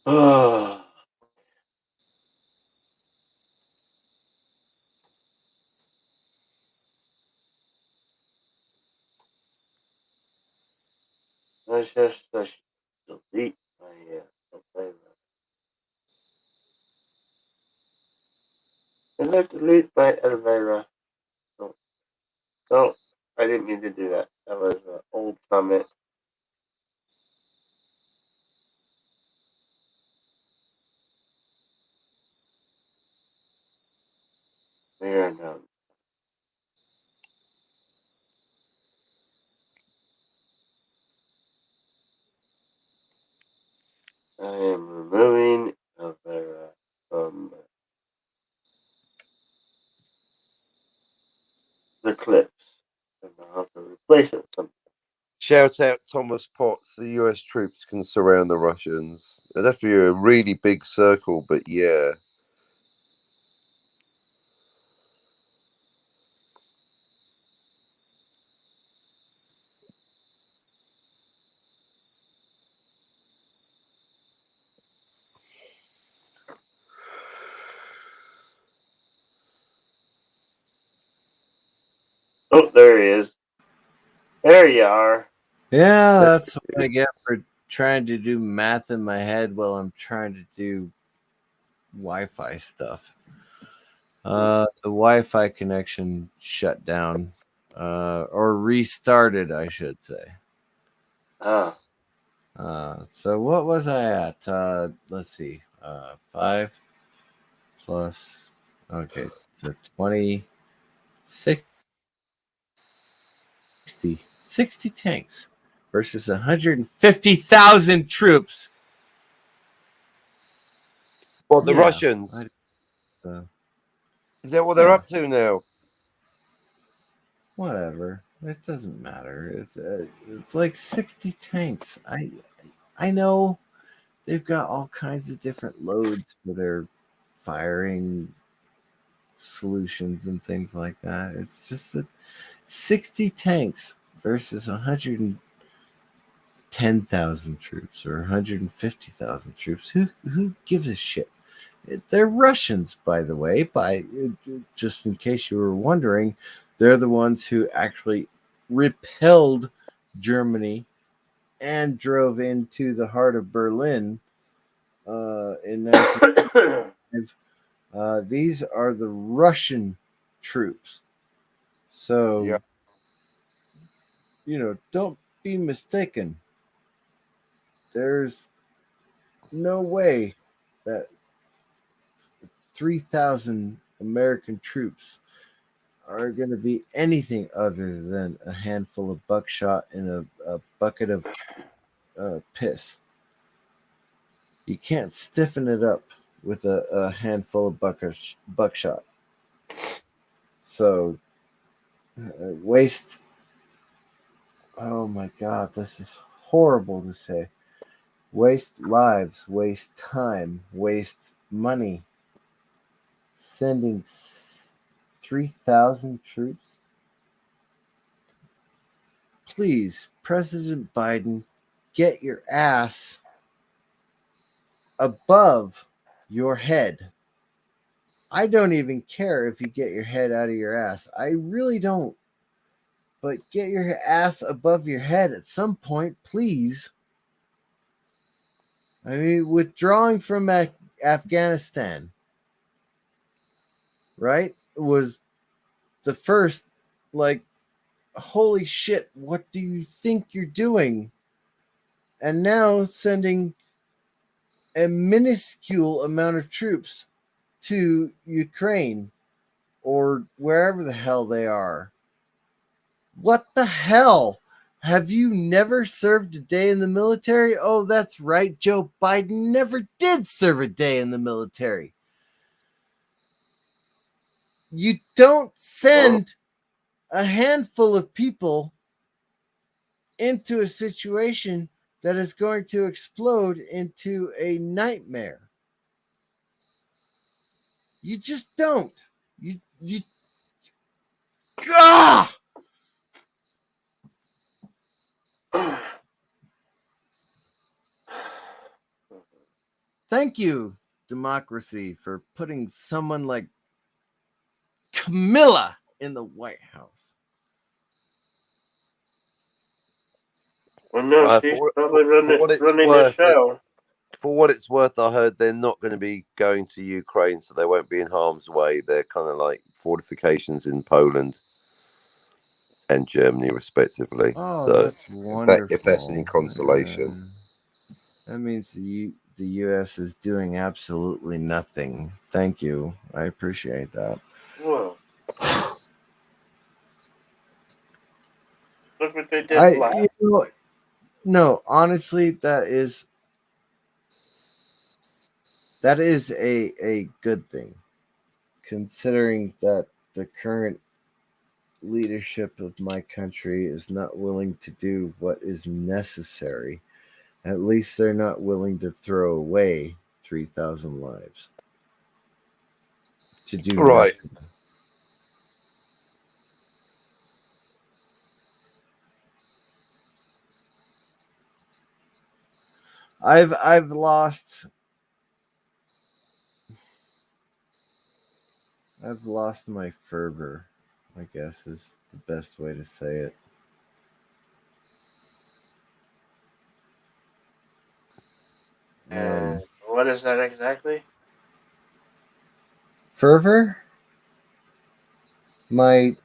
Oh. Let's delete my flavor. And let's delete my Elvira. No, I didn't mean to do that. That was an old comment. We are done. I am removing Elvira from the clips. And I'll have to replace it with something. Shout out Thomas Potts. The US troops can surround the Russians. It'd have to be a really big circle, but yeah. Oh, there he is. There you are. Yeah, that's what I get for trying to do math in my head while I'm trying to do Wi-Fi stuff. The Wi-Fi connection shut down, or restarted, I should say. Ah. So what was I at? Let's see. 5 plus. Okay, so 20, 60 tanks versus 150,000 troops. Well, the Yeah, Russians. Is that what they're Yeah. up to now? Whatever. It doesn't matter. It's like 60 tanks. I know they've got all kinds of different loads for their firing solutions and things like that. It's just that 60 tanks versus 110,000 troops or 150,000 troops. Who gives a shit? They're Russians, by the way. Just in case you were wondering, they're the ones who actually repelled Germany and drove into the heart of Berlin in 1905. These are the Russian troops. So, Yeah. don't be mistaken. There's no way that 3,000 American troops are going to be anything other than a handful of buckshot in a bucket of piss. You can't stiffen it up with a handful of buckshot. So, waste. Oh my God, this is horrible to say. Waste lives, waste time, waste money. Sending 3,000 troops? Please, President Biden, get your ass above your head. I don't even care if you get your head out of your ass. I really don't. But get your ass above your head at some point, please. I mean, withdrawing from Afghanistan, right, was the first, like, holy shit, what do you think you're doing? And now sending a minuscule amount of troops to Ukraine or wherever the hell they are. What the hell? Have you never served a day in the military? Oh, that's right. Joe Biden never did serve a day in the military. You don't send a handful of people into a situation that is going to explode into a nightmare. You just don't. You ah! Thank you, democracy, for putting someone like Camilla in the White House. Well, no, she's probably running the show. For what it's worth, I heard they're not going to be going to Ukraine, so they won't be in harm's way. They're kind of like fortifications in Poland and Germany, respectively. Oh, so that's wonderful. if that's any consolation. That means the U.S. is doing absolutely nothing. Thank you. I appreciate that. Whoa. Look what they did no, honestly, that is a good thing, considering that the current leadership of my country is not willing to do what is necessary. At least they're not willing to throw away 3,000 lives to do Right. nothing. I've lost my fervor, I guess is the best way to say it. And what is that exactly? Fervor? My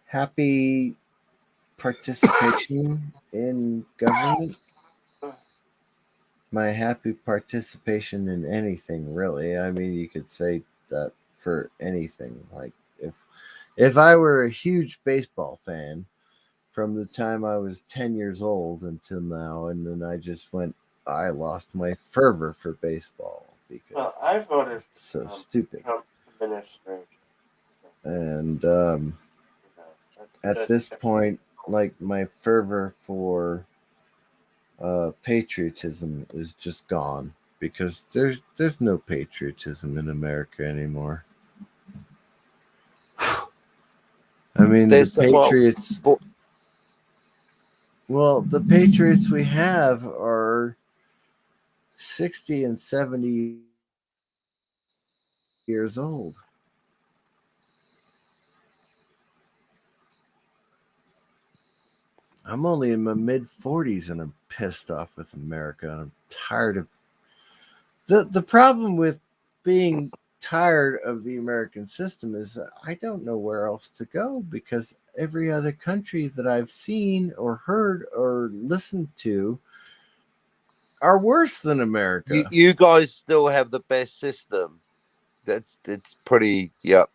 happy participation in government? My happy participation in anything, really. I mean, you could say that for anything. Like if I were a huge baseball fan from the time I was 10 years old until now, and then I lost my fervor for baseball because I voted it's so stupid. Trump administration. And at this point, like, my fervor for patriotism is just gone because there's no patriotism in America anymore. I mean, the Patriots. Well, the Patriots we have are 60 and 70 years old. I'm only in my mid-40s and I'm pissed off with America. I'm tired of the problem with being tired of the American system is that I don't know where else to go because every other country that I've seen or heard or listened to are worse than America. You guys still have the best system. It's pretty,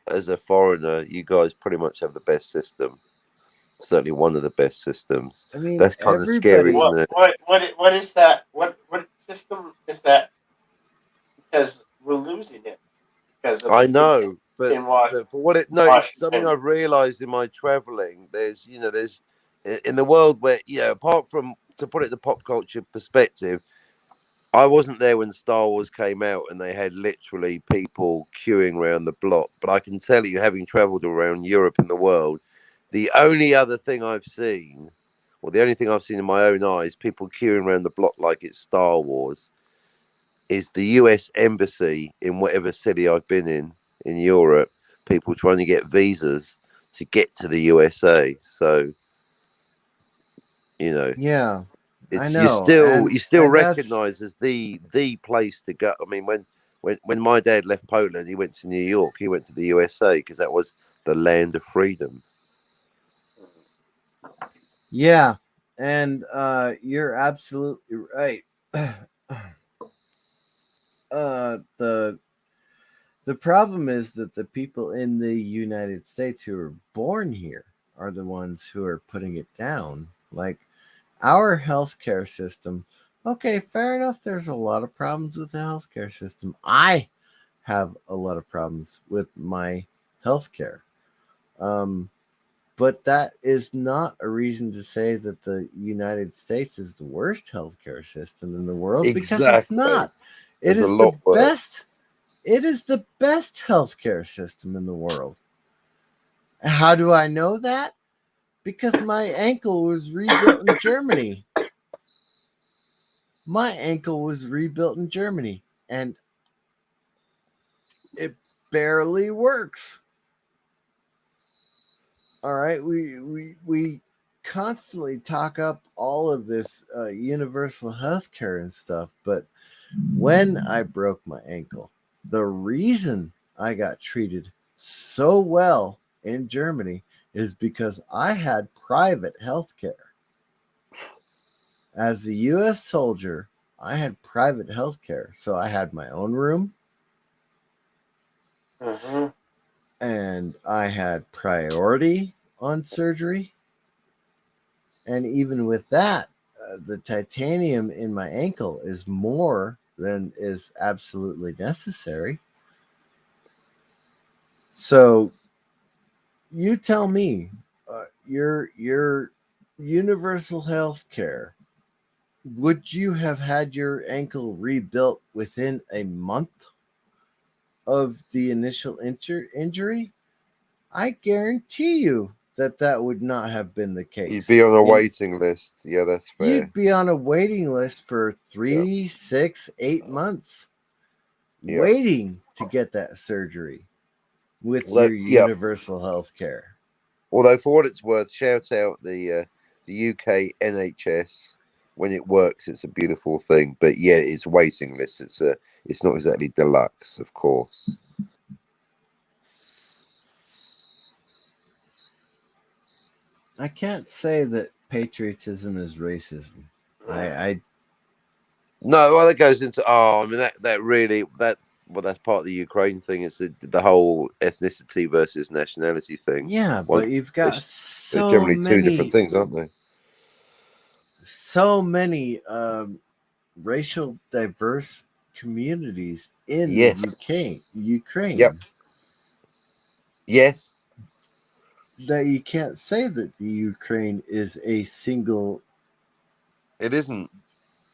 as a foreigner, you guys pretty much have the best system. Certainly one of the best systems. I mean, that's kind of scary, isn't it? What is that? What system is that? Because we're losing it. I know, but for what it it's something I've realized in my traveling. There's in the world where apart from, to put it in the pop culture perspective, I wasn't there when Star Wars came out and they had literally people queuing around the block. But I can tell you, having traveled around Europe and the world, the only other thing I've seen, or the only thing I've seen in my own eyes, people queuing around the block like it's Star Wars, is the US Embassy in whatever city I've been in Europe, people trying to get visas to get to the USA. So, yeah, it's, I know. You still recognize as the place to go. I mean, when my dad left Poland, he went to New York. He went to the USA because that was the land of freedom. Yeah, and you're absolutely right. The problem is that the people in the United States who are born here are the ones who are putting it down. Like our healthcare system. Okay, fair enough. There's a lot of problems with the healthcare system. I have a lot of problems with my healthcare. But that is not a reason to say that the United States is the worst healthcare system in the world, because it's Exactly. not. It There's a is lot the worse. best. It is the best healthcare system in the world. How do I know that? Because my ankle was rebuilt in Germany. My ankle was rebuilt in Germany, and it barely works. All right, we constantly talk up all of this universal health care and stuff, but when I broke my ankle, the reason I got treated so well in Germany is because I had private health care. As a US soldier, I had private health care, so I had my own room, and I had priority on surgery. And even with that, the titanium in my ankle is more than is absolutely necessary. So you tell me, your universal health care, would you have had your ankle rebuilt within a month of the initial injury? I guarantee you that that would not have been the case. You'd be on a waiting list. Yeah, that's fair. You'd be on a waiting list for 3, 6, 8 months waiting to get that surgery with your universal health care. Although, for what it's worth, shout out the UK NHS. When it works, it's a beautiful thing. But yeah, it's waiting lists. It's not exactly deluxe, of course. I can't say that patriotism is racism. I No, well, that goes into I mean that really that's part of the Ukraine thing. It's the whole ethnicity versus nationality thing. Yeah, but you've got they're generally two different things, aren't they? So many racial diverse communities in the Ukraine. Yep. Yes. That you can't say that the Ukraine is a single. It isn't.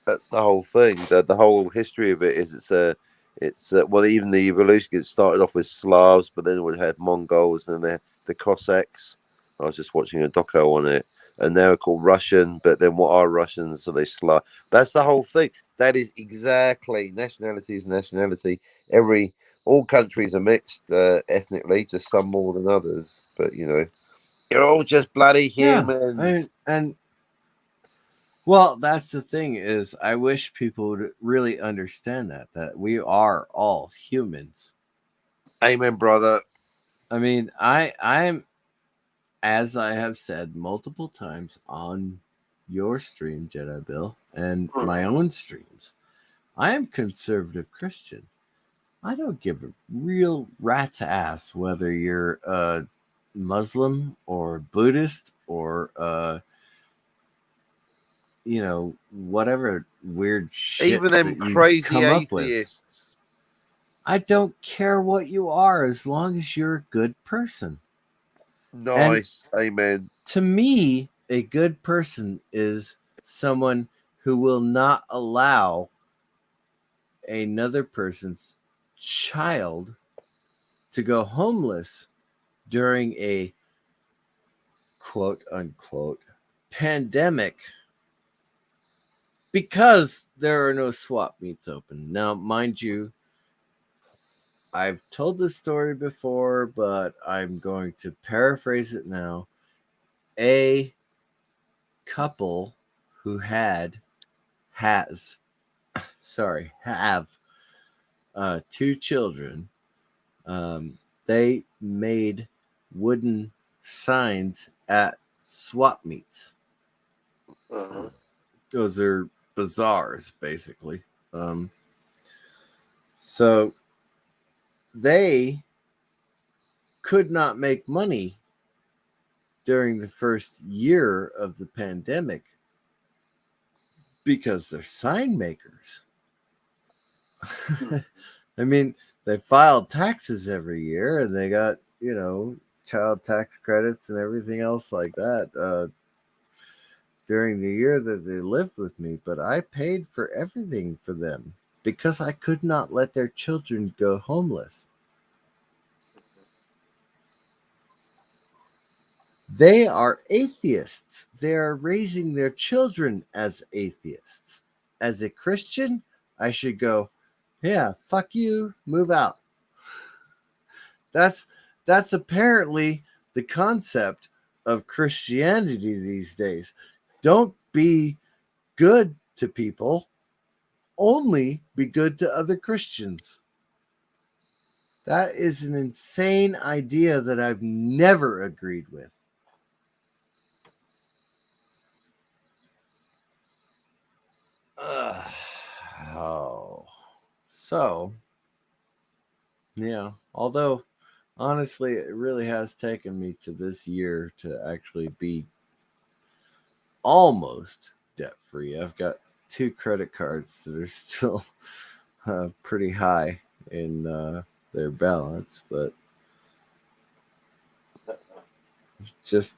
That's the whole thing. The whole history of it is it's well, even the evolution gets started off with Slavs, but then we had Mongols and then the Cossacks. I was just watching a doco on it, and they're called Russian. But then what are Russians? Are they Slav? That's the whole thing. That is exactly nationality is nationality. All countries are mixed ethnically, just some more than others. But you're all just bloody humans. And well, that's the thing is, I wish people would really understand that we are all humans. Amen, brother. I mean, I'm, as I have said multiple times on your stream, Jedi Bill, and my own streams, I am conservative Christian. I don't give a real rat's ass whether you're a Muslim or Buddhist or whatever weird shit. Even them crazy atheists. I don't care what you are as long as you're a good person. Nice. And amen. To me, a good person is someone who will not allow another person's child to go homeless during a quote unquote pandemic because there are no swap meets open. Now, mind you, I've told this story before, but I'm going to paraphrase it now. A couple who have 2 children, they made wooden signs at swap meets. Those are bazaars, basically. So they could not make money during the first year of the pandemic because they're sign makers. I mean, they filed taxes every year and they got child tax credits and everything else like that during the year that they lived with me, but I paid for everything for them because I could not let their children go homeless. They are atheists. They are raising their children as atheists. As a Christian, I should go, yeah, fuck you, move out. That's apparently the concept of Christianity these days. Don't be good to people, only be good to other Christians. That is an insane idea that I've never agreed with. So, yeah, although honestly, it really has taken me to this year to actually be almost debt free. I've got 2 credit cards that are still pretty high in their balance, but just,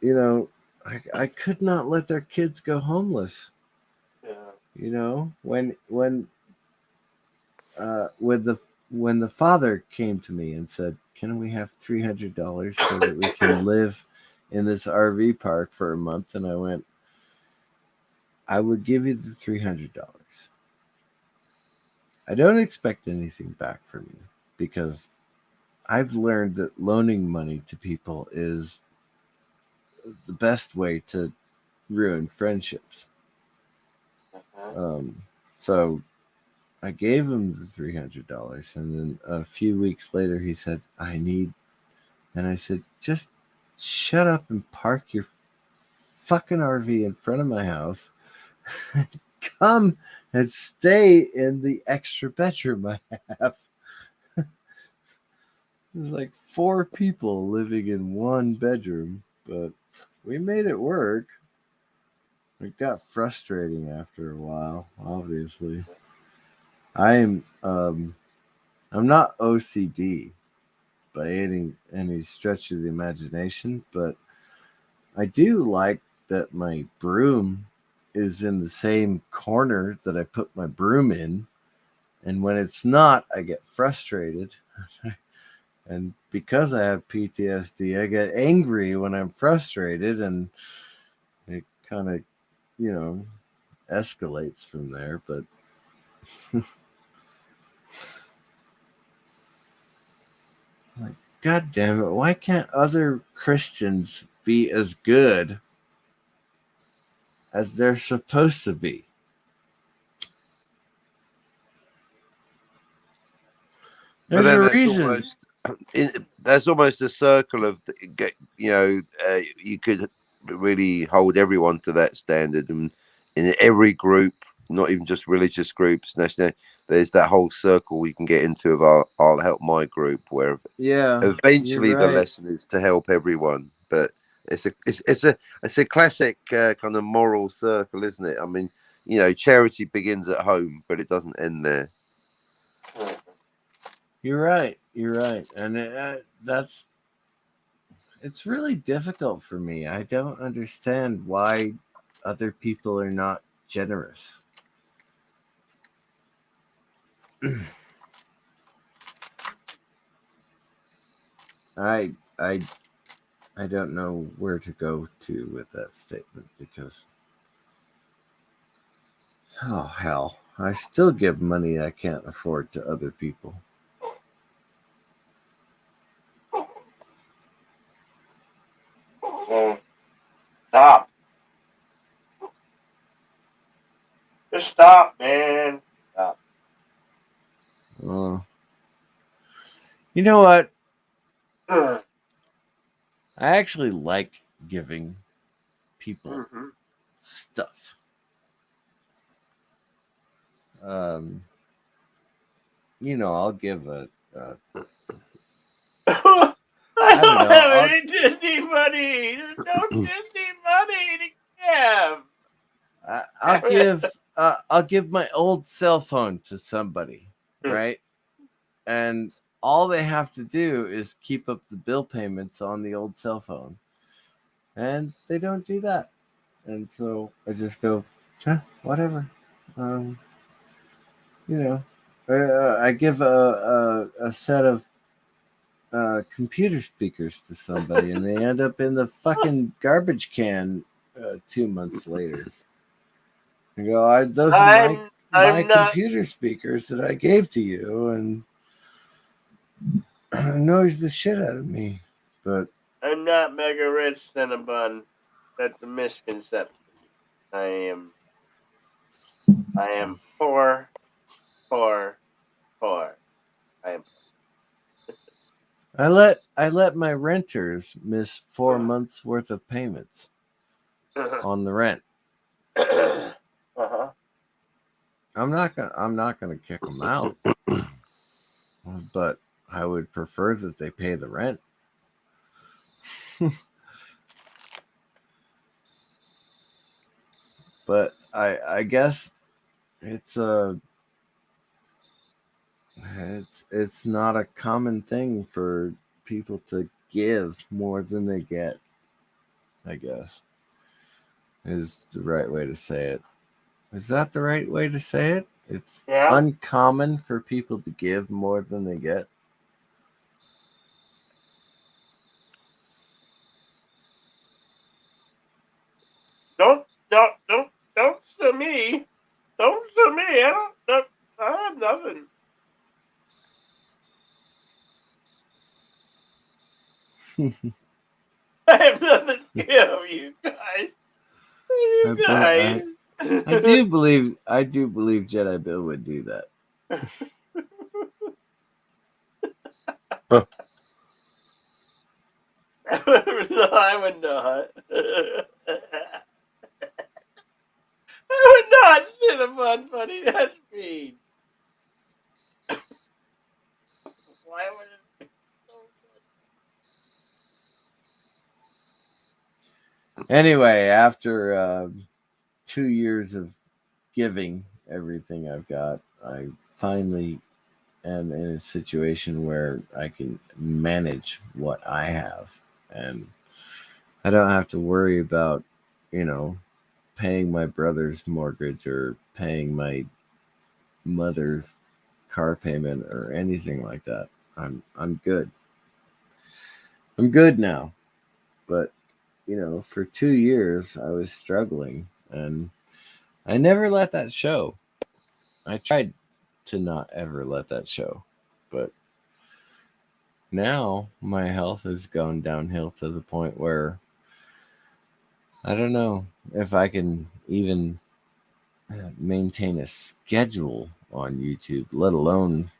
I could not let their kids go homeless. Yeah. When the father came to me and said, "Can we have $300 so that we can live in this RV park for a month?" And I went, "I would give you the $300. I don't expect anything back from you because I've learned that loaning money to people is the best way to ruin friendships." So I gave him the $300, and then a few weeks later he said, and I said, "Just shut up and park your fucking RV in front of my house. Come and stay in the extra bedroom I have." There's like 4 people living in one bedroom, but we made it work. It got frustrating after a while, obviously. I'm not OCD by any stretch of the imagination, but I do like that my broom is in the same corner that I put my broom in, and when it's not, I get frustrated. And because I have PTSD, I get angry when I'm frustrated, and it kind of, escalates from there. But like, God damn it, why can't other Christians be as good as they're supposed to be? But There's then a reason. that's almost a circle of, you could really hold everyone to that standard, and in every group, not even just religious groups, national, there's that whole circle we can get into of I'll help my group, where Yeah, eventually you're the right. lesson is to help everyone. But it's a classic kind of moral circle, isn't it? I mean, charity begins at home, but it doesn't end there. You're right. And it's really difficult for me. I don't understand why other people are not generous. I don't know where to go to with that statement because, oh hell, I still give money I can't afford to other people. Stop. Just stop, man. Stop. You know what? I actually like giving people stuff. I'll give a I don't don't know, have any Disney money. There's no Disney money to give. I'll give my old cell phone to somebody, right? And all they have to do is keep up the bill payments on the old cell phone, and they don't do that. And so I just go, whatever. You know, I give a set of computer speakers to somebody, and they end up in the fucking garbage can 2 months later. I go, those are my I'm not. computer speakers that I gave to you, and annoys the shit out of me. But I'm not mega rich, Cinnabon. That's a misconception. I am poor. I am. I let my renters miss 4 months worth of payments on the rent. Uh-huh. I'm not gonna kick them out, but I would prefer that they pay the rent. But I guess it's not a common thing for people to give more than they get, I guess, is the right way to say it. Is that the right way to say it? It's uncommon for people to give more than they get. Don't sue me. Don't sue me. I have nothing. I have nothing to give you guys. I do believe Jedi Bill would do that. No, I would not. I would not. Cinnabon, buddy. That's mean. Why would it be so good? Anyway, after 2 years of giving everything I've got, I finally am in a situation where I can manage what I have, and I don't have to worry about, paying my brother's mortgage or paying my mother's car payment or anything like that. I'm good. I'm good now. But for 2 years I was struggling, and I never let that show. I tried to not ever let that show. But now my health has gone downhill to the point where I don't know if I can even maintain a schedule on YouTube, let alone,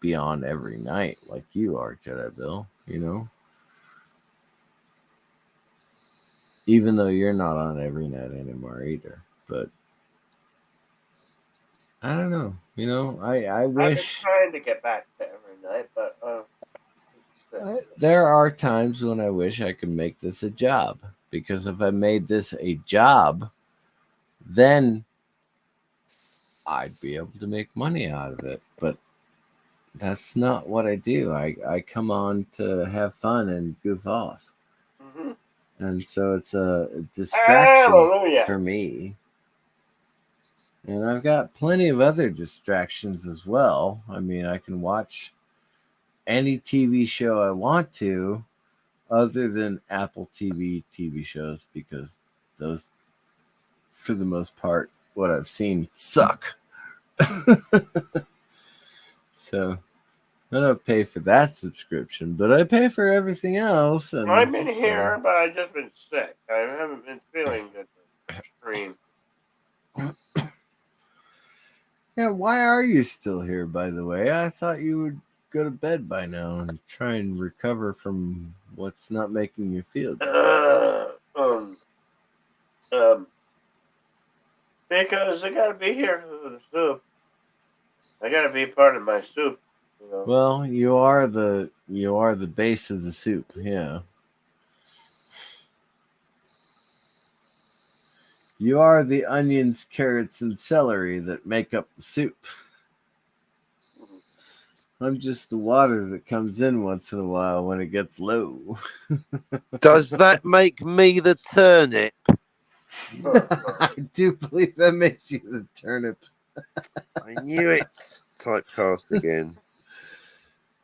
be on every night like you are, Jedi Bill, Even though you're not on every night anymore either. But I don't know. I wish. I've been trying to get back to every night, but there are times when I wish I could make this a job, because if I made this a job, then I'd be able to make money out of it. But that's not what I do. I come on to have fun and goof off. Mm-hmm. And so it's a distraction Hallelujah. for me. And I've got plenty of other distractions as well. I mean, I can watch any TV show I want to, other than Apple TV shows, because those, for the most part, what I've seen suck. So I don't pay for that subscription, but I pay for everything else. And I've been here, but I've just been sick. I haven't been feeling good to stream. Yeah, why are you still here, by the way? I thought you would go to bed by now and try and recover from what's not making you feel good. Because I gotta be here for the soup. I gotta be part of my soup. Well, you are the base of the soup, yeah. You are the onions, carrots, and celery that make up the soup. I'm just the water that comes in once in a while when it gets low. Does that make me the turnip? I do believe that makes you the turnip. I knew it. Typecast again.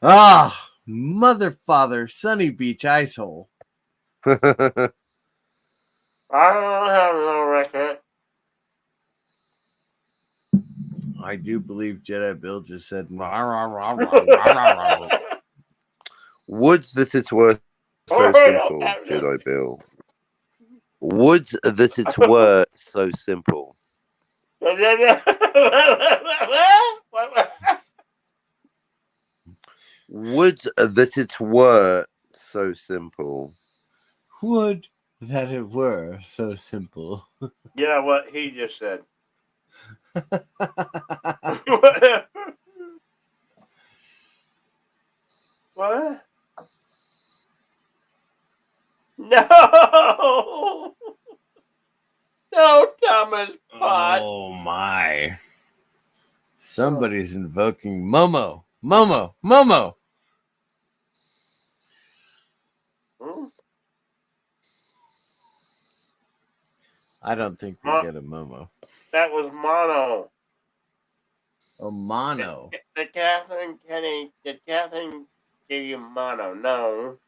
Ah, mother, father, Sunny Beach ice hole. I don't have no record. I do believe Jedi Bill just said. Rah, rah, rah, rah, rah, rah, rah. Would that it were so simple, Jedi Bill. Would that it were so simple. Would that it were so simple. Would that it were so simple. Yeah, what he just said. What? No! No, Thomas Pot. Oh my. Somebody's invoking Momo. Momo. Momo. Hmm? I don't think we'll get a Momo. That was Mono. Oh, Mono. Did Catherine give you Mono? No.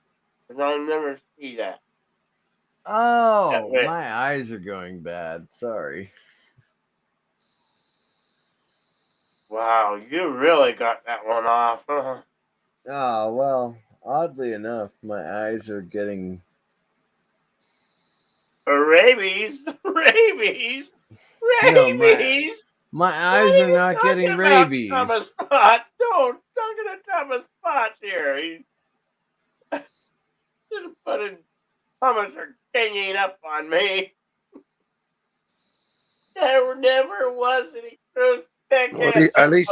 Because I'll never see that. Oh, way. my eyes are going bad. Sorry. Wow, you really got that one off. Huh? Oh, well, oddly enough, my eyes are getting... Rabies? Rabies? No, Rabies? my eyes are not getting rabies. Thomas Potts. Don't talk to Thomas Potts here. He's just putting Thomas are ganging up on me. There never was any Bruce Well, Beckett. at least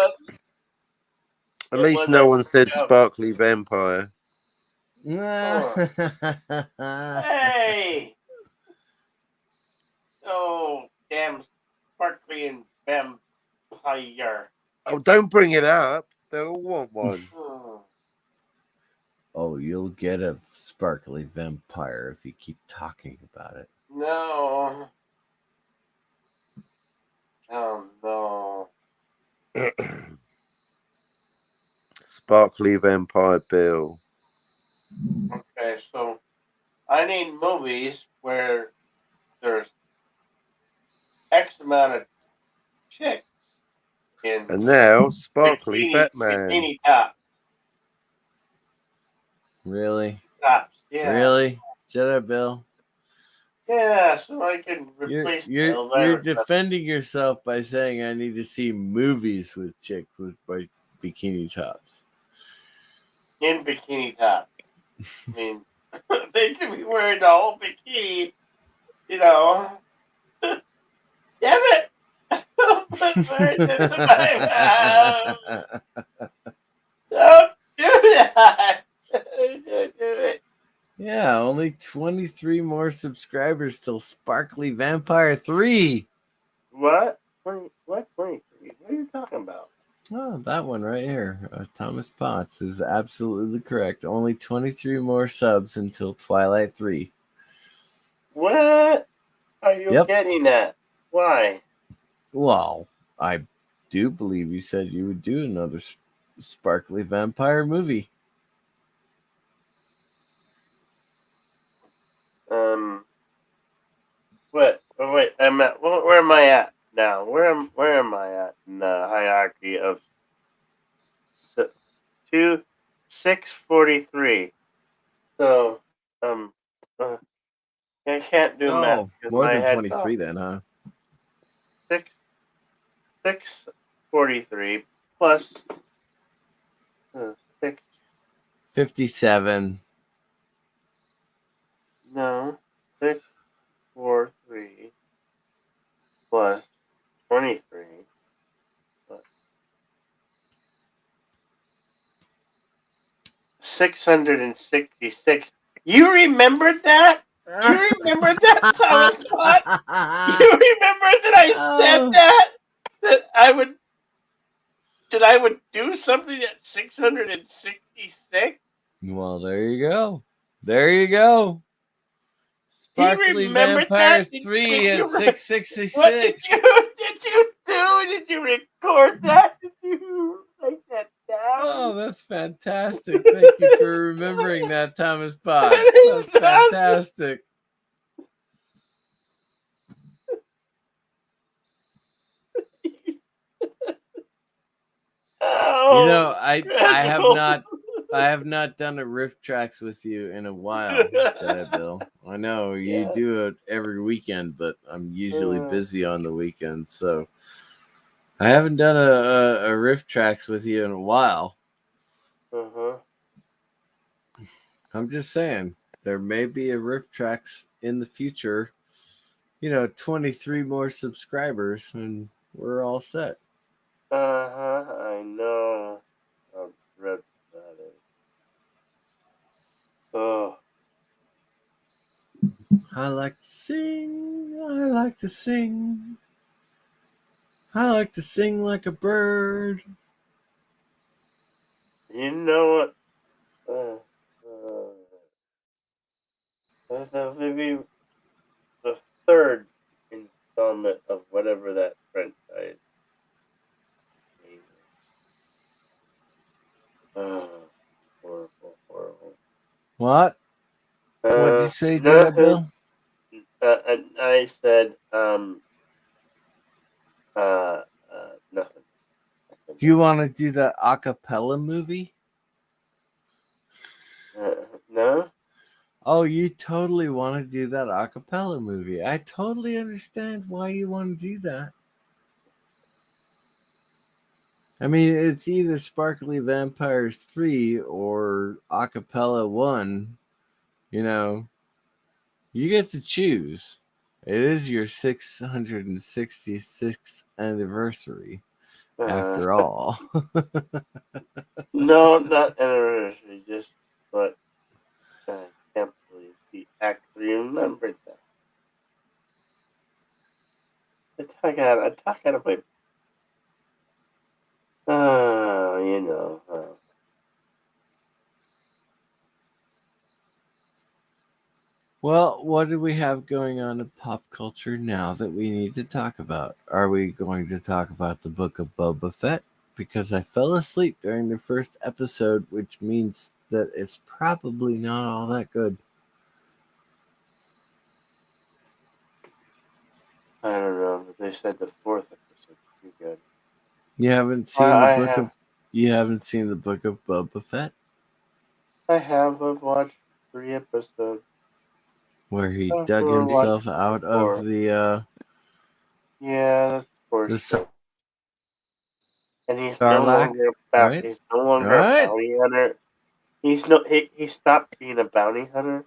was no a one said joke. sparkly vampire. Hey! Oh, damn sparkly and vampire. Oh, don't bring it up. They'll all want one. Oh, you'll get a sparkly vampire if you keep talking about it. No. Oh, no. Sparkly vampire Bill. Okay, so I need movies where there's X amount of chicks in And now sparkly Batman. bikini tops. Really? Tops, yeah. Really? Jedi Bill? Yeah, so I can replace You're defending yourself by saying I need to see movies with chicks with bikini tops. in bikini top. I mean, they could be wearing the whole bikini, you know. Damn it! Don't do that! Don't do it. Yeah, only 23 more subscribers till Sparkly Vampire 3. What? 23? What are you talking about? Oh, that one right here. Thomas Potts is absolutely correct. Only 23 more subs until Twilight 3. What are you Yep. getting at? Why? Well, I do believe you said you would do another Sparkly Vampire movie. What? Oh, wait, I'm at. Where am I at now? Where am I at in the hierarchy of 643? So, I can't do math. Oh, 'cause more my than head's 23 off. then, huh? 643 plus 6. 57. No, 643 plus 23 plus 666. You remembered that? You remembered that, Thomas Scott? You remember that I said that? That I would. that I would do something at 666? Well, there you go. There you go. Sparkly remembered Vampires that? 3 Did at you re- 666. What did you do? Did you record that? Did you write that down? Oh, that's fantastic. Thank you for remembering that, Thomas Potts. That is That's fantastic. Oh, You know, I have no. not done a riff tracks with you in a while, Jedi Bill. I know you Yeah. do it every weekend, but I'm usually busy on the weekend, so I haven't done a riff tracks with you in a while. Uh-huh. I'm just saying there may be a riff tracks in the future. 23 more subscribers and we're all set. Uh-huh. I know. How dreadful that is. Oh. I like to sing. I like to sing. I like to sing like a bird. You know what? Maybe the third installment of whatever that franchise name is. Horrible. What? What'd you say, No, Jedi Bill? I said, nothing. Do you want to do the acapella movie? No? Oh, you totally want to do that acapella movie. I totally understand why you want to do that. I mean, it's either Sparkly Vampires 3 or Acapella 1. You get to choose. It is your 666th anniversary, after all. No, not anniversary, just, but I can't believe he actually remembered that. I gotta play. You know. Well, what do we have going on in pop culture now that we need to talk about? Are we going to talk about the Book of Boba Fett? Because I fell asleep during the first episode, which means that it's probably not all that good. I don't know, but they said the fourth episode was pretty good. You haven't seen You haven't seen the Book of Boba Fett, I've watched 3 episodes. where he I've dug himself watched out before. of the Yeah, that's for the sure. And he's Sarlacc, right? He's no longer Right. a bounty hunter. He stopped being a bounty hunter.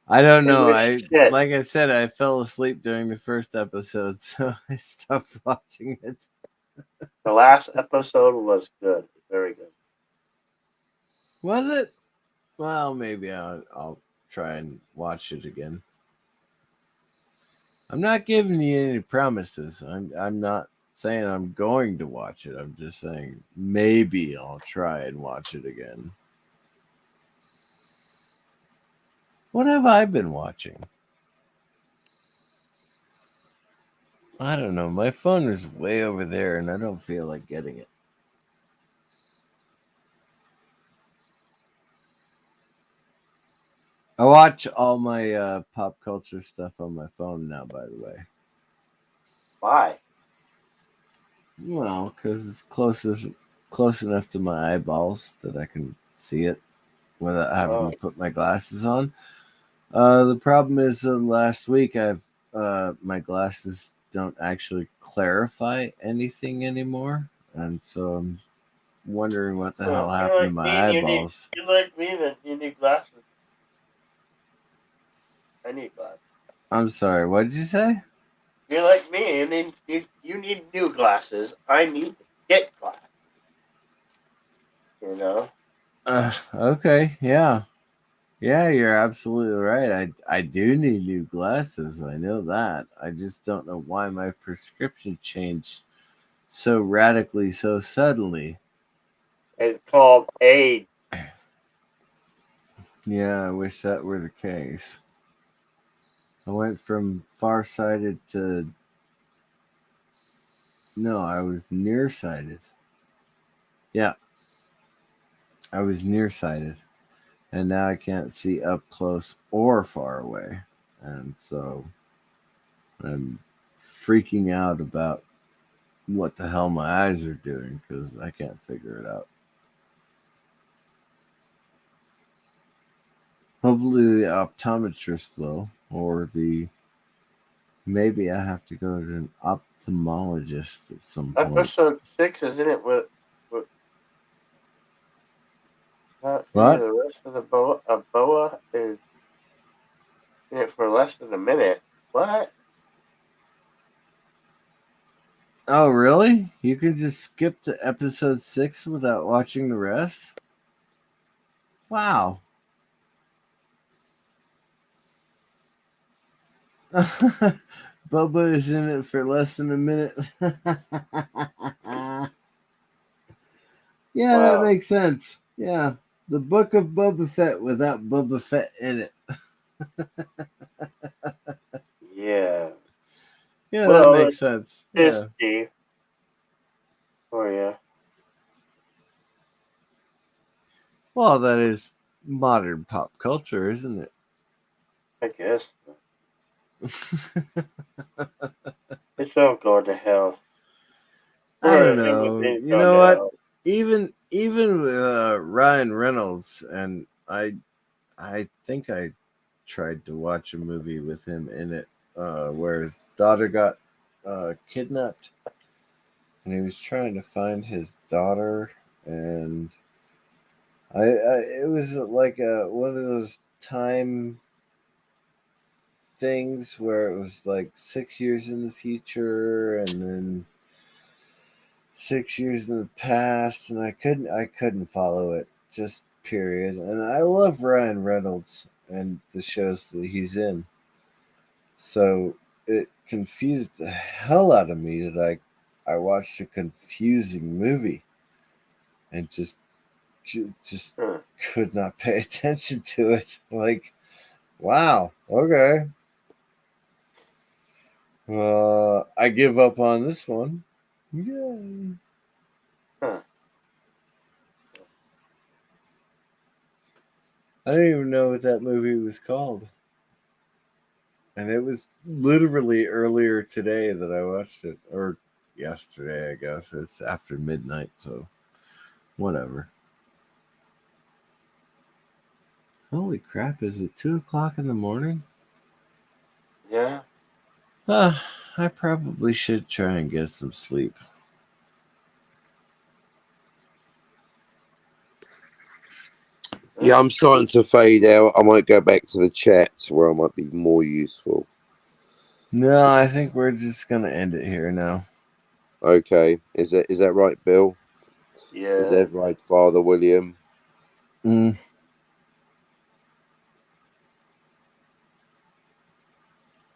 I don't know. Shit. Like I said, I fell asleep during the first episode, so I stopped watching it. The last episode was good, very good. Was it? Well, maybe I'll try and watch it again. I'm not giving you any promises. I'm not saying I'm going to watch it. I'm just saying maybe I'll try and watch it again. What have I been watching? I don't know. My phone is way over there and I don't feel like getting it. I watch all my pop culture stuff on my phone now, by the way. Why? Well, because it's close enough to my eyeballs that I can see it without having to put my glasses on. The problem is last week my glasses don't actually clarify anything anymore, and so I'm wondering what the hell happened to my eyeballs. You like me, then you need glasses. I need glasses. I'm sorry, what did you say? You're like me, and then you need new glasses. I need to get glasses. You know? Okay, yeah. Yeah, you're absolutely right. I do need new glasses. I know that. I just don't know why my prescription changed so radically, so suddenly. It's called age. Yeah, I wish that were the case. I went from farsighted to no, I was nearsighted. Yeah, I was nearsighted, and now I can't see up close or far away, and so I'm freaking out about what the hell my eyes are doing because I can't figure it out. Hopefully, the optometrist will, or the maybe I have to go to an ophthalmologist at some point. Episode 6, isn't it? With What? the rest of the boa is in it for less than a minute. What? Oh, really? You can just skip to episode 6 without watching the rest? Wow. Bubba is in it for less than a minute. Yeah, that Wow. makes sense. Yeah. The Book of Boba Fett without Boba Fett in it. Yeah. Yeah, that Well, makes sense. it's Yeah. Steve for you. Well, that is modern pop culture, isn't I guess. it? It's all going to hell. I don't Everything know. is You going know to what? hell. Even with Ryan Reynolds, and I think I tried to watch a movie with him in it, where his daughter got kidnapped, and he was trying to find his daughter, and I it was like one of those time things where it was like 6 years in the future, and then 6 years in the past, and I couldn't follow it. Just period. And I love Ryan Reynolds and the shows that he's in. So it confused the hell out of me that I watched a confusing movie and just Hmm. could not pay attention to it. Like, wow, okay. I give up on this one. Yay. Huh. I don't even know what that movie was called. And it was literally earlier today that I watched it. Or yesterday, I guess. It's after midnight, so whatever. Holy crap, is it 2 o'clock in the morning? Yeah. I probably should try and get some sleep. Yeah, I'm starting to fade out. I might go back to the chats where I might be more useful. No, I think we're just gonna end it here now. Okay, is that right, Bill? Yeah. Is that right, Father William? Mm.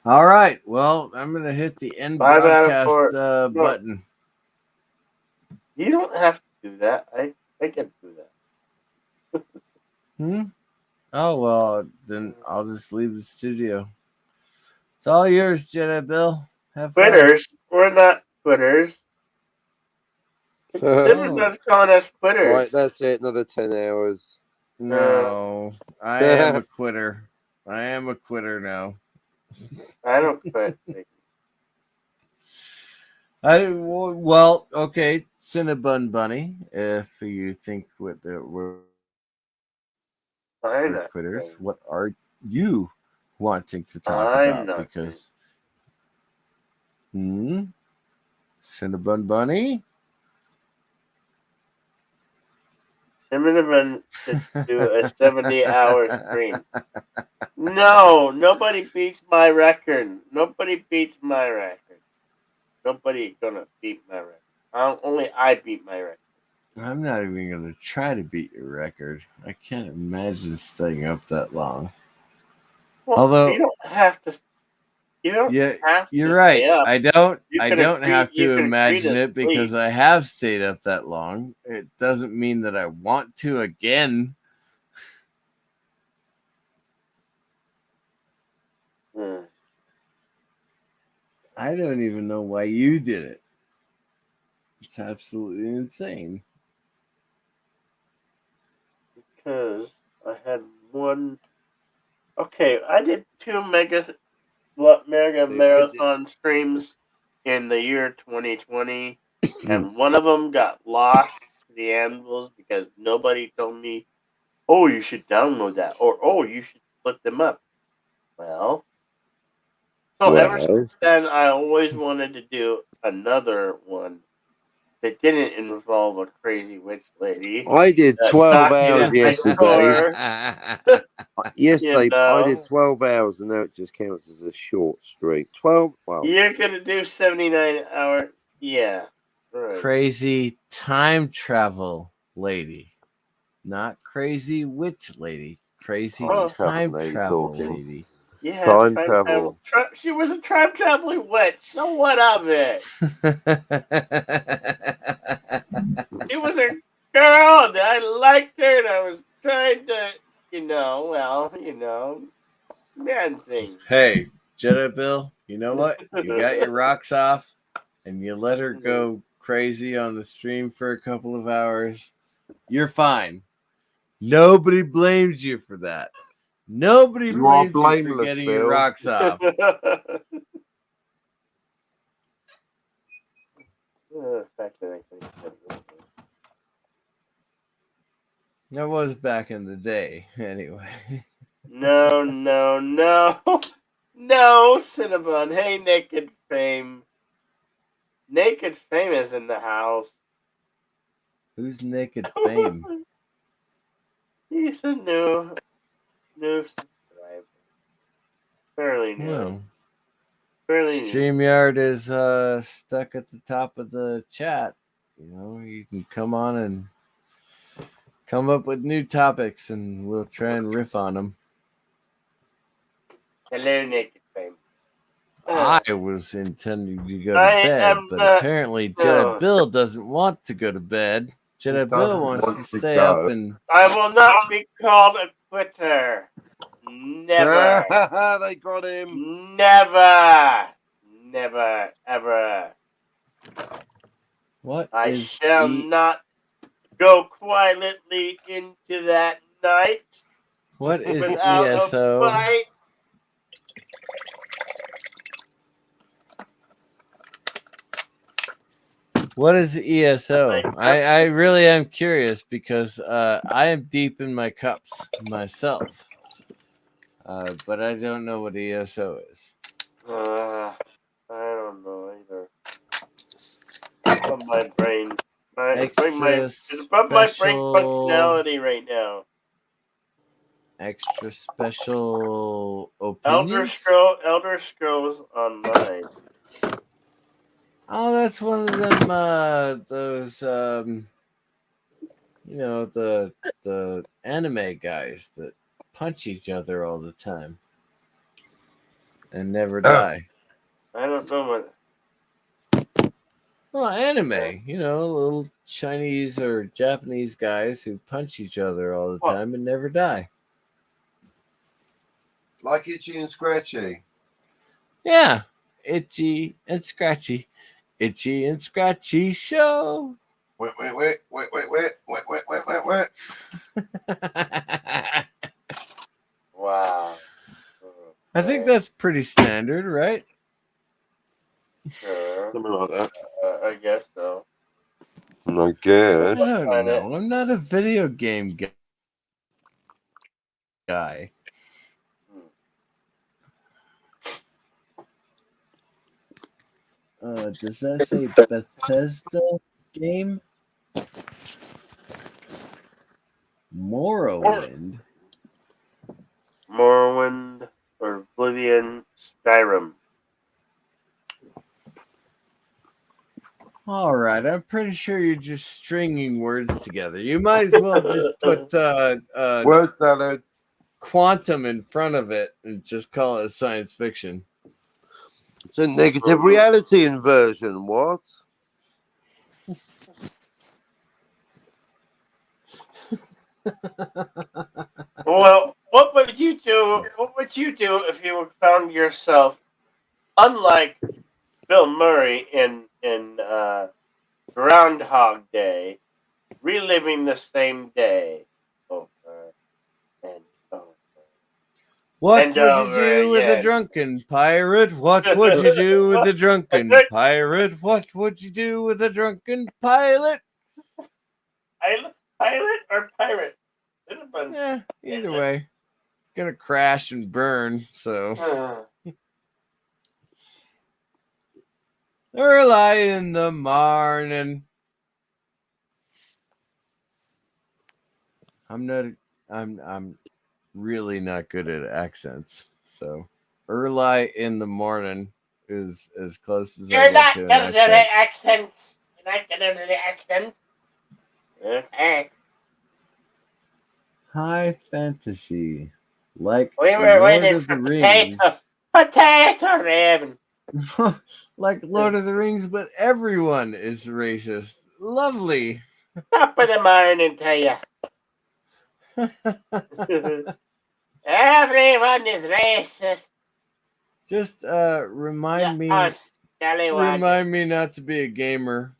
All right. Well, I'm gonna hit the end 5 out of broadcast 4. No, button. you don't have to do that. I can do that. Hmm. Oh well, then I'll just leave the studio. It's all yours, Jedi Bill. Have fun. Quitters. We're not quitters. Right, Everyone's calling us quitters. that's it. Another 10 hours. No, I am a quitter. I am a quitter now. I don't quit. Well, okay, Cinnabon Bunny. If you think we're I'm not quitters, quitting. what are you wanting to talk I'm about? not Because Cinnabon Bunny. Cinnamon should do a 70-hour stream. No, nobody beats my record. Nobody beats my record. Nobody gonna beat my record. Only I beat my record. I'm not even going to try to beat your record. I can't imagine staying up that long. Well, Although- you don't have to. You don't Yeah, have you're to right. stay up. I don't You I can don't agree- have you to can agree imagine to it because sleep. I have stayed up that long. It doesn't mean that I want to again. Hmm. I don't even know why you did it. It's absolutely insane. Because I had one. Okay, I did 2 mega marathon streams in the year 2020, and one of them got lost to the anvils because nobody told me, "Oh, you should download that," or "Oh, you should split them up." Well, so ever Well, since then, I always wanted to do another one that didn't involve a crazy witch lady. I did 12 knocked me hours on my yesterday. door. Yesterday, You I know. did 12 hours, and now it just counts as a short streak. 12. Well, You're gonna do 79 hour. Yeah. Right. Crazy time travel lady. Not crazy witch lady. Crazy Oh. time Lady travel talking. lady. Yeah. Time travel. She was a time traveling witch. So what of it? She was a girl. And I liked her, and I was trying to, man thing. Hey, Jedi Bill, you know what? You got your rocks off and you let her go crazy on the stream for a couple of hours. You're fine. Nobody blames you for that. Nobody You are blames you for blameless, getting your Bill. rocks off. That was back in the day, anyway. No, Cinnabon. Hey, Naked Fame. Naked Fame is in the house. Who's Naked Fame? He's a new subscriber. Fairly new. Well, Fairly new. StreamYard is stuck at the top of the chat. You know, you can come on and come up with new topics and we'll try and riff on them. Hello, Naked Fame. I was intending to go to I bed, am but not- apparently no. Jedi Bill doesn't want to go to bed. Jedi Bill wants to stay up and I will not be called a quitter. Never. They got him. Never. Never. Ever. what I is shall not go quietly into that night what is without a ESO? fight. What is ESO? I really am curious because I am deep in my cups myself. But I don't know what ESO is. I don't know either. It's on my brain. It's above my brain functionality right now. Extra special opinions? Elder Scrolls Online. Oh, that's one of them. Those the anime guys that punch each other all the time and never die. I don't know what. Well, anime, little Chinese or Japanese guys who punch each other all the time and never die. Like Itchy and Scratchy. Yeah, Itchy and Scratchy. Itchy and Scratchy show. Wait. Wow. I think that's pretty standard, right? Sure. Something like that. I guess so. I guess. I don't know. I'm not a video game guy. Does that say Bethesda game? Morrowind or Oblivion, Skyrim. All right, I'm pretty sure you're just stringing words together. You might as well just put Words, darling. quantum in front of it and just call it science fiction. It's a negative reality inversion. What? Well, what would you do? What would you do if you found yourself, unlike Bill Murray in Groundhog Day, reliving the same day over and over? What And would you over do with a again. drunken pirate? What would you do with a drunken pirate? What would you do with a drunken pilot? Pilot or pirate? Yeah, either way. It's gonna crash and burn, so early in the morning. I'm really not good at accents. So early in the morning is as close as I You're get not to an good at accent. accents. You're not good at the accent. Okay. High fantasy, like We were Lord waiting of for the Rings. Potato Raven. Like Lord of the Rings, but everyone is racist. Lovely. Top of the morning to you. Everyone is racist. Just remind me not to be a gamer.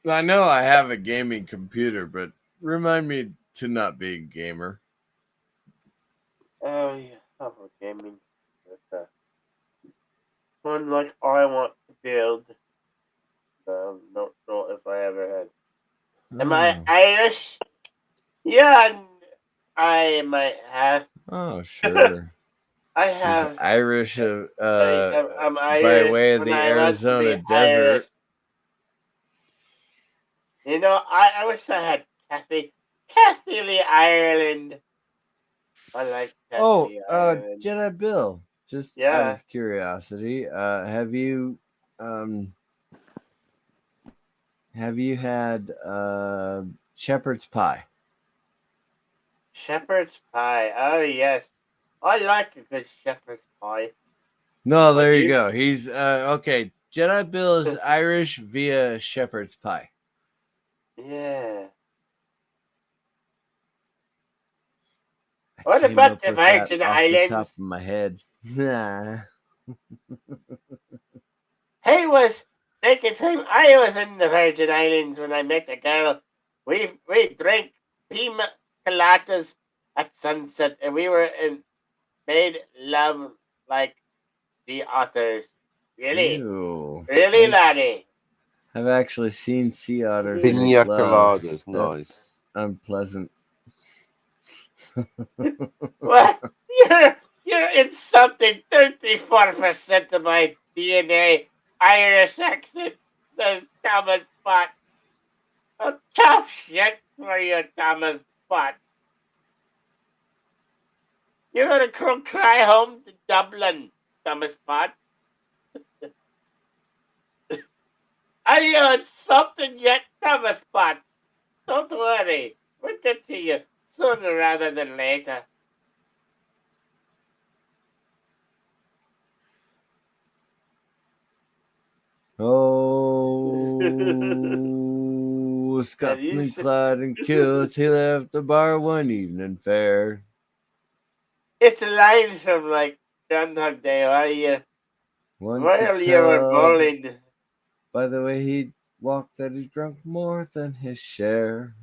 I know I have a gaming computer, but remind me to not be a gamer. Oh yeah, I'm a gaming. One like I want to build. Don't know if I ever had. Am I Irish? Yeah, I might have. Oh, sure. I He's have. Irish I'm by Irish way of when the I want to Arizona be desert. Irish. You know, I wish I had Kathy Lee Ireland. I like Kathy Ireland. Jedi Bill. Just out of curiosity, have you had shepherd's pie? Shepherd's pie. Oh yes, I like a good shepherd's pie. No, there you go. He's okay. Jedi Bill is Irish via shepherd's pie. Yeah. What about the Virgin Islands? Off the top of my head. Nah. Hey, I was in the Virgin Islands when I met a girl. We drank pina coladas at sunset, and we made love like sea otters. Really? Ew. Really, laddie? I've actually seen sea otters. Pina coladas, nice. That's unpleasant. What? You're insulting 34% of my DNA Irish accent, says Thomas Spot. A tough shit for you, Thomas Spot. You're gonna cry home to Dublin, Thomas Spot. Are you insulting yet, Thomas Spot? Don't worry. We'll get to you sooner rather than later. Oh, Scotland clad in kilts, he left the bar one evening fair. It's a line from like Groundhog Day. While you were bowling. By the way he walked that he drunk more than his share.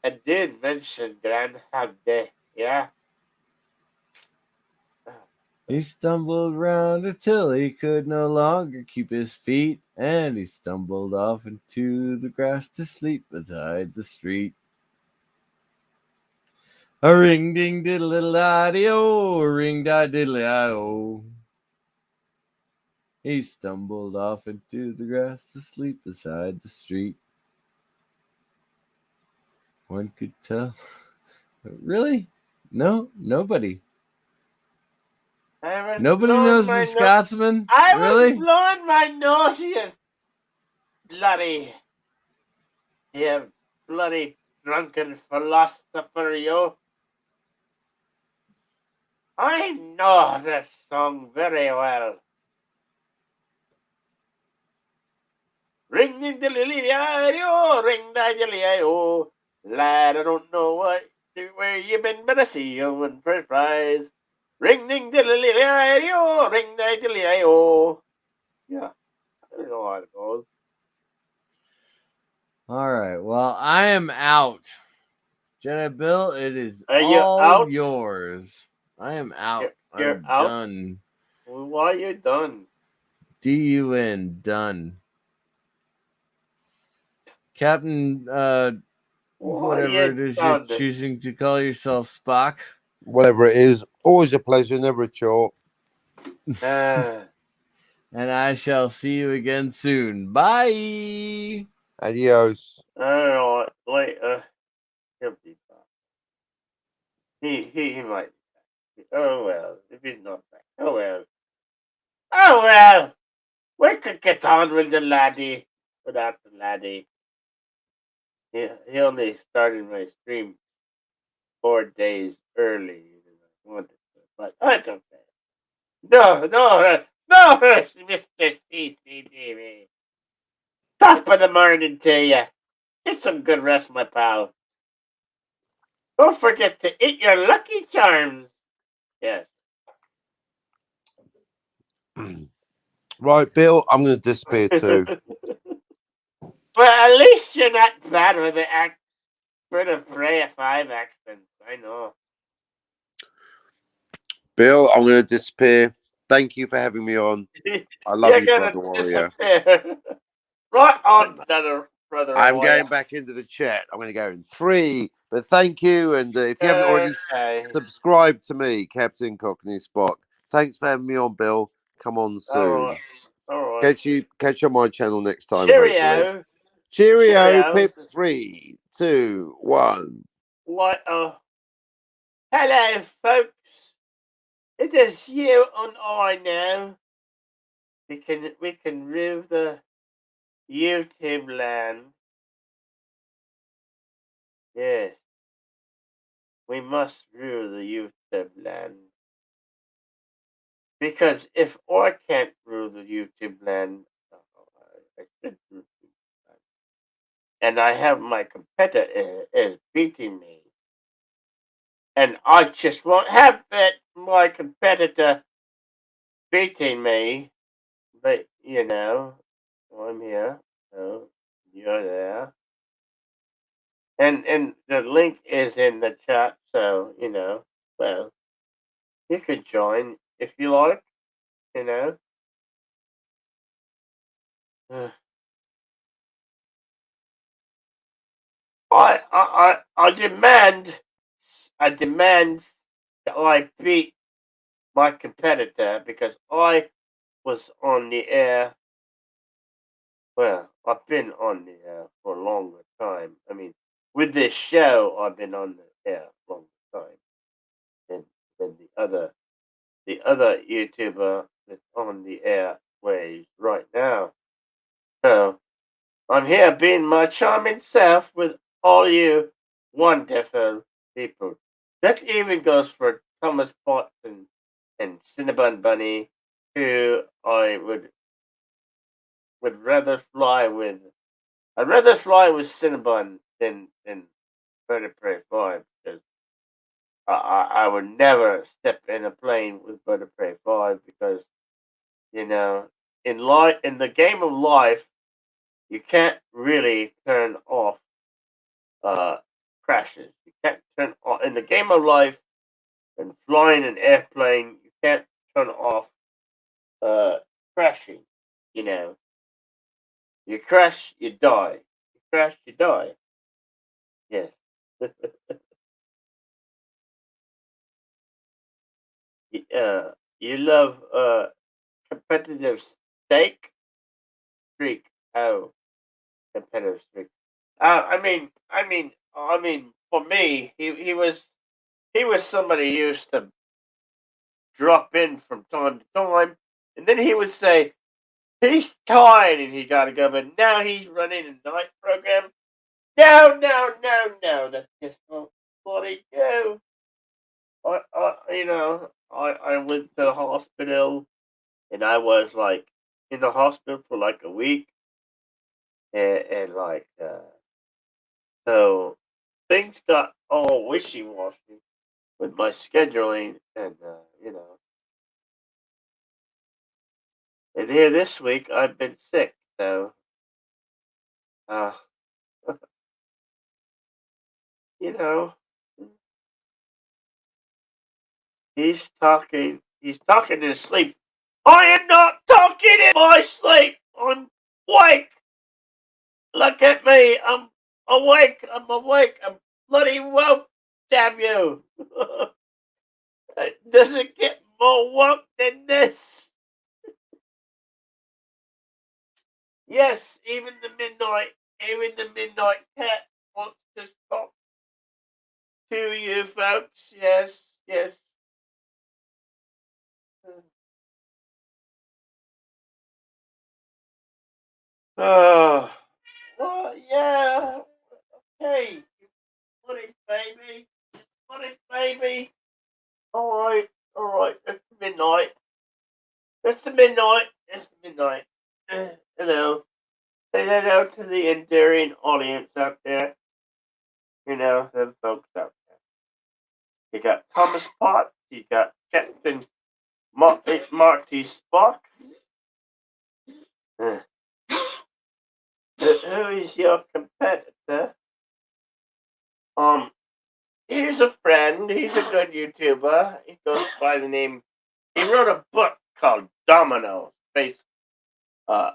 I did mention Groundhog Day, yeah. He stumbled round until he could no longer keep his feet, and he stumbled off into the grass to sleep beside the street. A ring ding diddle little ideo, a ring di diddly io. He stumbled off into the grass to sleep beside the street. One could tell. Really? No, nobody. Nobody knows the Scotsman? I was Really? blowing my nose, you bloody, you bloody drunken philosopher, you. I know that song very well. Ring ding dilly oh, ring dilly oh, lad, I don't know where you been, but I see you win first prize. Ring ding dilly oh, ring dilly oh. Yeah, I don't know how it goes. All right. Well, I am out. Jedi Bill, it is Are you all out? yours. I am out. You're I'm out? done. Well, why are you done? DUN, done. Captain, whatever it is you're choosing to call yourself, Spock. Whatever it is, always a pleasure, never a chore. Uh, And I shall see you again soon. Bye. Adios. I don't know. Later, he'll be back. He might be back. Oh well, if he's not back. Oh well. Oh well. We could get on with the laddie without the laddie. He only started my stream 4 days early than I wanted to, but that's okay. No, Mr. CCTV. Top of the morning to you. Get some good rest, my pal. Don't forget to eat your Lucky Charms. Yes. Right, Bill, I'm going to disappear too. But at least you're not bad with the for the Freya 5 accent. I know. Bill, I'm going to disappear. Thank you for having me on. I love You're you, gonna brother warrior. disappear. Right on, brother I'm warrior. going back into the chat. I'm going to go in 3. But thank you, and if you haven't already subscribed to me, Captain Cockney Spock. Thanks for having me on, Bill. Come on soon. All right. Catch you on my channel next time. Cheerio. Hopefully. Cheerio. Pip. 3, 2, 1. What? Hello, folks. It is you and I now. We can rule the YouTube land. Yes, we must rule the YouTube land. Because if I can't rule the YouTube land, I should rule the YouTube land. And I have my competitor is beating me. And I just won't have my competitor beating me. But, I'm here. So you're there. And the link is in the chat, so, well, you could join if you like, I demand that I beat my competitor because I was on the air. Well, I've been on the air for a longer time. I mean, with this show, I've been on the air a longer time than the other YouTuber that's on the air ways right now. So I'm here being my charming self with all you wonderful people. That even goes for Thomas Potts and Cinnabon Bunny, who I would rather fly with. I'd rather fly with Cinnabon than Bird of Prey 5 because I would never step in a plane with Bird of Prey 5 because in the game of life you can't really turn off crashes. You can't turn off in the game of life and flying an airplane. You can't turn off crashing. You crash, you die. You crash, you die. Yes. You love competitive streak. Oh, competitive streak. I mean, for me, he was somebody who used to drop in from time to time, and then he would say he's tired and he gotta go, but now he's running a night program. No, no, no, no. That's just not bloody go. I went to the hospital, and I was like in the hospital for like a week, and like so things got all wishy washy with my scheduling, and and here this week I've been sick, so uh, you know, he's talking in his sleep. I am not talking in my sleep. I'm awake. Look at me. I'm awake. I'm awake. I'm bloody woke. Damn you. It doesn't get more woke than this. Yes, even the midnight cat wants to talk to you folks. Yes, yes. Oh, well, yeah. Hey, bloody baby. Bloody baby. Alright, alright. It's midnight. It's the midnight. It's the midnight. Hello. Say hello to the enduring audience out there. You know, them folks out there. You got Thomas Potts. You got Captain Marty Spock. Who is your competitor? Here's a friend. He's a good YouTuber. He goes by the name. He wrote a book called Domino Space Crime.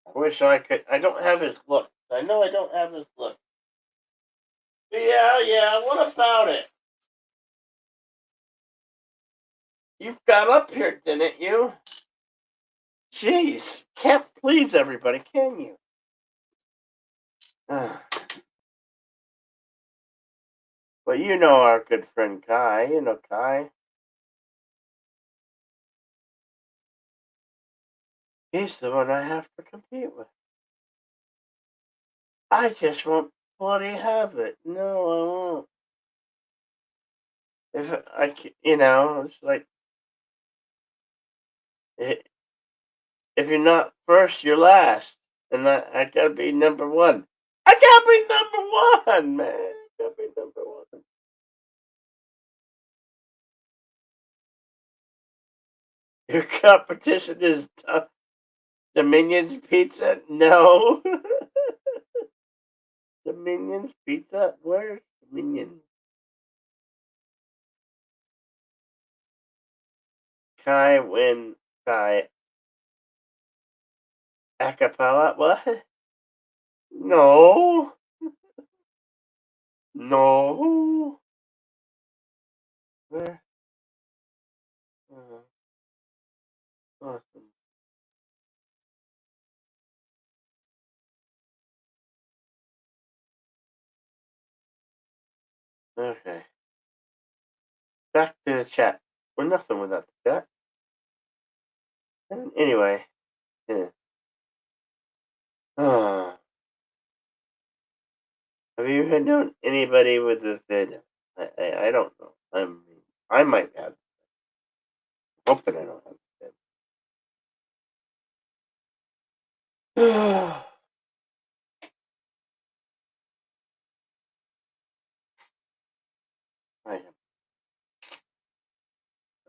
I wish I could. I don't have his look. I know I don't have his look. Yeah. What about it? You got up here, didn't you? Jeez, can't please everybody, can you? Well, you know our good friend Kai. You know Kai. He's the one I have to compete with. I just won't bloody have it. No, I won't. If I, it's like, if you're not first, you're last, and I gotta be number one. I gotta be number one, man. I gotta be number one. Your competition is Dominion's Pizza? No. Dominion's Pizza? Where's Dominion? Kai win Kai. Acapella? What? No. No. Where? Awesome. Okay. Back to the chat. We're nothing without the chat. Anyway. Yeah. Have you ever known anybody with a vid? I don't know. I might have. I'm hoping I don't have a vid.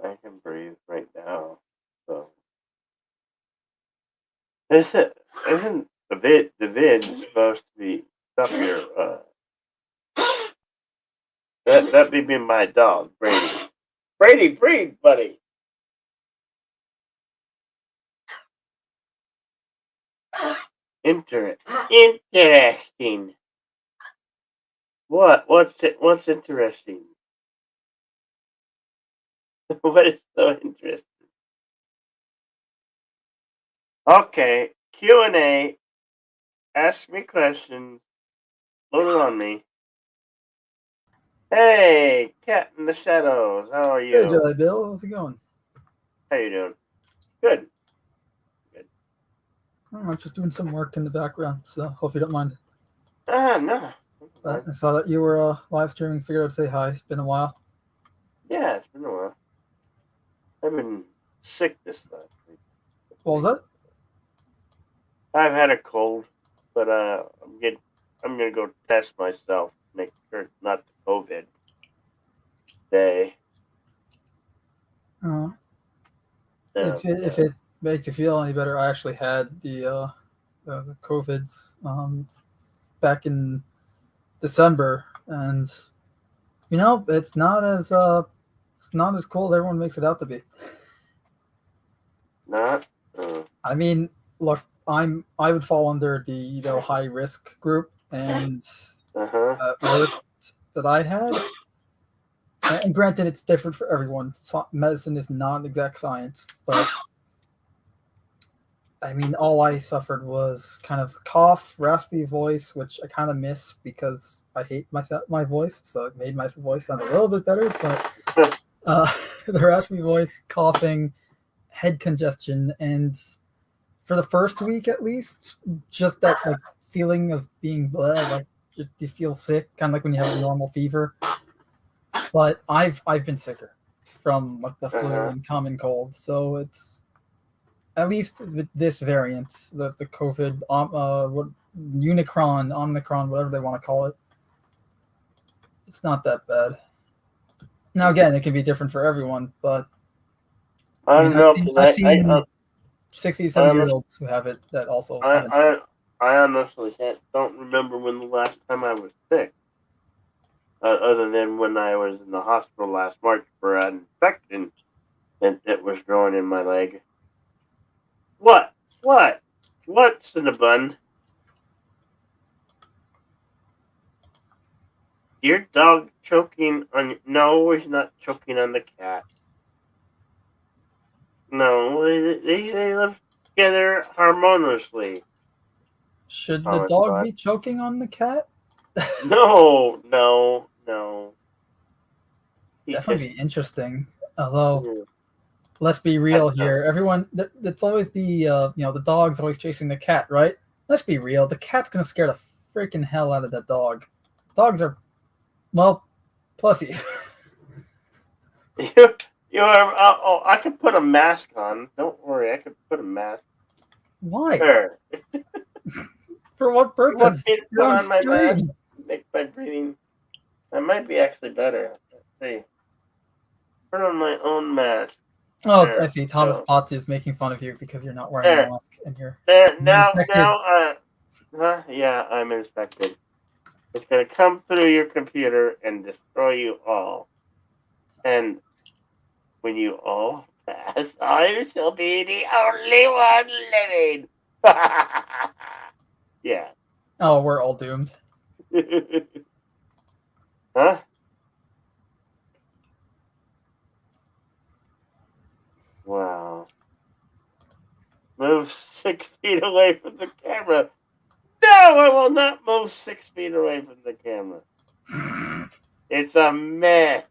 I can breathe right now. So isn't the vid supposed to be stuff your that'd be my dog, Brady. Brady, breathe, buddy. Interesting. What? What's interesting? What is so interesting? Okay, Q&A. Ask me questions. Load it on me. Hey, cat in the shadows. How are you? Hey, Jedi Bill, how's it going? How you doing? Good. I'm just doing some work in the background, so hope you don't mind. No. But I saw that you were live streaming. Figured I'd say hi. It's been a while. Yeah, it's been a while. I've been sick this last week. What was that? I've had a cold, but I'm gonna go test myself, make sure it's not the COVID day. If it makes you feel any better, I actually had the COVIDs back in December, and you know it's not as cold as everyone makes it out to be. Not. I mean, look, I would fall under the high risk group, and worst that I had. And granted, it's different for everyone. Medicine is not exact science, but I mean, all I suffered was kind of cough, raspy voice, which I kind of miss because I hate my voice, so it made my voice sound a little bit better. But the raspy voice, coughing, head congestion, and for the first week at least, just that like feeling of being bleh, like you feel sick, kind of like when you have a normal fever. But I've been sicker from like the flu and common cold, so it's at least with this variant, the COVID, what Unicron, Omicron, whatever they want to call it, it's not that bad. Now again, it can be different for everyone, but I don't know. I've seen 60, 70-year-olds who have it that also. I honestly don't remember when the last time I was sick. Other than when I was in the hospital last March for an infection that was growing in my leg. What? What's in the bun? Your dog choking on... No, he's not choking on the cat. No, they live together harmoniously. Should the dog be choking on the cat? No. Definitely be interesting. Although, let's be real here. Everyone, that's always the the dog's always chasing the cat, right? Let's be real. The cat's gonna scare the freaking hell out of that dog. Dogs are, well, pussies. You are. I could put a mask on. Don't worry, I could put a mask. Why? Sure. For what purpose? Put on my mask. Make my breathing. That might be actually better. Let's see. Put on my own mask. Oh, there. I see. Thomas Potts is making fun of you because you're not wearing a mask and you're now. Yeah, I'm infected. It's gonna come through your computer and destroy you all. And when you all pass, I shall be the only one living. Yeah. Oh, we're all doomed. Huh? Wow. Move 6 feet away from the camera. No, I will not move 6 feet away from the camera. It's a myth.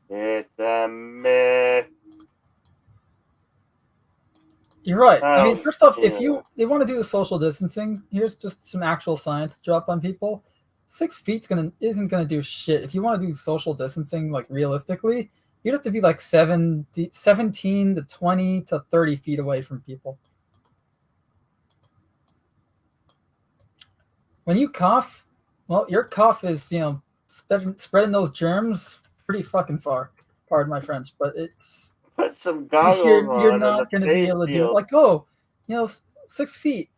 It's a myth. You're right. I mean, first off, if they want to do the social distancing, here's just some actual science to drop on people. 6 feet isn't gonna do shit. If you want to do social distancing, like realistically, you'd have to be like 17 to 20 to 30 feet away from people. When you cough, well, your cough is, spreading those germs pretty fucking far. Pardon my French, but it's... Put some goggles on. You're not going to be able to do it. 6 feet.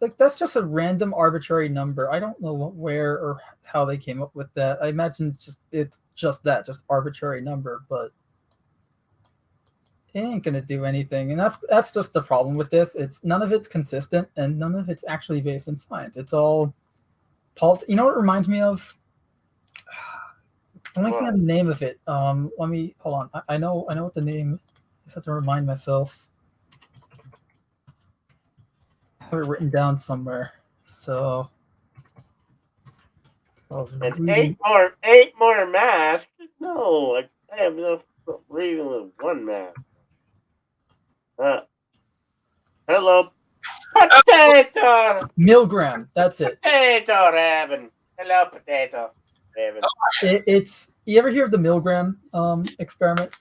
Like, that's just a random arbitrary number. I don't know where or how they came up with that. I imagine it's just arbitrary number, but it ain't going to do anything. And that's just the problem with this. None of it's consistent, and none of it's actually based in science. It's all... You know what it reminds me of? I'm looking at the name of it. Let me hold on. I know what the name. I just have to remind myself. I have it written down somewhere. So Of And breathing. eight more masks? No, I have enough breathing with one mask. Hello, potato! Milgram. That's it. Potato Raven. Hello, potato Raven. It's you ever hear of the Milgram experiment?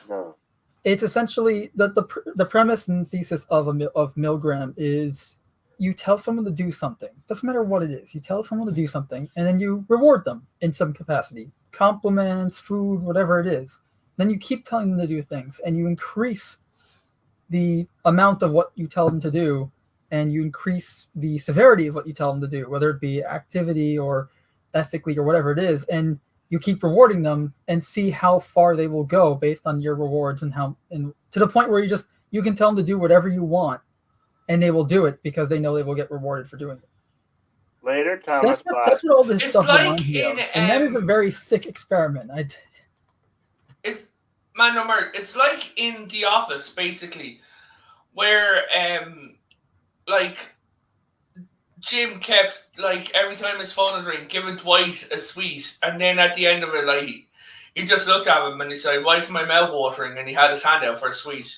No. It's essentially the premise and thesis of Milgram is you tell someone to do something. Doesn't matter what it is. You tell someone to do something, and then you reward them in some capacity, compliments, food, whatever it is. Then you keep telling them to do things, and you increase the amount of what you tell them to do, and you increase the severity of what you tell them to do, whether it be activity or ethically or whatever it is, and you keep rewarding them and see how far they will go based on your rewards and to the point where you can tell them to do whatever you want and they will do it because they know they will get rewarded for doing it. Later, Thomas. That's what all this It's stuff like reminds me of. in, And that is a very sick experiment. It's it's like in The Office, basically, where like Jim kept, like, every time his phone would ring, giving Dwight a sweet, and then at the end of it, like, he just looked at him and he said, "Why is my mouth watering?" And he had his hand out for a sweet.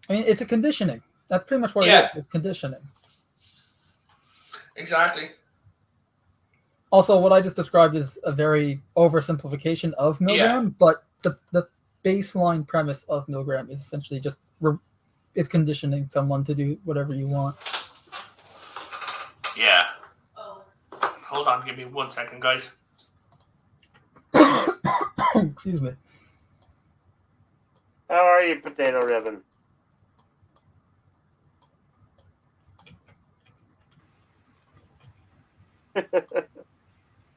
I mean, it's a conditioning. That's pretty much what it is. It's conditioning. Exactly. Also, what I just described is a very oversimplification of Milgram, but the baseline premise of Milgram is essentially just it's conditioning someone to do whatever you want. Yeah. Hold on, give me 1 second, guys. Excuse me. How are you, Potato Ribbon?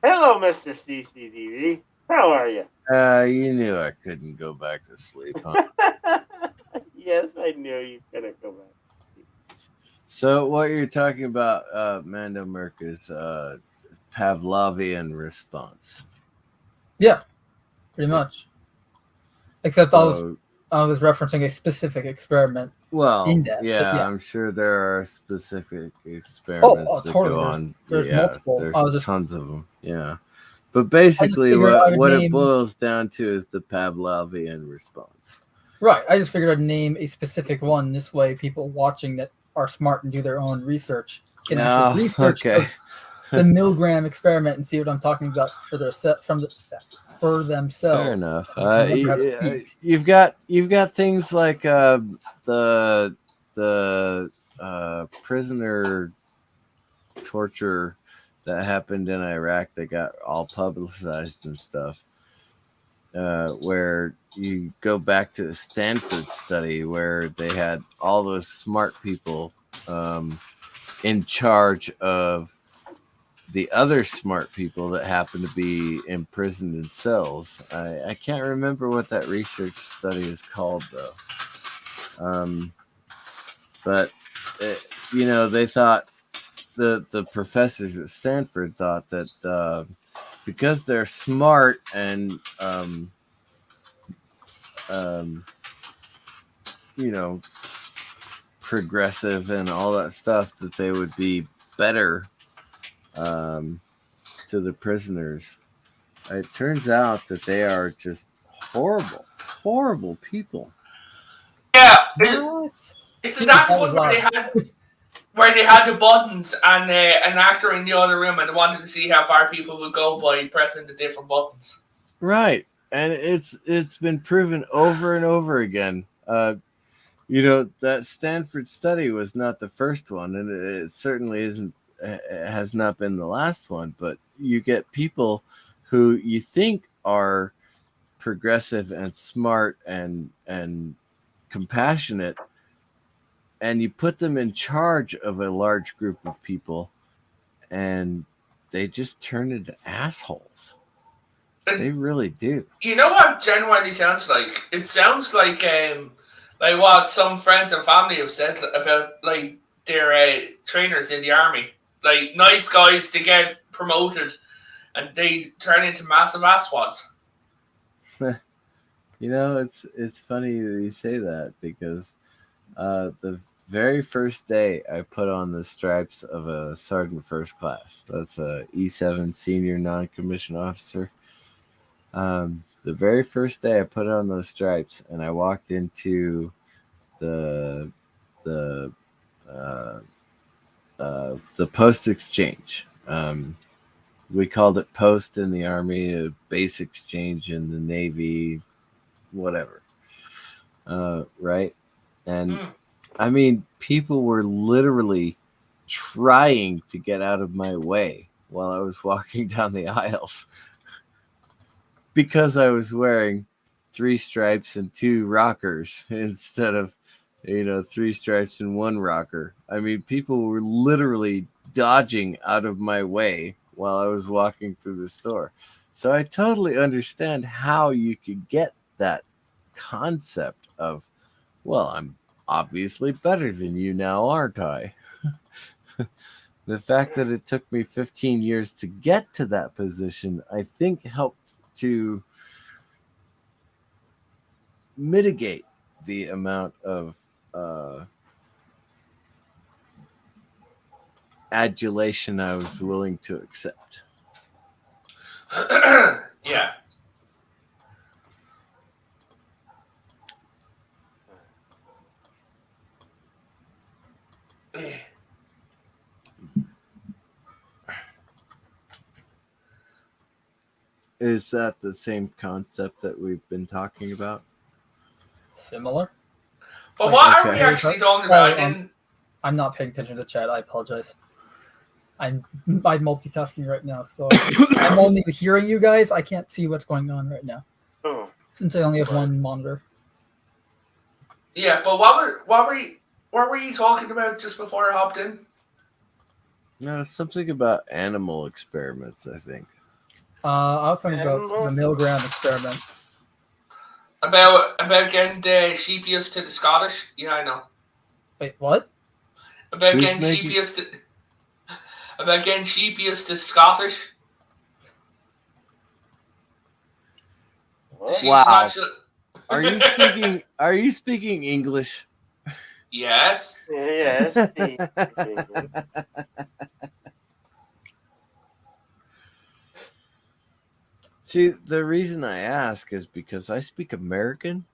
Hello, Mr. CCTV. How are you? You knew I couldn't go back to sleep, huh? Yes, I knew you couldn't go back. So what you're talking about, Mando Merc, is Pavlovian response. Yeah, pretty much. Except I was referencing a specific experiment. Well, in that, yeah, I'm sure there are specific experiments that totally. go on. There's multiple. There's tons of them. Yeah, but basically, what it boils down to is the Pavlovian response. Right. I just figured I'd name a specific one. This way, people watching that are smart and do their own research can actually research the Milgram experiment and see what I'm talking about for themselves. Fair enough. You've got things like the prisoner torture that happened in Iraq that got all publicized and stuff. Where you go back to the Stanford study where they had all those smart people in charge of the other smart people that happen to be imprisoned in cells. I can't remember what that research study is called, though. But they thought the professors at Stanford thought that because they're smart and progressive and all that stuff, that they would be better to the prisoners. It turns out that they are just horrible people. Yeah, it's exactly where they had the buttons and an actor in the other room, and they wanted to see how far people would go by pressing the different buttons. Right, and it's been proven over and over again. That Stanford study was not the first one, and it certainly isn't. It has not been the last one. But you get people who you think are progressive and smart and compassionate, and you put them in charge of a large group of people, and they just turn into assholes. They really do. You know what genuinely sounds like? It sounds like what some friends and family have said about like their trainers in the army. Like nice guys to get promoted, and they turn into massive asswads. It's funny that you say that because the very first day I put on the stripes of a sergeant first class. That's a E7 senior non-commissioned officer. The very first day I put on those stripes, and I walked into the post exchange. We called it post in the Army, a base exchange in the Navy, whatever. Right? And I mean, people were literally trying to get out of my way while I was walking down the aisles because I was wearing 3 stripes and 2 rockers instead of, 3 stripes and 1 rocker. I mean, people were literally dodging out of my way while I was walking through the store. So I totally understand how you could get that concept of, well, I'm obviously better than you now, aren't I? The fact that it took me 15 years to get to that position, I think helped to mitigate the amount of adulation I was willing to accept. Yeah. Is that the same concept that we've been talking about? Similar. But what are Okay. we actually talking about? I'm not paying attention to chat. I apologize. I'm multitasking right now, so I'm only hearing you guys. I can't see what's going on right now Oh. since I only have one monitor. Yeah, but what were you talking about just before I hopped in? No, something about animal experiments, I think. I was talking about the Milgram experiment. About getting the sheepiest to the Scottish? Yeah, I know. Wait, what? About Who's getting making- sheepiest to Scottish? What? She's Wow. not sure- Are you speaking English? Yes. Yes. See, the reason I ask is because I speak American.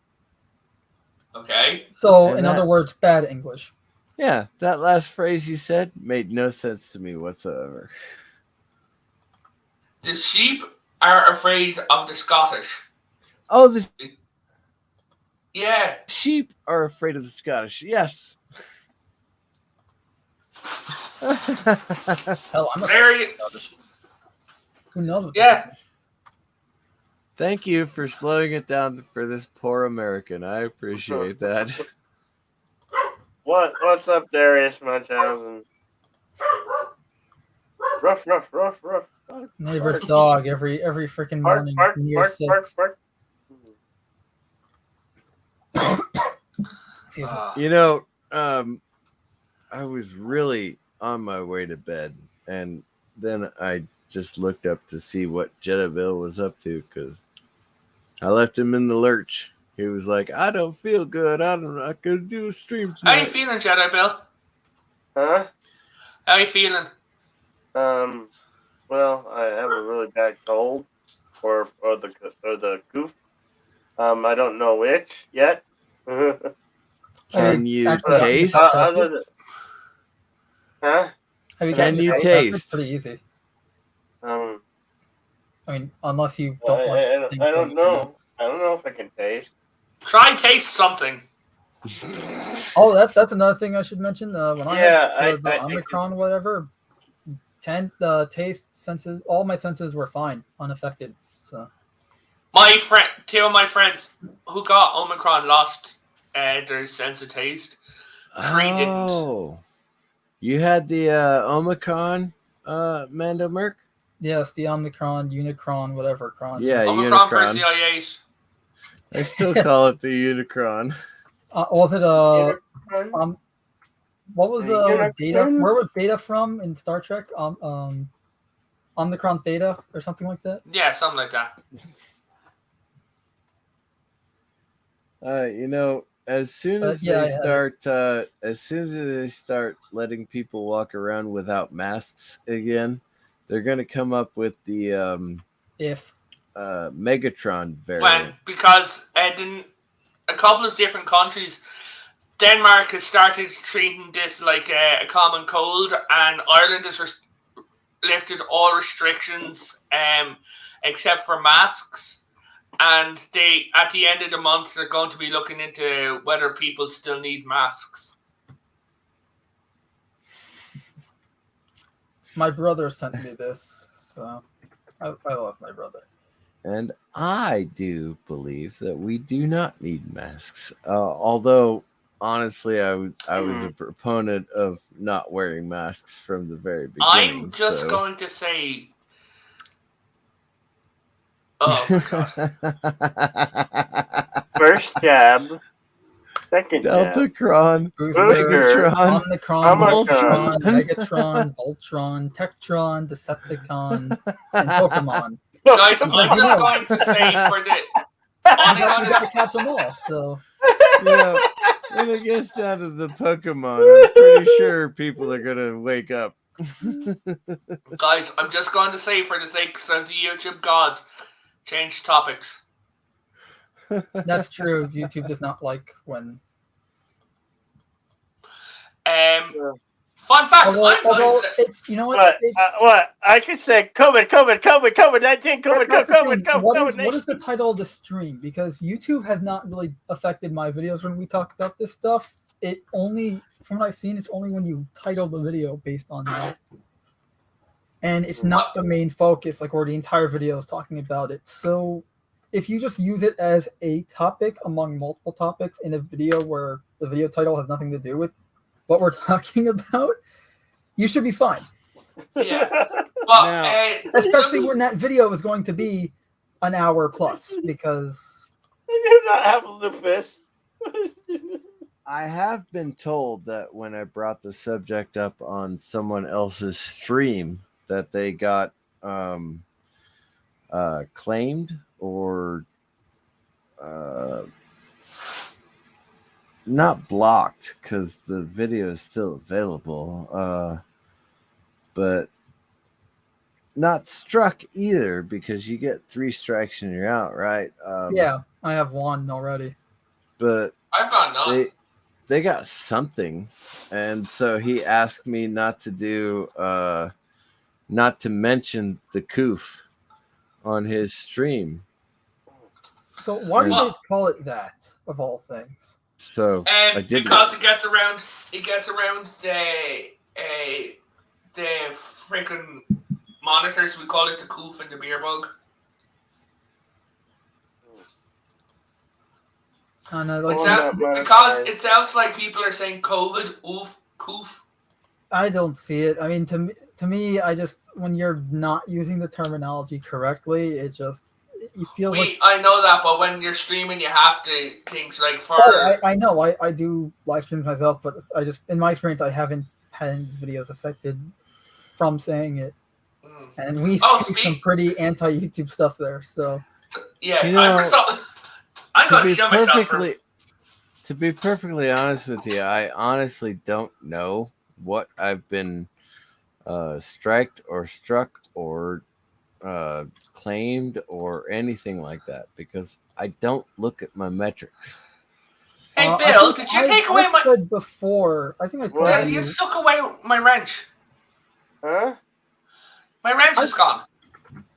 Okay. So, And in that- other words, bad English. Yeah, that last phrase you said made no sense to me whatsoever. The sheep are afraid of the Scottish. Oh, the Yeah. sheep are afraid of the Scottish. Yes. Hell, I'm Very. Who knows what Yeah. Thank you for slowing it down for this poor American. I appreciate that. What's up, Darius Munchausen? Ruff. neighbor's dog every freaking Bark, morning bark, from year bark, bark, 6. bark. Excuse me. You know, I was really on my way to bed, and then I just looked up to see what Jedi Bill was up to because I left him in the lurch. He was like, "I don't feel good. I could do a stream How you tonight." feeling, Jedi Bill? Huh? How you feeling? Well, I have a really bad cold, or the goof. I don't know which yet. Can you Actually, taste? Other than, huh? Have you Can gotten you the test? It's taste? pretty easy. Um, I mean, unless you I, don't want. I, things I to don't be know. pronounced. I don't know if I can taste. Try taste something. Oh, that's another thing I should mention. When Yeah, I had the I Omicron, whatever, taste senses, all my senses were fine, unaffected. So Two of my friends who got Omicron lost their sense of taste. Three didn't. Oh, you had the Omicron, Mando Merc? yes, the Omicron, Unicron, whatever cron. Yeah, Omicron Unicron. Persei 8. I still call it the Unicron. Was it Unicron? what was Unicron? Data? Where was Data from in Star Trek? Omicron Theta or something like that. Yeah, something like that. You know, as soon as yeah, they start letting people walk around without masks again, they're gonna come up with the If Megatron variant. When because in a couple of different countries, Denmark has started treating this like a common cold, and Ireland has lifted all restrictions except for masks. And they, at the end of the month, they're going to be looking into whether people still need masks. my brother sent me this, so I love my brother. And I do believe that we do not need masks. Although, honestly, I was a proponent of not wearing masks from the very beginning. I'm just going to say... Oh, my God. First jab. Second jab. Deltacron, Booster, Megatron, Omnicron, Voltron. Voltron, Megatron, Voltron, Tectron, Decepticon, and Pokemon. Guys, I'm just going to say for the... You got to catch them all, so... Yeah, when it gets down to the Pokemon, I'm pretty sure people are going to wake up. Guys, I'm just going to say for the sake of the YouTube gods, change topics. That's true. YouTube does not like when... Fun fact. Although it's, you know what? What? I could say COVID, 19, COVID. What is the title of the stream? Because YouTube has not really affected my videos when we talk about this stuff. It only, from what I've seen, it's only when you title the video based on that. And it's not the main focus, like where the entire video is talking about it. So if you just use it as a topic among multiple topics in a video where the video title has nothing to do with what we're talking about, you should be fine. Yeah. Well, especially when that video is going to be an hour plus, because I do not have lupus. I have been told that when I brought the subject up on someone else's stream, that they got claimed or not blocked, because the video is still available, but not struck either, because you get 3 strikes and you're out, right? Yeah, I have 1 already. But I've got none. They got something, and so he asked me not to do not to mention the Koof on his stream. So why do they call it that, of all things? So I did, because it gets around the freaking monitors. We call it the Koof and the beer bug. Because it sounds like people are saying COVID, oof, Koof. I don't see it. I mean, to me, I just, when you're not using the terminology correctly, it feels like... I know that, but when you're streaming, you have to things like for... I know, I do live streams myself, but I just, in my experience, I haven't had any videos affected from saying it. And we see some pretty anti-YouTube stuff there, so... Yeah, I'm going to show myself for... To be perfectly honest with you, I honestly don't know what I've been striked or struck or claimed or anything like that, because I don't look at my metrics. Hey Bill, did you take away my... before? I think I told Bill, you took away my wrench. Huh? My wrench is gone.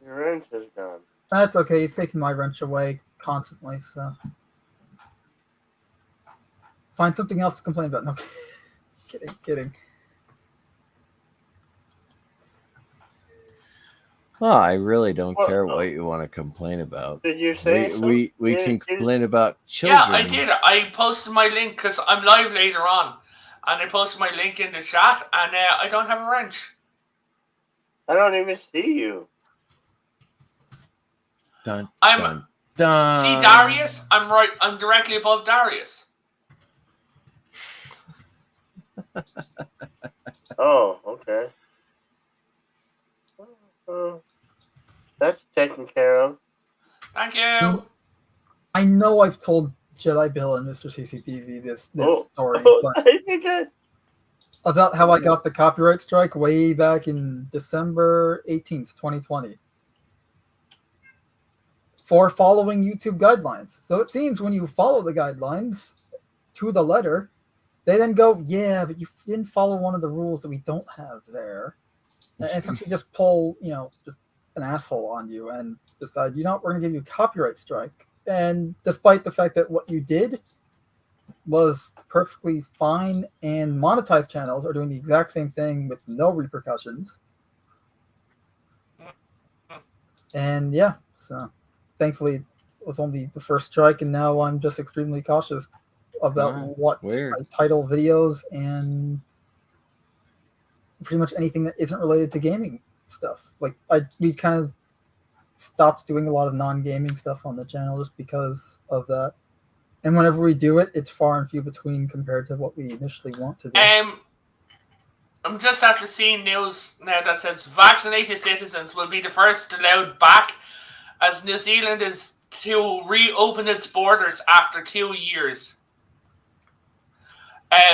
Your wrench is gone. That's okay. He's taking my wrench away constantly, so... Find something else to complain about. No, kidding. Well, I really don't care what you want to complain about. Did you say we can complain about children? Yeah, I did. I posted my link because I'm live later on, and I posted my link in the chat, and I don't have a wrench. I don't even see you. Dun. See Darius? I'm directly above Darius. Oh, okay. That's taken care of. Thank you. I know I've told Jedi Bill and Mr. CCTV this Oh. story, but Okay. about how I got the copyright strike way back in December 18th, 2020. For following YouTube guidelines. So it seems when you follow the guidelines to the letter, they then go, yeah, but you didn't follow one of the rules that we don't have there. And essentially just pull, just an asshole on you and decide, we're going to give you a copyright strike. And despite the fact that what you did was perfectly fine and monetized channels are doing the exact same thing with no repercussions. And yeah, so thankfully it was only the first strike, and now I'm just extremely cautious about what weird. I title videos and pretty much anything that isn't related to gaming stuff. Like we kind of stopped doing a lot of non-gaming stuff on the channel just because of that. And whenever we do it, it's far and few between compared to what we initially want to do. I'm just after seeing news now that says vaccinated citizens will be the first allowed back, as New Zealand is to reopen its borders after 2 years.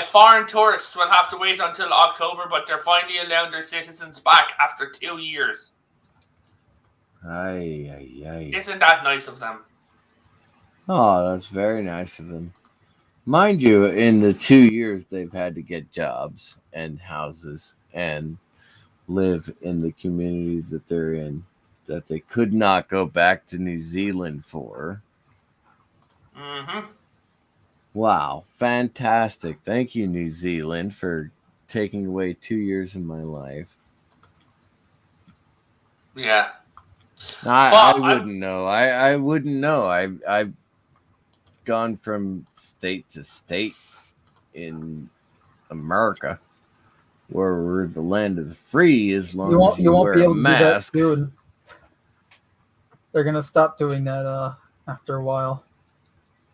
Foreign tourists will have to wait until October, but they're finally allowing their citizens back after 2 years. Isn't that nice of them? Oh, that's very nice of them. Mind you, in the 2 years, they've had to get jobs and houses and live in the communities that they're in, that they could not go back to New Zealand for. Mm-hmm. Wow, fantastic. Thank you, New Zealand, for taking away 2 years of my life. Yeah. I wouldn't know. I wouldn't know. I've gone from state to state in America, where we're the land of the free, as long as you won't wear be a able to mask. do that soon. They're gonna stop doing that after a while.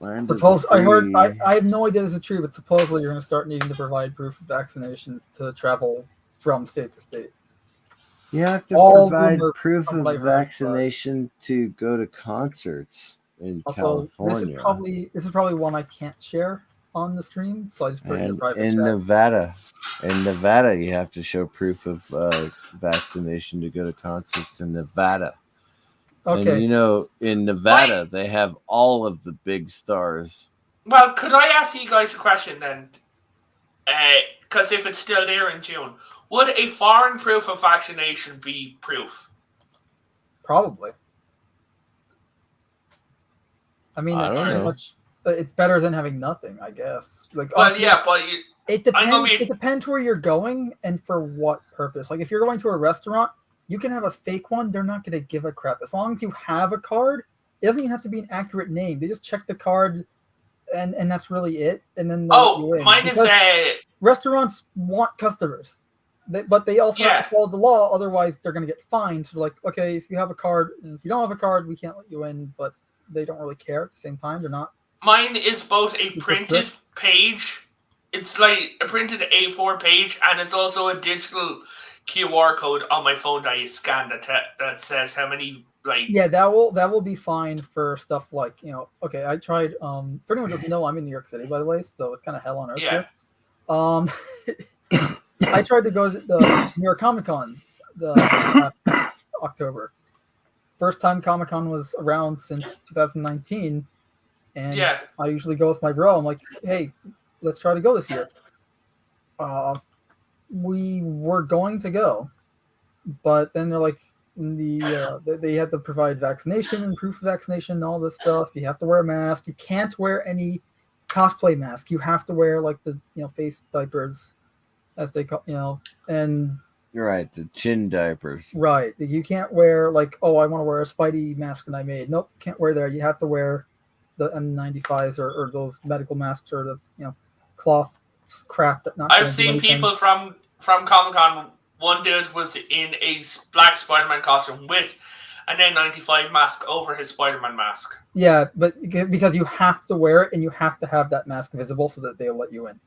Land of Suppose the I heard. free. I have no idea this is true, but supposedly you're gonna start needing to provide proof of vaccination to travel from state to state. You have to All provide rumors proof from of what I heard, but- vaccination to go to concerts in Also, California. this is probably one I can't share on the stream, so I just put it in the And private in chat. Nevada, you have to show proof of vaccination to go to concerts in Nevada. Okay. And in Nevada, they have all of the big stars. Well, could I ask you guys a question then? Because if it's still there in June, would a foreign proof of vaccination be proof? Probably. I mean, I don't know. it's better than having nothing, I guess. Like, Well, honestly, yeah, but it depends. It depends where you're going and for what purpose. Like, if you're going to a restaurant, you can have a fake one. They're not going to give a crap as long as you have a card. It doesn't even have to be an accurate name. They just check the card, and that's really it. And then they'll let you in. mine is Because restaurants want customers, but they also have to follow the law. Otherwise, they're going to get fined. So, like, okay, if you have a card, and if you don't have a card, we can't let you in. But they don't really care at the same time. They're not. Mine is both a printed page. It's like a printed A4 page, and it's also a digital QR code on my phone that you scan that says how many, like. Yeah, that will be fine for stuff like, okay, I tried, for anyone who doesn't know, I'm in New York City, by the way, so it's kind of hell on earth here. I tried to go to the New York Comic Con last October. First time Comic Con was around since 2019, and I usually go with my bro. I'm like, hey, let's try to go this year. We were going to go, but then they're like, they had to provide vaccination and proof of vaccination and all this stuff. You have to wear a mask. You can't wear any cosplay mask. You have to wear like the face diapers, as they call, and You're right, the chin diapers. right. You can't wear like, oh, I want to wear a Spidey mask that I made. Nope, can't wear there. You have to wear the N95s or those medical masks or the cloth crap that not. I've seen people from Comic-Con. One dude was in a black Spider-Man costume with an N95 mask over his Spider-Man mask. Yeah, but because you have to wear it and you have to have that mask visible so that they'll let you in.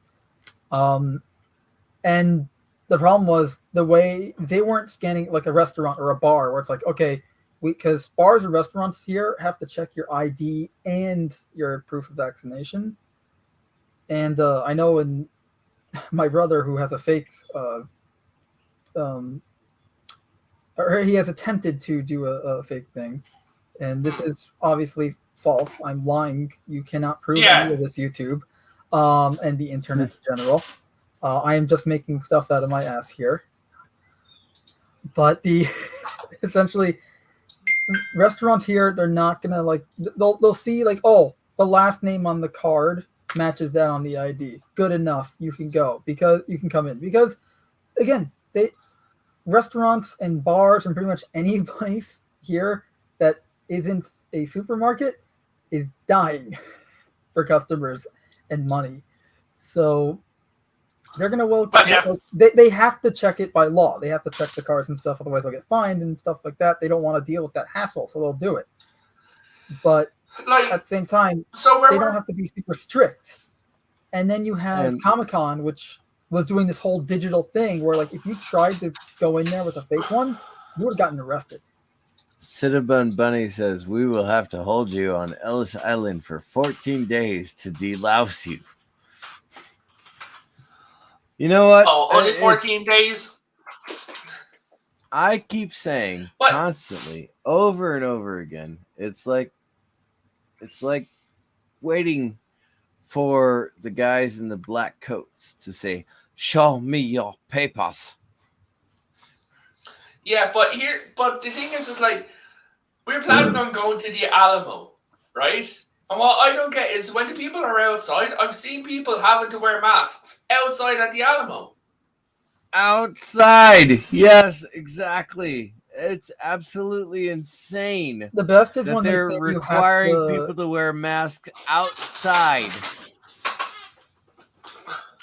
And the problem was the way they weren't scanning like a restaurant or a bar where it's like, okay, because bars and restaurants here have to check your ID and your proof of vaccination. And I know in my brother, who has a fake, or he has attempted to do a fake thing, and this is obviously false. I'm lying. You cannot prove any of this, YouTube, and the internet in general. I am just making stuff out of my ass here. But the essentially restaurants here, they're not gonna like they'll see like, oh, the last name on the card matches that on the ID. Good enough. You can go because you can come in because again, restaurants and bars and pretty much any place here that isn't a supermarket is dying for customers and money. So they're gonna they have to check it by law. They have to check the cards and stuff, otherwise they'll get fined and stuff like that. They don't want to deal with that hassle, so they'll do it. But Like, at the same time, so they don't have to be super strict. And then you have Comic-Con, which was doing this whole digital thing where, like, if you tried to go in there with a fake one, you would have gotten arrested. Cinnabon Bunny says, we will have to hold you on Ellis Island for 14 days to delouse you. You know what? Oh, only 14 days? I keep saying constantly, over and over again, it's like waiting for the guys in the black coats to say, show me your papers. Yeah, but the thing is like, we're planning on going to the Alamo, right? And what I don't get is when the people are outside, I've seen people having to wear masks outside at the Alamo. Outside. Yes, exactly. It's absolutely insane. The best is that when they're they say requiring you have to, people to wear masks outside.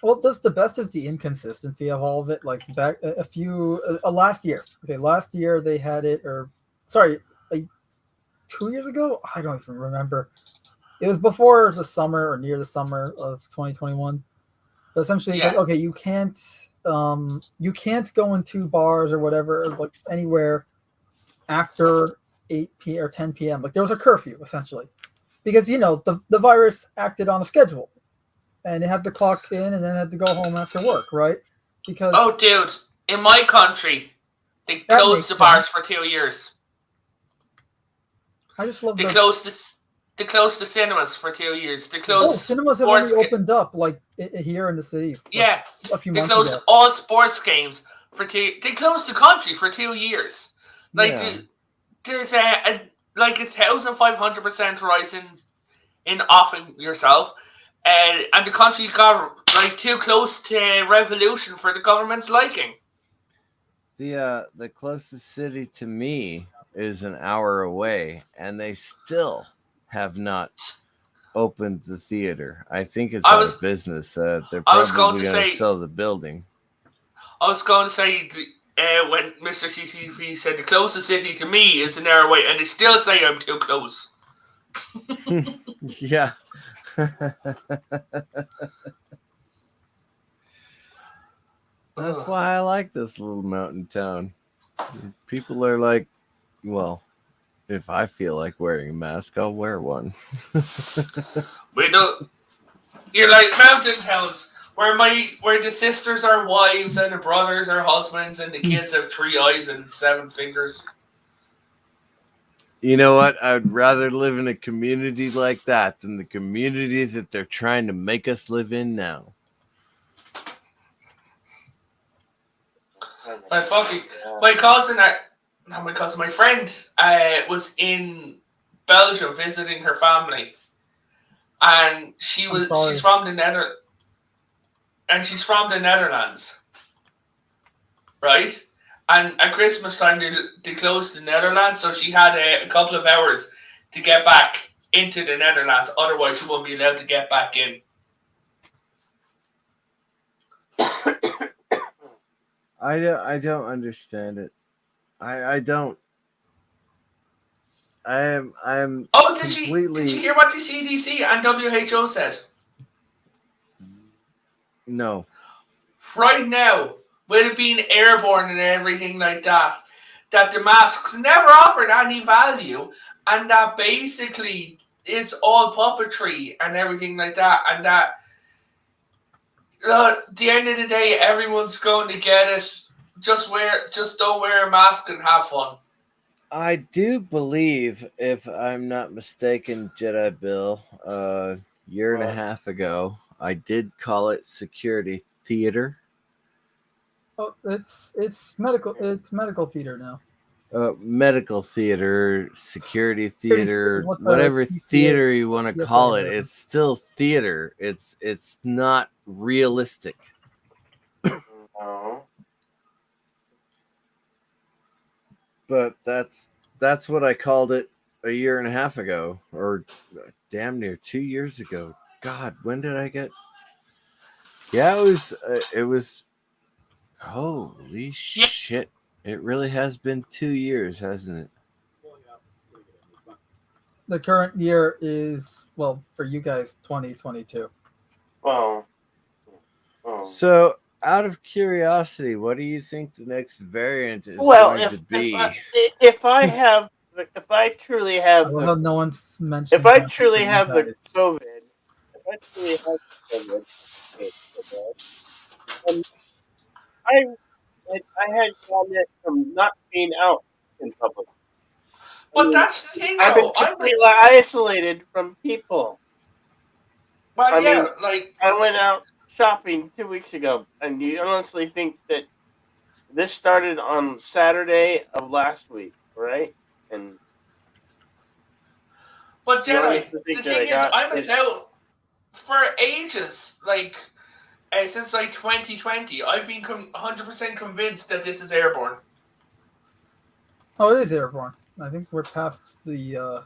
Well, the best is the inconsistency of all of it. Like back a few last year. Okay, last year they had it, or sorry, like 2 years ago. I don't even remember. It was before the summer or near the summer of 2021. But essentially, it's like, okay, you can't go into bars or whatever, like anywhere after 8 p.m. or 10 p.m. Like there was a curfew essentially, because the virus acted on a schedule, and it had to clock in and then had to go home after work, right? Because dude, in my country, they closed the bars for 2 years. I just love They closed the cinemas for 2 years. They closed cinemas have only opened up like here in the city. A few months ago. They closed all sports games for two. They closed the country for 2 years. Like there's a 1,500% rise in offing yourself, and the country got like too close to revolution for the government's liking. The closest city to me is an hour away, and they still have not opened the theater. I think it's out of business. They're probably going to sell the building. I was going to say when Mr. CCP said the closest city to me is an hour away, and they still say I'm too close. Yeah. That's why I like this little mountain town. People are like, well, if I feel like wearing a mask, I'll wear one. We don't. You're like mountain towns where the sisters are wives and the brothers are husbands and the kids have 3 eyes and 7 fingers. You know what? I'd rather live in a community like that than the community that they're trying to make us live in now. My friend was in Belgium visiting her family, and she's from the Netherlands, right? And at Christmas time they closed the Netherlands, so she had a couple of hours to get back into the Netherlands. Otherwise, she won't be allowed to get back in. I don't understand it. I don't. I'm Did you hear what the CDC and WHO said? No. Right now, with it being airborne and everything like that, that the masks never offered any value, and that basically it's all puppetry and everything like that, and that at the end of the day, everyone's going to get it. Just don't wear a mask and have fun. I do believe, if I'm not mistaken, Jedi Bill, year and a half ago, I did call it security theater. Oh, it's medical theater now. Medical theater, security theater, What the whatever PCA theater you want to yes, call I it, heard. it's still theater. It's not realistic. No. But that's what I called it a year and a half ago, or damn near 2 years ago. God, when did I get? Yeah, it was. Holy shit! It really has been 2 years, hasn't it? The current year is, well, for you guys, 2022. Well. So, out of curiosity, what do you think the next variant is Well, going to be? if I truly have Well, no one's mentioned. if I that truly for you have the guys. COVID, if I truly have the COVID, and I had comment from not being out in public. But that's the thing, I've been though. completely isolated from people. But I yeah, mean, like I went out shopping 2 weeks ago, and you honestly think that this started on Saturday of last week, right? And But you Jedi, honestly the think that thing is, I was it- out for ages, like since like 2020. I've been 100% convinced that this is airborne. Oh, it is airborne. I think we're past the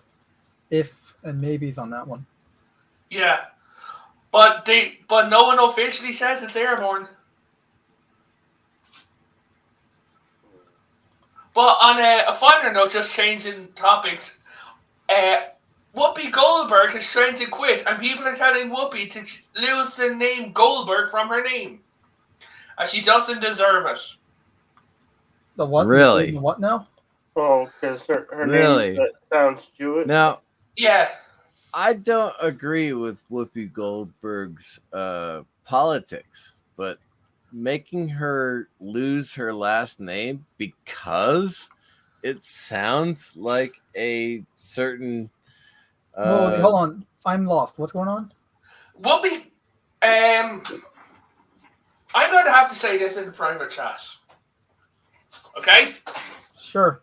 if and maybes on that one. Yeah, but no one officially says it's airborne. But on a finer note, just changing topics, Whoopi Goldberg is trying to quit, and people are telling Whoopi to lose the name Goldberg from her name, as she doesn't deserve it. The what? Really? The what now? Oh, because her Really? name sounds Jewish. Now, Yeah. I don't agree with Whoopi Goldberg's politics, but making her lose her last name because it sounds like a certain. Whoa, hold on. I'm lost. What's going on? Whoopi, I'm going to have to say this in the private chat. Okay? Sure.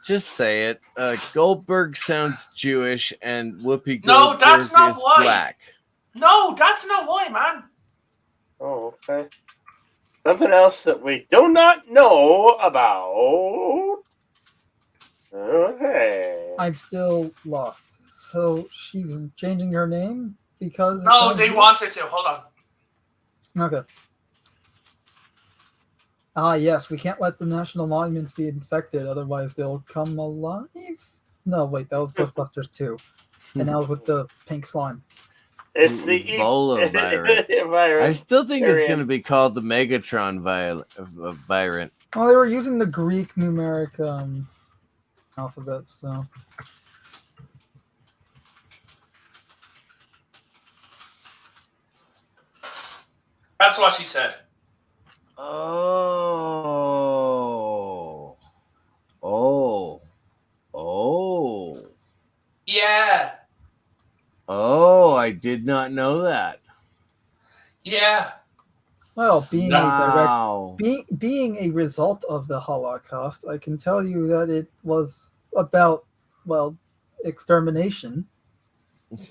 Just say it. Goldberg sounds Jewish, and Whoopi No, Goldberg that's not is why. black. No, that's not why, man. Oh, okay. Something else that we do not know about. Okay. I'm still lost. So she's changing her name because it No, sounds they Jewish? want her to. Hold on. Okay. Yes, we can't let the national monuments be infected, otherwise they'll come alive. No, wait, that was Ghostbusters 2. And that was with the pink slime. It's the Ebola virus. I still think it's going to be called the Megatron virant. Well, they were using the Greek numeric alphabet, so. That's what she said. Oh. Yeah. Oh, I did not know that. Yeah. Well, being Wow. being a result of the Holocaust, I can tell you that it was about, well, extermination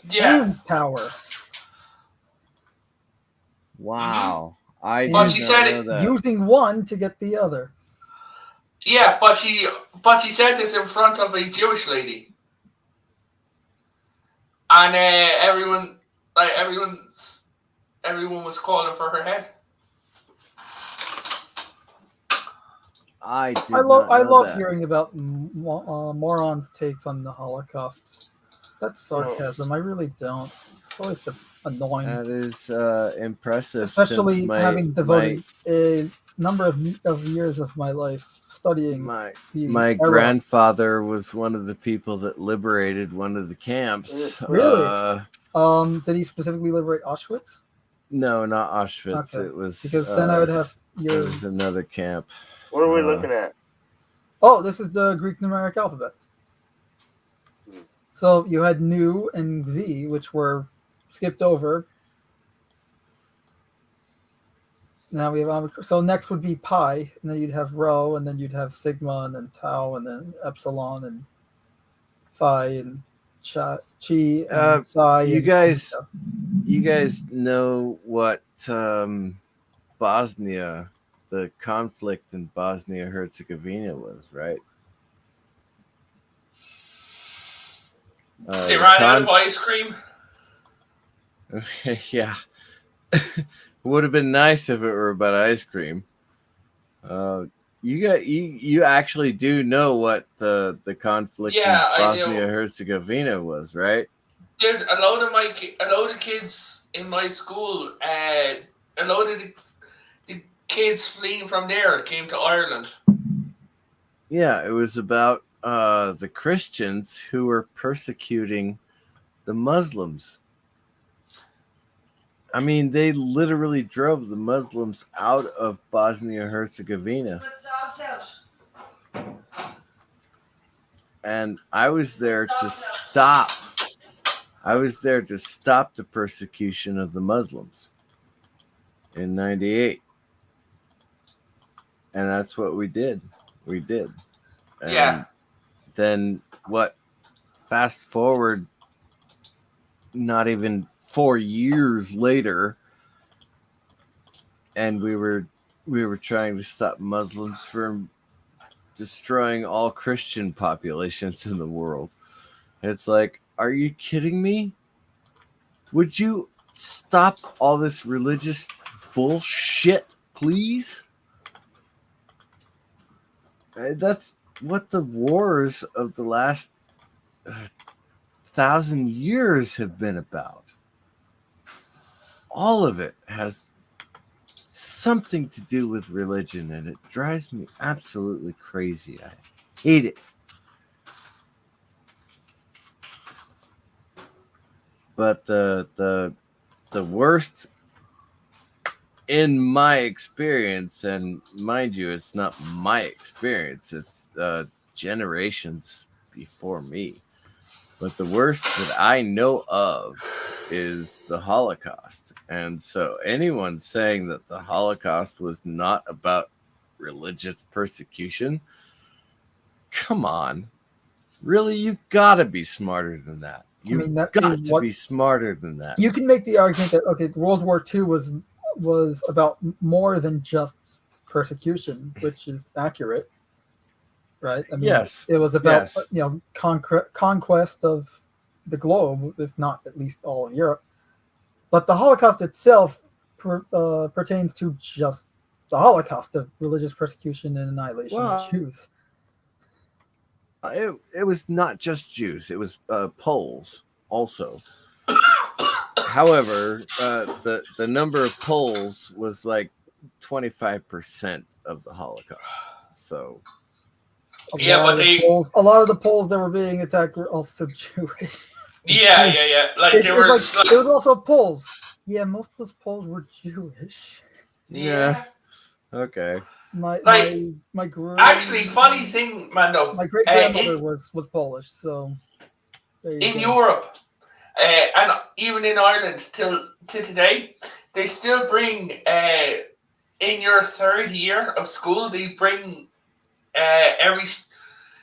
Yeah. and power. Wow. I But did she not said know it- that. Using one to get the other. Yeah, but she said this in front of a Jewish lady. And everyone was calling for her head. I did I not know love that. hearing about morons' takes on the Holocaust. That's sarcasm. I really don't. It's always annoying. That is impressive. Especially since having devoted number of years of my life studying My the my era. grandfather was one of the people that liberated one of the camps. Really? Did he specifically liberate Auschwitz? No, not Auschwitz. Okay. It was Because then I would have it your. was another camp. What are we looking at? Oh, this is the Greek numeric alphabet. So you had Nu and Z, which were skipped over. Now we have Omicron. So next would be Pi, and then you'd have Rho, and then you'd have Sigma, and then Tau, and then Epsilon, and Phi, and Chi, and Psi. You and guys, Eta. you guys know what Bosnia, the conflict in Bosnia Herzegovina was, right? They ran out of ice cream. Okay, yeah. Would have been nice if it were about ice cream. You actually do know what the conflict in Bosnia Herzegovina was, right? Dude, a load of kids in my school, a load of the kids fleeing from there came to Ireland. Yeah, it was about the Christians who were persecuting the Muslims. I mean, they literally drove the Muslims out of Bosnia Herzegovina. And I was there to stop. I was there to stop the persecution of the Muslims in '98. And that's what we did. We did. And yeah. Then what? Fast forward, not even 4 years later, and we were trying to stop Muslims from destroying all Christian populations in the world. It's like, are you kidding me? Would you stop all this religious bullshit, please? That's what the wars of the last 1,000 years have been about. All of it has something to do with religion, and it drives me absolutely crazy. I hate it. But the worst, in my experience, and mind you, it's not my experience, it's generations before me. But the worst that I know of is the Holocaust. And so anyone saying that the Holocaust was not about religious persecution, come on. Really, you've got to be smarter than that. You've got to be smarter than that. You can make the argument that, okay, World War II was about more than just persecution, which is accurate. Right. I mean, yes, it was about conquest of the globe, if not at least all of Europe. But the Holocaust itself pertains to just the Holocaust of religious persecution and annihilation of Jews. It was not just Jews; it was Poles also. However, the number of Poles was like 25% of the Holocaust. So. A lot of the Poles that were being attacked were also Jewish. Yeah. Like it was also Poles. Yeah, most of those Poles were Jewish. Yeah. Okay. Actually, funny thing, Mando. My great grandmother was Polish, so. In Europe, and even in Ireland to today, they still bring in your third year of school. They bring.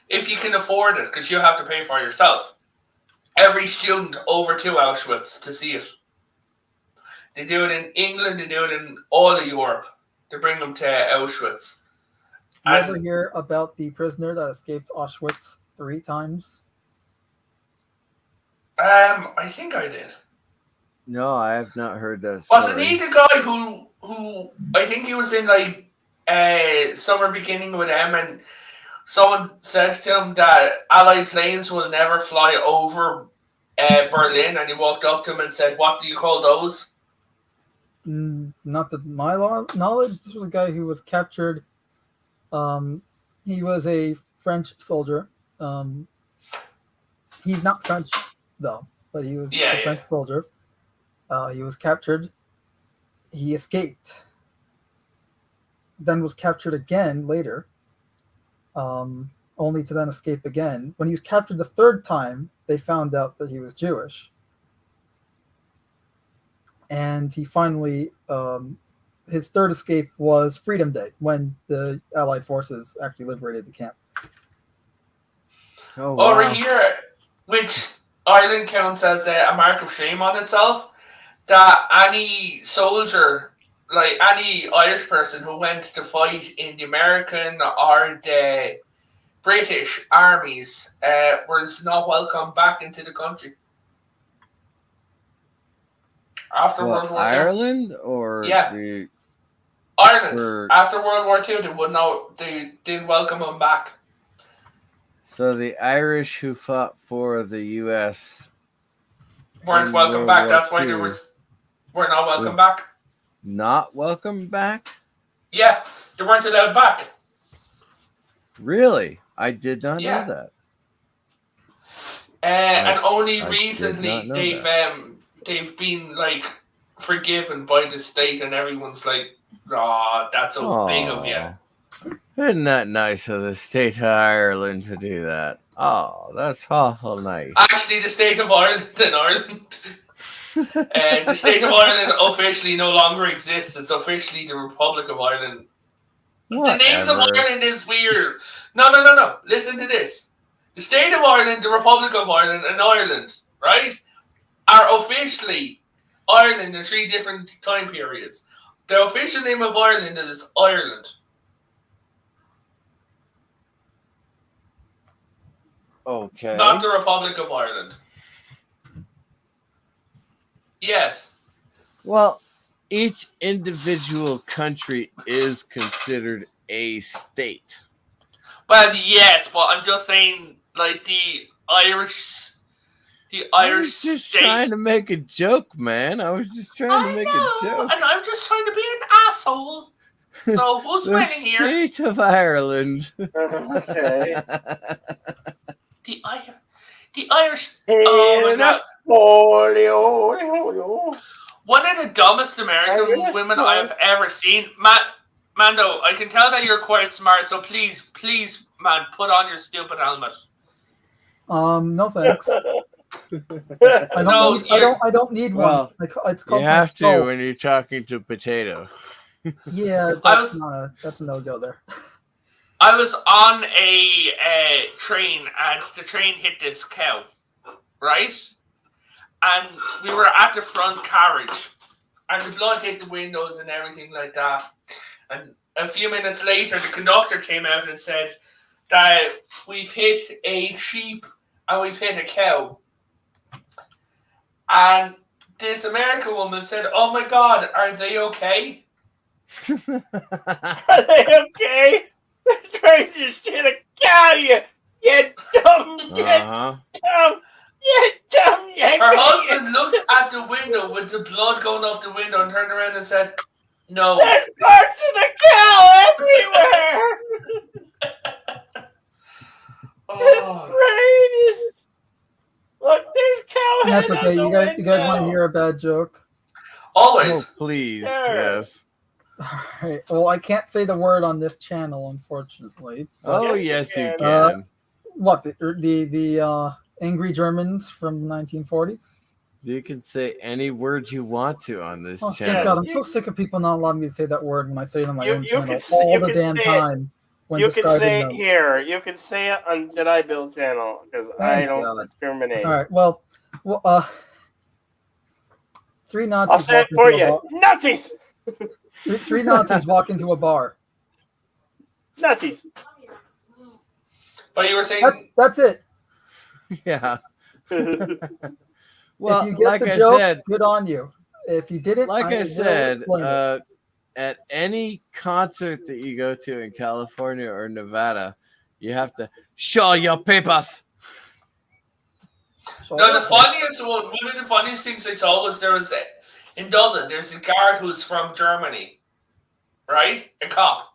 If you can afford it, because you have to pay for it yourself, every student over to Auschwitz to see it. They do it in England, they do it in all of Europe. They bring them to Auschwitz. You ever hear about the prisoner that escaped Auschwitz 3 times? I think I did. No, I have not heard that story. Wasn't he the guy who I think he was in like summer beginning with them, and someone said to him that Allied planes will never fly over Berlin, and he walked up to him and said, "What do you call those?" Not to my knowledge. This was a guy who was captured. He was a French soldier. He's not French though, but he was a French soldier. He was captured. He escaped. Then was captured again later. Only to then escape again. When he was captured the third time, they found out that he was Jewish. And he finally, his third escape was Freedom Day, when the Allied forces actually liberated the camp. Oh, Over wow. here, which Ireland counts as a mark of shame on itself, that any soldier, like any Irish person who went to fight in the American or the British armies was not welcome back into the country. After What, World War II. Ireland or Yeah. the Ireland. or- After World War II, they didn't welcome them back. So the Irish who fought for the U.S. Weren't in welcome World back. War That's why II were not welcome was- back. not welcome back? Yeah, they weren't allowed back. Really? I did not Yeah. know that. And only I did recently not know they've been like forgiven by the state, and everyone's like, "Oh, that's so big of you." Aw. Isn't that nice of the state of Ireland to do that? Oh, that's awful nice. Actually, the state of Ireland and Ireland, the state of Ireland officially no longer exists. It's officially the Republic of Ireland. The names of Whatever. Ireland is weird. No. Listen to this. The state of Ireland, the Republic of Ireland, and Ireland, right, are officially Ireland in 3 different time periods. The official name of Ireland is Ireland. Okay. Not the Republic of Ireland. Yes. Well, each individual country is considered a state. Well, yes, but I'm just saying, like, the Irish I was just state. trying to make a joke, man. I was just trying to make a joke. And I'm just trying to be an asshole. So who's The winning here? state of Ireland. Okay. The Irish. Oh my god! Polio. One of the dumbest American women I've ever seen. Mando, I can tell that you're quite smart. So please, man, put on your stupid helmet. No thanks. I don't need Well, one. It's called You my have to skull. when you're talking to Potato. Yeah, that's a no go there. I was on a train, and the train hit this cow, right? And we were at the front carriage, and the blood hit the windows and everything like that. And a few minutes later, the conductor came out and said that we've hit a sheep and we've hit a cow. And this American woman said, "Oh my God, are they okay?" Are they okay? Trying to shit a cow, you dumb, Uh-huh. you dumb. Her husband looked at the window with the blood going up the window and turned around and said, "No." There's parts of the cow everywhere. Oh. Brain is. Look, there's cow head. That's okay. You guys want to hear a bad joke? Always. Oh, please. Sure. Yes. All right. Well, I can't say the word on this channel, unfortunately. Oh, Yes, yes, you you can. can. What the angry Germans from 1940s? You can say any word you want to on this Oh, thank channel. God! I'm so sick of people not allowing me to say that word when I say it on my You- own you channel can say- all you the can damn say it. time. When You can describing say them. it here. You can say it on Jedi Bill channel because I Thank don't God. discriminate. All right. Well, 3 Nazis. I'll say it walk for into a you. bar- Nazis. Three Nazis walk into a bar. Nazis. But you were saying, That's it. Yeah. Well, if you get like the I joke, said, good on you. If you didn't, like I will said, explain it. at any concert that you go to in California or Nevada, you have to show your papers. So- no, the funniest one of the funniest things I saw was there was in Dublin, there's a guard who's from Germany, right? A cop.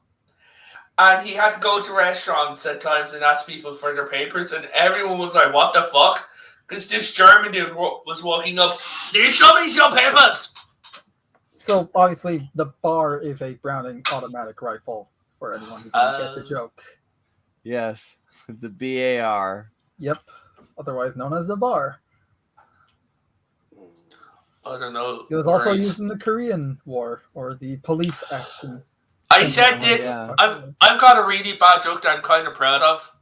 And he had to go to restaurants at times and ask people for their papers, and everyone was like, what the fuck? Because this German dude was walking up, "Can you show me your papers?" So obviously, the bar is a Browning automatic rifle for anyone who didn't get the joke. Yes, the BAR. Yep, otherwise known as the bar. I don't know. It was also Right. used in the Korean War or the police action. I said this. Yeah. I've got a really bad joke that I'm kind of proud of.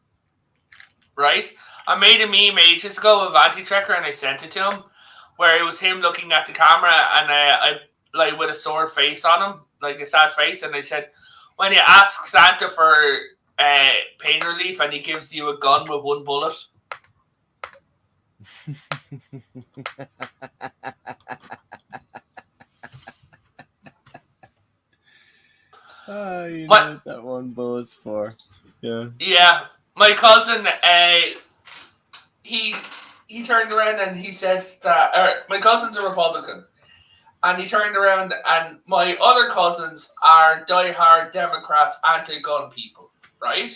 Right? I made a meme ages ago of Anti-Tracker and I sent it to him, where it was him looking at the camera and I like with a sore face on him, like a sad face, and I said, when you ask Santa for pain relief and he gives you a gun with one bullet. You know What? what that one bullet's for. Yeah. Yeah, my cousin, he turned around and he said that my cousin's a Republican, and he turned around and my other cousins are diehard Democrats, anti-gun people, right?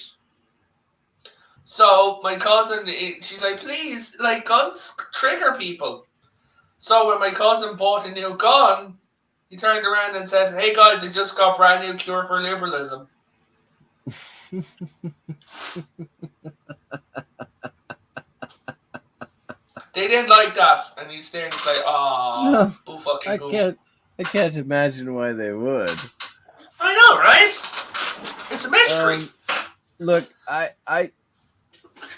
So my cousin, she's like, please, like, guns trigger people. So when my cousin bought a new gun, he turned around and said, hey guys, I just got brand new cure for liberalism. They didn't like that, and he's there and he's like, "Oh, boo fucking boo." I can't imagine why they would. I know, right? It's a mystery. Look,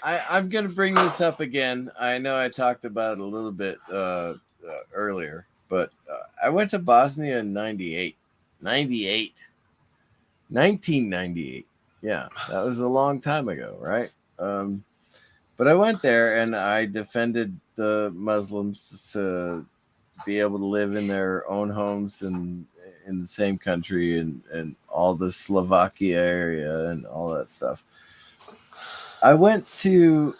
I'm gonna bring this up again. I know I talked about it a little bit earlier, but I went to Bosnia in 1998. Yeah, that was a long time ago, right? But I went there and I defended the Muslims to be able to live in their own homes and in the same country and all the Slovakia area and all that stuff. I went to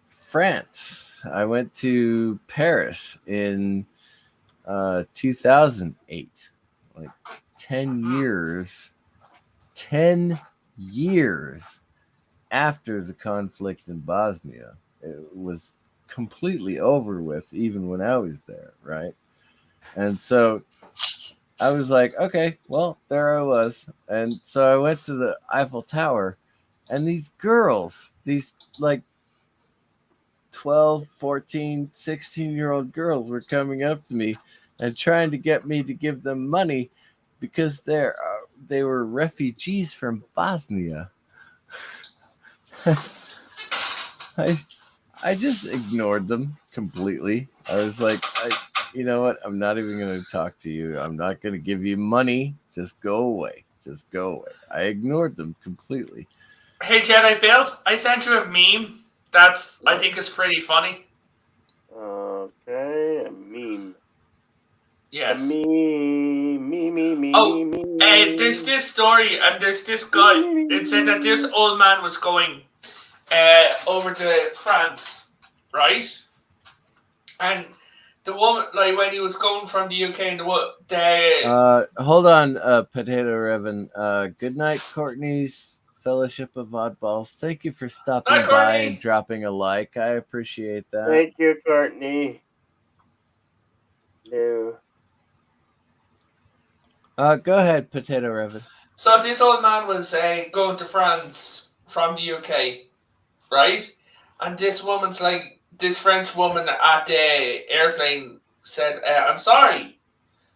France. I went to Paris in 2008, like 10 years after the conflict in Bosnia. It was completely over with even when I was there, right? And so I was like, okay, well, there I was. And so I went to the Eiffel Tower, and these girls, these like 12, 14, 16-year-old girls were coming up to me and trying to get me to give them money because they were refugees from Bosnia. I just ignored them completely. I was like, you know what? I'm not even going to talk to you. I'm not going to give you money. Just go away. Just go away. I ignored them completely. Hey, Jedi Bill, I sent you a meme that I think is pretty funny. Okay, a meme. Yes. A meme. Oh, there's this story, and there's this guy. It said that this old man was going over to France, right? And the woman, like when he was going from the UK and hold on, Potato Revan. Good night, Courtney's Fellowship of Oddballs. Thank you for stopping Hi, by Courtney. and dropping a like. I appreciate that. Thank you, Courtney. No. Go ahead, Potato Revan. So this old man was going to France from the UK, right? And this woman's like, this French woman at the airplane said, I'm sorry,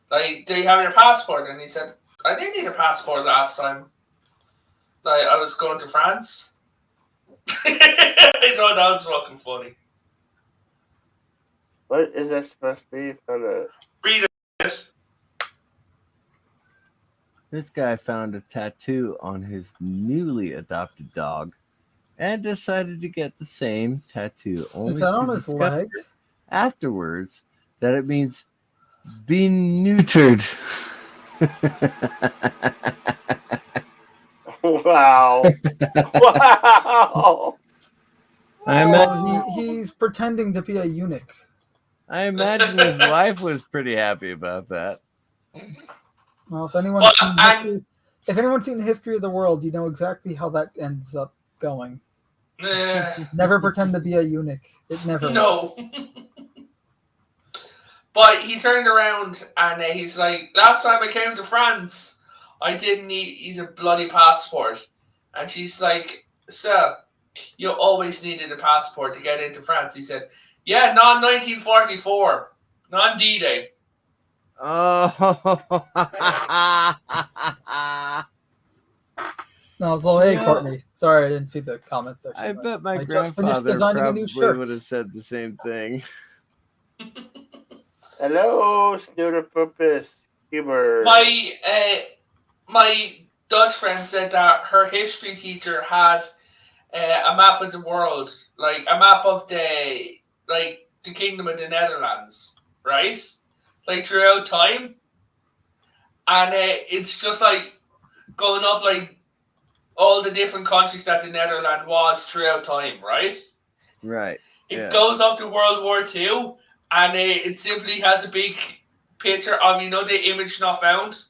like, do you have your passport? And he said, I didn't need a passport last time. Like, I was going to France. I thought that was fucking funny. What is that supposed to be on the... Read it. This guy found a tattoo on his newly adopted dog and decided to get the same tattoo. Only Is that to on his discover leg? afterwards that it means be neutered. Wow. Wow. I Well, imagine, he's pretending to be a eunuch. I imagine his wife was pretty happy about that. Well, if anyone's But, seen if anyone's seen the history of the world, you know exactly how that ends up going. Never pretend to be a eunuch. It never No. But he turned around and he's like, last time I came to France, I didn't need a bloody passport. And she's like, sir, you always needed a passport to get into France. He said, yeah, not 1944, not D-Day. Oh. No, so hey, Yeah. Courtney. Sorry, I didn't see the comments section. I bet my I just finished grandfather designing a probably new shirt. would have said the same thing. Hello, Snooter Purpose Humor. My Dutch friend said that her history teacher had a map of the world, like a map of the kingdom of the Netherlands, right? Like throughout time, and it's just like going up like all the different countries that the Netherlands was throughout time, right? Right. It Yeah. goes up to World War II, and it simply has a big picture of the image not found.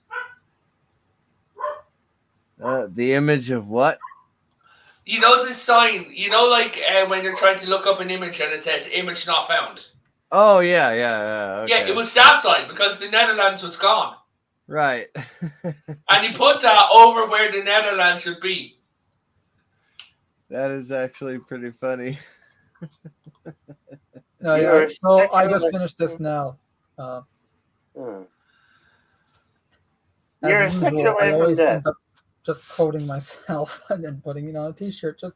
The image of what? You know this sign, like when you're trying to look up an image and it says image not found. Oh yeah. Okay. Yeah, it was that sign because the Netherlands was gone. Right. And he put that over where the Netherlands should be. That is actually pretty funny. No, You yeah. are So I second just away. finished this now. Hmm. As You're a second usual, away I from always death. end up just quoting myself and then putting it on a T-shirt, just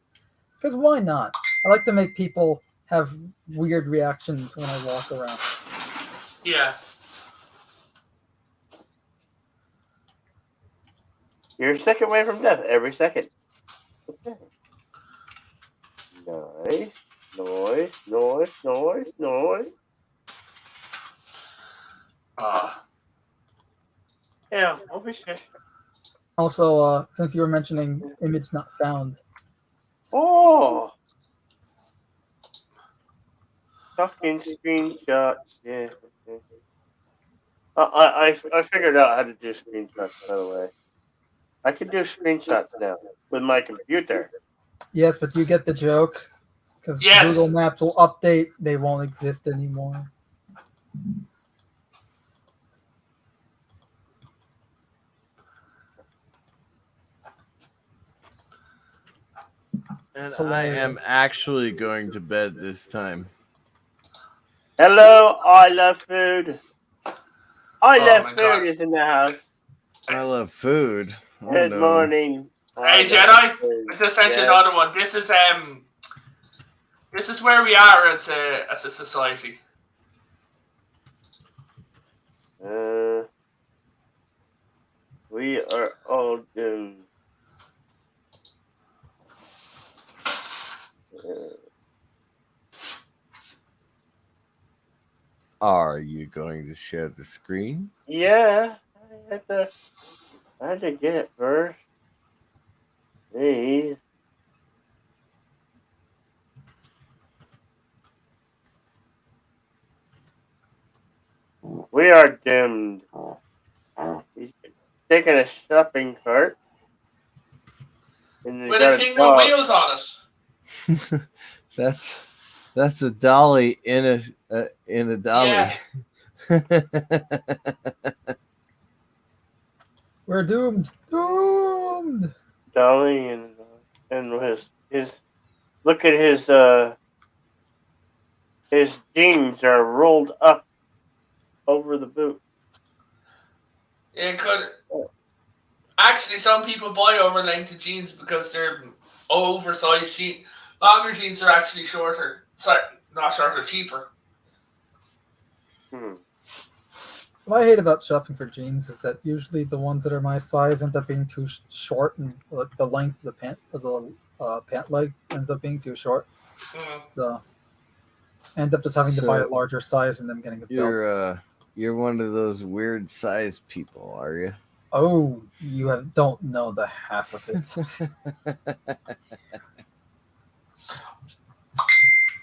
because why not? I like to make people have weird reactions when I walk around. Yeah. You're a second away from death every second. Okay. Noise. Yeah, I'll be sure. Also, since you were mentioning image not found, Oh! Fucking screenshots, yeah. I figured out how to do screenshots, by the way. I can do screenshots now with my computer. yes, but you get the joke because Yes. Google Maps will update; they won't exist anymore. And It's I am hilarious. actually going to bed this time. Hello, I love food. I Oh love my food God. is in the house. I love food. Oh, Good no. morning. Hey, I Jedi, love food. I just sent you Yeah. another one. This is where we are as a society. We are all doomed. Are you going to share the screen? Yeah, I had to get it first. Please. We are doomed. He's taking a shopping cart. And he's With got a a thing with dog. wheels on it. That's a dolly in a dolly. Yeah. We're doomed. Doomed. Dolly and his look at his jeans are rolled up over the boot. It could. Actually, some people buy over-length jeans because they're oversized jeans. Longer jeans are actually shorter. Sorry, not shorter, cheaper. What I hate about shopping for jeans is that usually the ones that are my size end up being too short, and like the length of the pant leg ends up being too short. So I end up just having to buy a So, larger size and then getting a belt. You're one of those weird size people, are you? Oh, you don't know the half of it.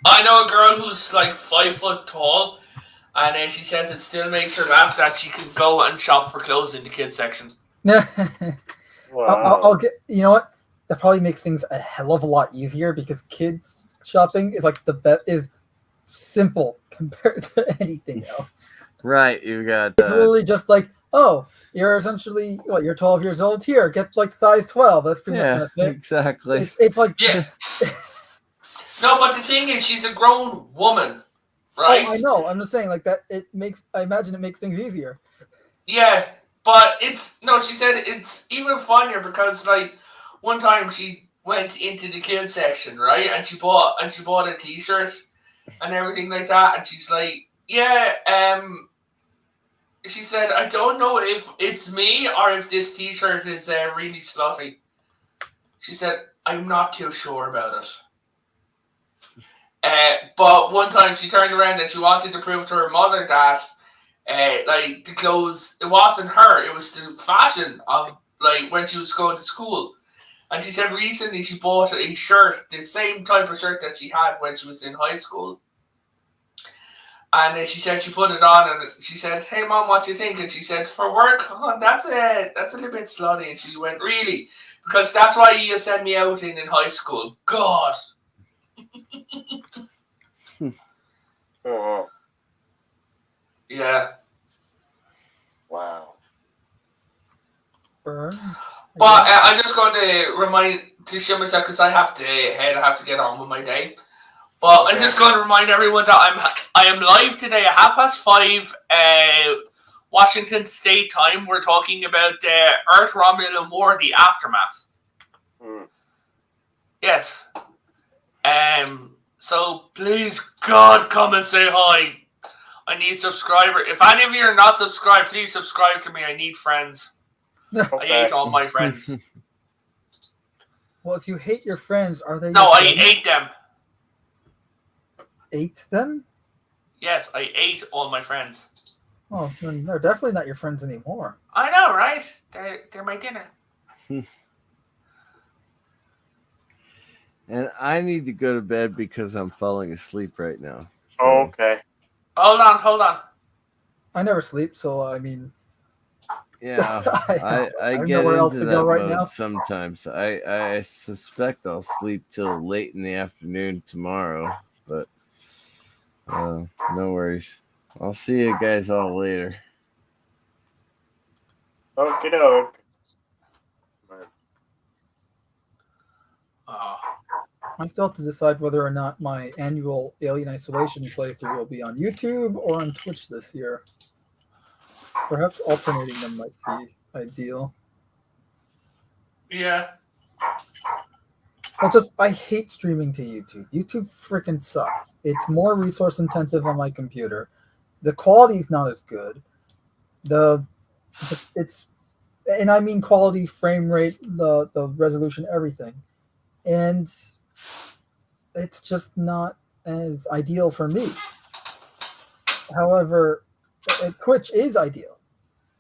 I know a girl who's like 5 foot tall, And she says it still makes her laugh that she can go and shop for clothes in the kids section. I'll get. You know what? That probably makes things a hell of a lot easier because kids shopping is like is simple compared to anything else. Right, you got. It's literally just like, oh, you're essentially you're 12 years old. Here, get like size 12. That's pretty much gonna fit. Exactly. It's like Yeah. No, but the thing is, she's a grown woman, right? Oh, I know. I'm just saying, like that. I imagine it makes things easier. Yeah, but she said it's even funnier because like one time she went into the kids section, right, and she bought a T-shirt and everything like that, and she's like, yeah, she said, I don't know if it's me or if this T-shirt is really slutty. She said, I'm not too sure about it. But one time she turned around and she wanted to prove to her mother that like the clothes, it wasn't her, it was the fashion of like when she was going to school. And she said recently she bought a shirt, the same type of shirt that she had when she was in high school. And she said she put it on and she said, hey mom, what do you think? And she said, for work, that's a little bit slutty. And she went, really? Because that's why you sent me out in high school. God. Oh, Yeah. wow. Burn. But I'm just going to show myself because I have to head. I have to get on with my day. But I'm just going to remind everyone that I am live today at 5:30 Washington State time. We're talking about Earth, Romulan War, the aftermath. Yes. So please, God, come and say hi. I need subscribers. If any of you are not subscribed, please subscribe to me. I need friends. I hate all my friends. Well, if you hate your friends, are they? No, your I friends? ate them. Ate them? Yes, I ate all my friends. Oh, then they're definitely not your friends anymore. I know, right? They're my dinner. And I need to go to bed because I'm falling asleep right now. So, Okay. Hold on. I never sleep, so I mean, yeah, I have get nowhere else into to that go right mode now. sometimes. I suspect I'll sleep till late in the afternoon tomorrow, but no worries. I'll see you guys all later. Okie doke. I still have to decide whether or not my annual Alien Isolation playthrough will be on YouTube or on Twitch this year. Perhaps alternating them might be ideal. Yeah. I hate streaming to YouTube. YouTube freaking sucks. It's more resource intensive on my computer. The quality's not as good. And I mean quality, frame rate, the resolution, everything. And it's just not as ideal for me. However, Twitch is ideal,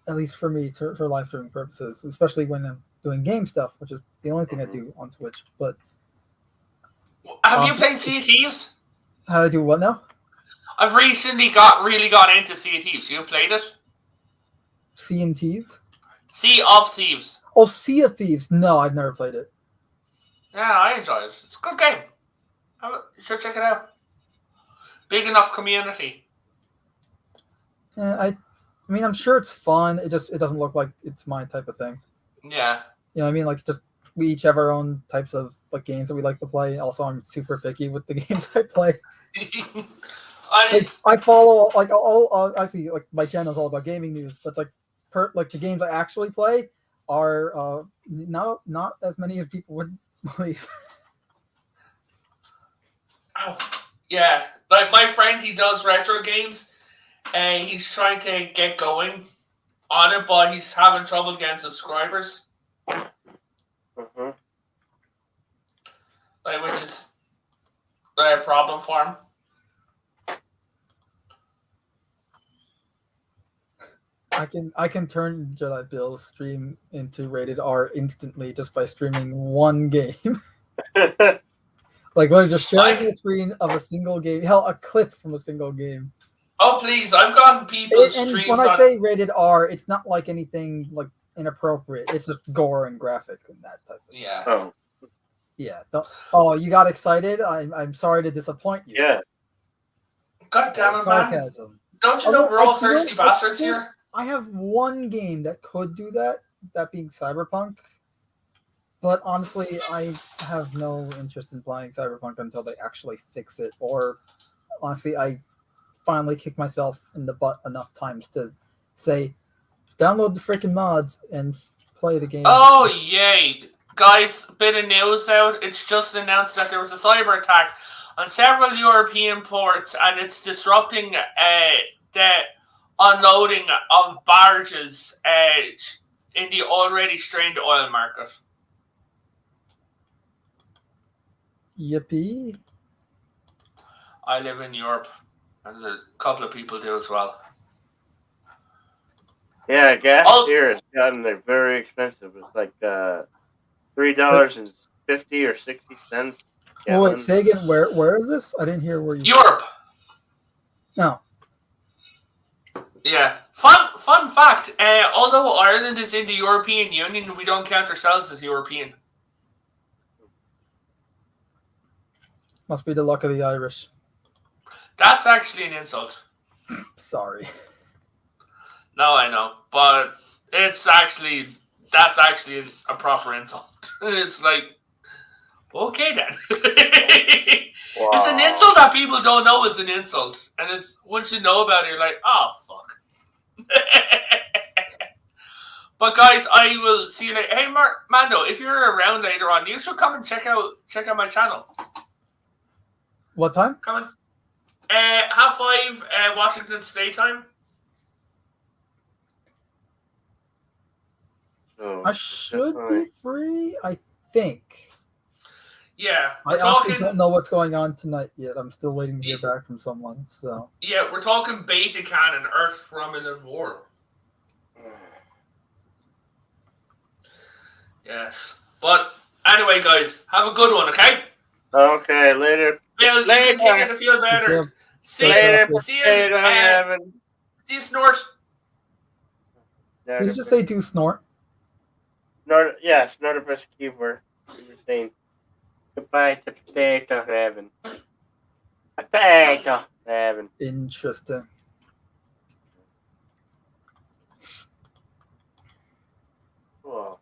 at least for me, for live streaming purposes, especially when I'm doing game stuff, which is the only thing I do on Twitch. But have you played Sea of Thieves? How do I do what now? I've recently got into Sea of Thieves. You played it? CMTs? Sea of Thieves. Oh, Sea of Thieves. No, I've never played it. Yeah, I enjoy it. It's a good game. You should check it out. Big enough community. I mean, I'm sure it's fun. It doesn't look like it's my type of thing. Yeah. You know what I mean? Like, just we each have our own types of like games that we like to play. Also, I'm super picky with the games I play. I follow like all actually like my channel is all about gaming news, but it's like the games I actually play are not as many as people would believe. Oh, yeah, like my friend, he does retro games, and he's trying to get going on it, but he's having trouble getting subscribers. Like, which is a problem for him. I can turn Jedi Bill's stream into rated R instantly just by streaming one game. Like, we're just sharing the screen of a single game. Hell, a clip from a single game. Oh, please! I've gotten people's And streams when I on. say rated R, it's not like anything like inappropriate. It's just gore and graphic and that type of Yeah. Oh, Yeah. Oh, you got excited? I'm sorry to disappoint you. yeah. God damn it, man! Sarcasm. Don't you know Although we're all I feel- thirsty I bastards feel- here? I have one game that could do that, that being Cyberpunk. But honestly, I have no interest in playing Cyberpunk until they actually fix it. Or honestly, I finally kicked myself in the butt enough times to say, download the freaking mods and play the game. Oh yay! Guys, bit of news out. It's just announced that there was a cyber attack on several European ports, and it's disrupting the unloading of barges in the already strained oil market. Yippee. I live in Europe, and a couple of people do as well. Yeah, gas Oh. here has gotten very expensive. It's like $3.50 or 60 cents. Oh, wait, say again, where is this? I didn't hear where you... Europe. No. Yeah. Fun fact. Although Ireland is in the European Union, we don't count ourselves as European. Must be the luck of the Irish. That's actually an insult. Sorry. No, I know, but that's actually a proper insult. It's like, okay then. It's an insult that people don't know is an insult, and it's once you know about it, you're like, oh fuck. But guys, I will see you later. Hey, Mando, if you're around later on, you should come and check out my channel. What time? Come on. 5:30 Washington State time. So, I should be free, I think. Yeah, I we're honestly talking. don't know what's going on tonight yet. I'm still waiting to hear back from someone. So Yeah, we're talking Beta Canon, Earth, Romulan War. Yes, but anyway, guys, have a good one, okay? Okay, later. Bill, you Later. continue to feel better. Good See Later. you. See you. Later, Evan. See you, Snort. did you just say do snort? Yes, Nordiverse Keeper. You were saying goodbye to Potato Heaven. Potato Heaven. Interesting. Cool.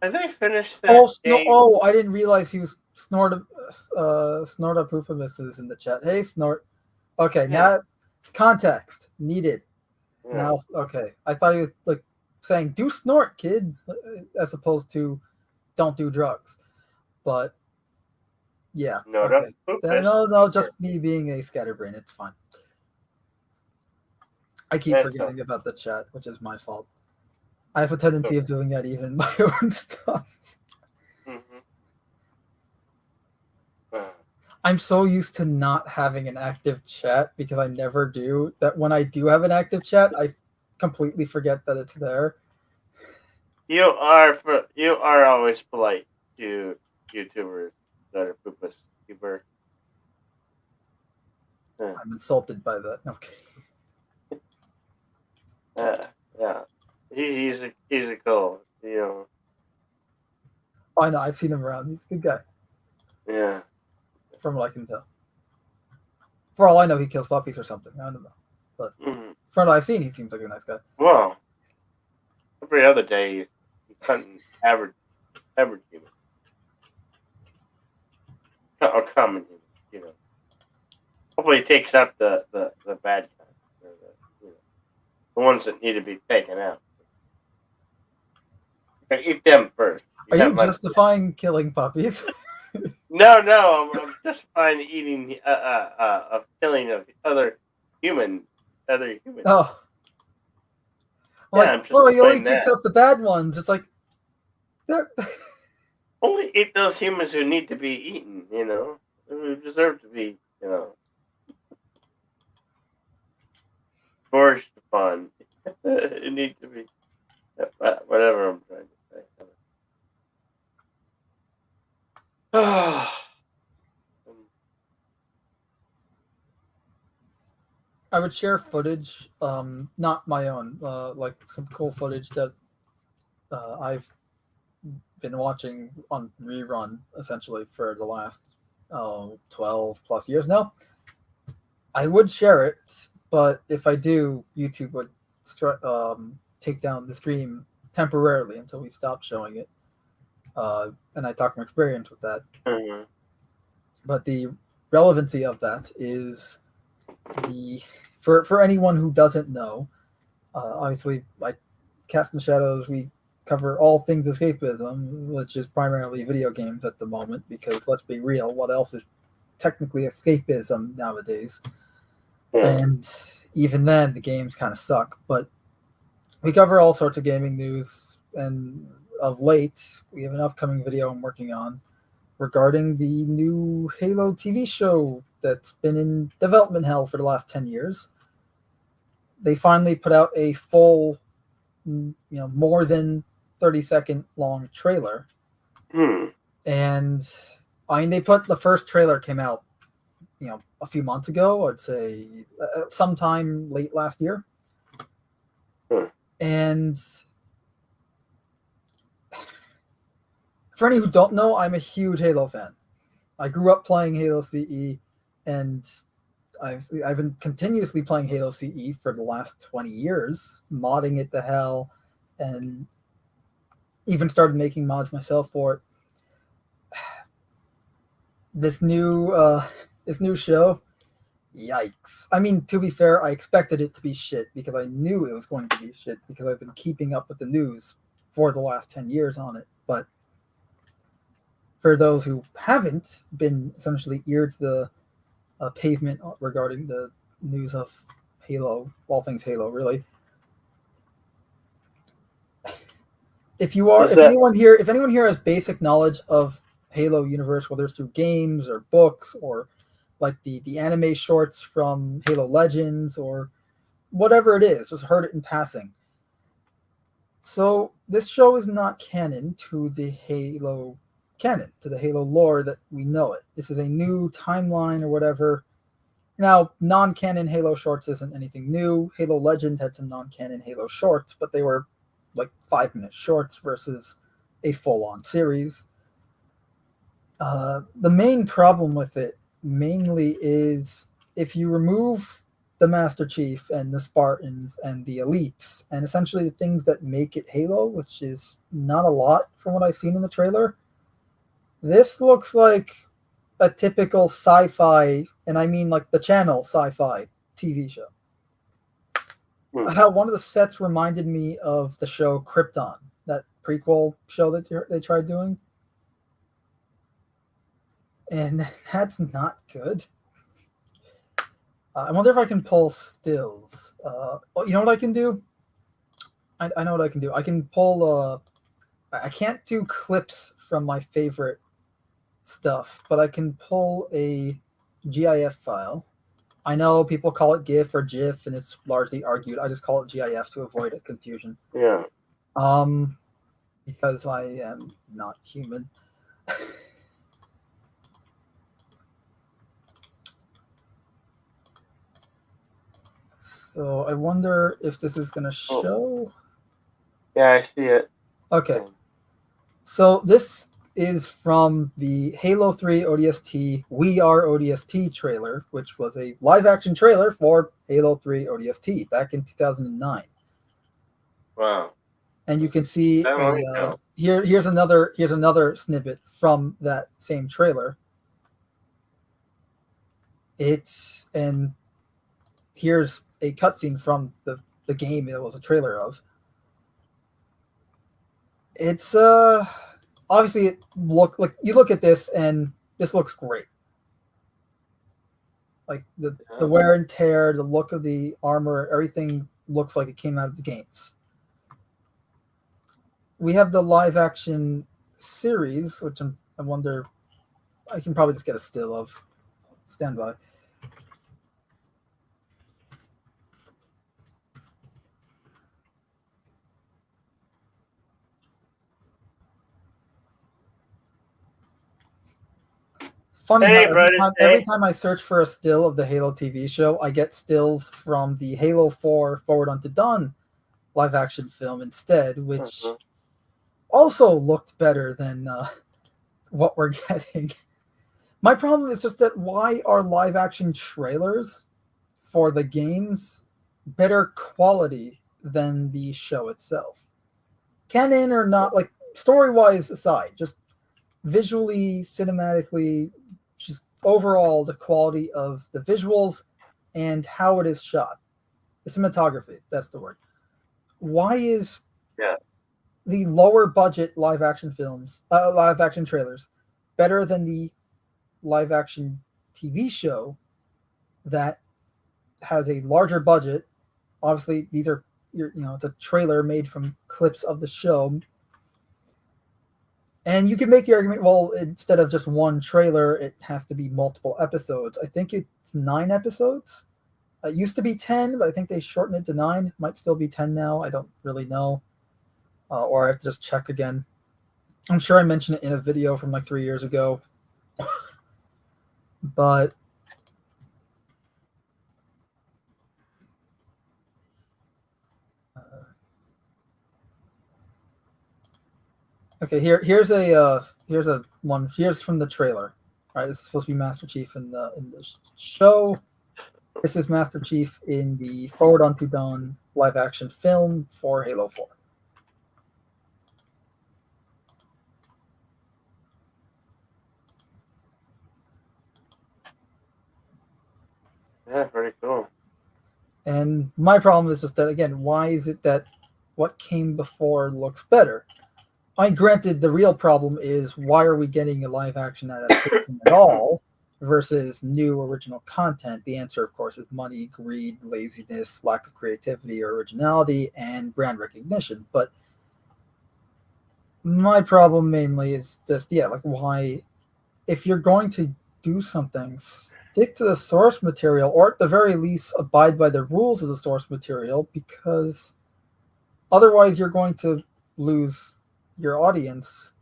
I think I finished that game. I didn't realize he was Snortopoopamus is in the chat. Hey, Snort. Okay, now context needed. Yeah. Now, okay. I thought he was like saying do snort, kids, as opposed to don't do drugs. But yeah. No, okay. don't No, just me being a scatterbrain. It's fine. I keep That's forgetting about the chat, which is my fault. I have a tendency of doing that even in my own stuff. I'm so used to not having an active chat because I never do that. When I do have an active chat, I completely forget that it's there. You are always polite to YouTubers that are Poopas Keeper. I'm insulted by that. Okay. Yeah. He's a cool, I know. I've seen him around. He's a good guy. Yeah. From what I can tell. For all I know, he kills puppies or something. I don't know. But from what I've seen, he seems like a nice guy. Well, every other day he's hunting average human. Or common human, Hopefully he takes up the bad guys. The ones that need to be taken out. You gotta eat them first. Are you justifying killing puppies? No, I'm justifying eating of killing of other humans. Oh. Yeah, well, he only takes out the bad ones. It's like they're only eat those humans who need to be eaten, who deserve to be, forced upon. It needs to be whatever I'm trying to say. I would share footage, not my own, like some cool footage that I've been watching on rerun essentially for the last 12 plus years now. I would share it, but if I do, YouTube would take down the stream temporarily until we stop showing it. And I talk from experience with that. Mhm. But the relevancy of that is for anyone who doesn't know, obviously, like Cast in Shadows, we cover all things escapism, which is primarily video games at the moment, because let's be real, what else is technically escapism nowadays? Yeah. And even then, the games kind of suck. But we cover all sorts of gaming news, and of late, we have an upcoming video I'm working on regarding the new Halo TV show that's been in development hell for the last 10 years. They finally put out a full, more than 30-second long trailer. And I mean, the first trailer came out, a few months ago, I'd say sometime late last year. And for any who don't know, I'm a huge Halo fan. I grew up playing Halo CE, and I've been continuously playing Halo CE for the last 20 years, modding it to hell, and even started making mods myself for it. This new show, yikes. I mean, to be fair, I expected it to be shit because I knew it was going to be shit because I've been keeping up with the news for the last 10 years on it. But for those who haven't been essentially eared to the pavement regarding the news of Halo, all things Halo, really. If anyone here has basic knowledge of Halo universe, whether it's through games or books or like the anime shorts from Halo Legends or whatever it is, just heard it in passing. So this show is not canon to the Halo canon, to the Halo lore that we know it. This is a new timeline or whatever. Now, non-canon Halo shorts isn't anything new. Halo Legends had some non-canon Halo shorts, but they were like 5-minute shorts versus a full-on series. The main problem with it mainly is if you remove the Master Chief and the Spartans and the Elites and essentially the things that make it Halo, which is not a lot from what I've seen in the trailer, this looks like a typical sci-fi, and I mean like the channel sci-fi TV show. How one of the sets reminded me of the show Krypton, that prequel show that they tried doing. And that's not good. I wonder if I can pull stills. You know what I can do? I know what I can do. I can pull... I can't do clips from my favorite stuff, but I can pull a GIF file. I know people call it GIF or GIF, and it's largely argued. I just call it GIF to avoid a confusion. Yeah. Because I am not human. So I wonder if this is going to show. Yeah, I see it. Okay. So this is from the Halo 3 ODST We Are ODST trailer, which was a live-action trailer for Halo 3 ODST back in 2009. Wow. And you can see here's another snippet from that same trailer. Here's a cutscene from the game it was a trailer of. It's obviously you look at this and this looks great. Like the wear and tear, the look of the armor, everything looks like it came out of the games. We have the live action series, which I wonder, I can probably just get a still of. Stand by. Funny Hey, how brothers, every hey. time I search for a still of the Halo TV show, I get stills from the Halo 4 Forward Unto Dawn live action film instead, which Mhm. also looked better than what we're getting. My problem is just that why are live action trailers for the games better quality than the show itself? Canon or not, like story wise aside, just visually, cinematically, just overall the quality of the visuals and how it is shot. The cinematography, that's the word. Why is Yeah. the lower budget live action films, live action trailers, better than the live action TV show that has a larger budget? Obviously, these are it's a trailer made from clips of the show, and you can make the argument, well, instead of just one trailer, it has to be multiple episodes. I think it's 9 episodes. It used to be 10, but I think they shortened it to 9. Might still be 10 now. I don't really know, or I have to just check again. I'm sure I mentioned it in a video from like 3 years ago, but okay. Here's from the trailer. All right, this is supposed to be Master Chief in the show. This is Master Chief in the Forward Unto Dawn live action film for Halo 4. Yeah, pretty cool. And my problem is just that, again, why is it that what came before looks better? I mean, granted, the real problem is why are we getting a live action adaptation at all versus new original content? The answer, of course, is money, greed, laziness, lack of creativity or originality, and brand recognition. But my problem mainly is just, like why, if you're going to do something, stick to the source material, or at the very least abide by the rules of the source material, because otherwise you're going to lose your audience.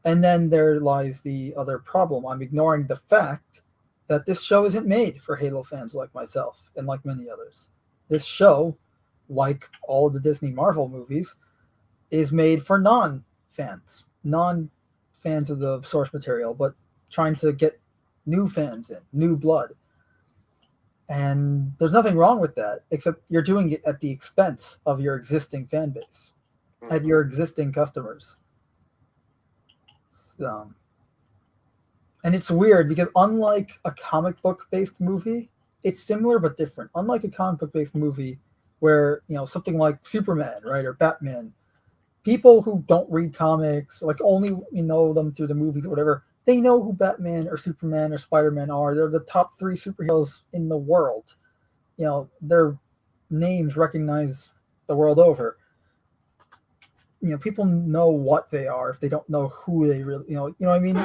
And then there lies the other problem. I'm ignoring the fact that this show isn't made for Halo fans like myself and like many others. This show, like all of the Disney Marvel movies, is made for non-fans of the source material, but trying to get new fans in, new blood. And there's nothing wrong with that, except you're doing it at the expense of your existing fan base, at your existing customers. So, and it's weird because unlike a comic book based movie, it's similar but different. Unlike a comic book based movie where, something like Superman, right, or Batman, people who don't read comics, like only know them through the movies or whatever, they know who Batman or Superman or Spider-Man are. They're the top 3 superheroes in the world. Their names recognize the world over. People know what they are if they don't know who they really, you know what I mean?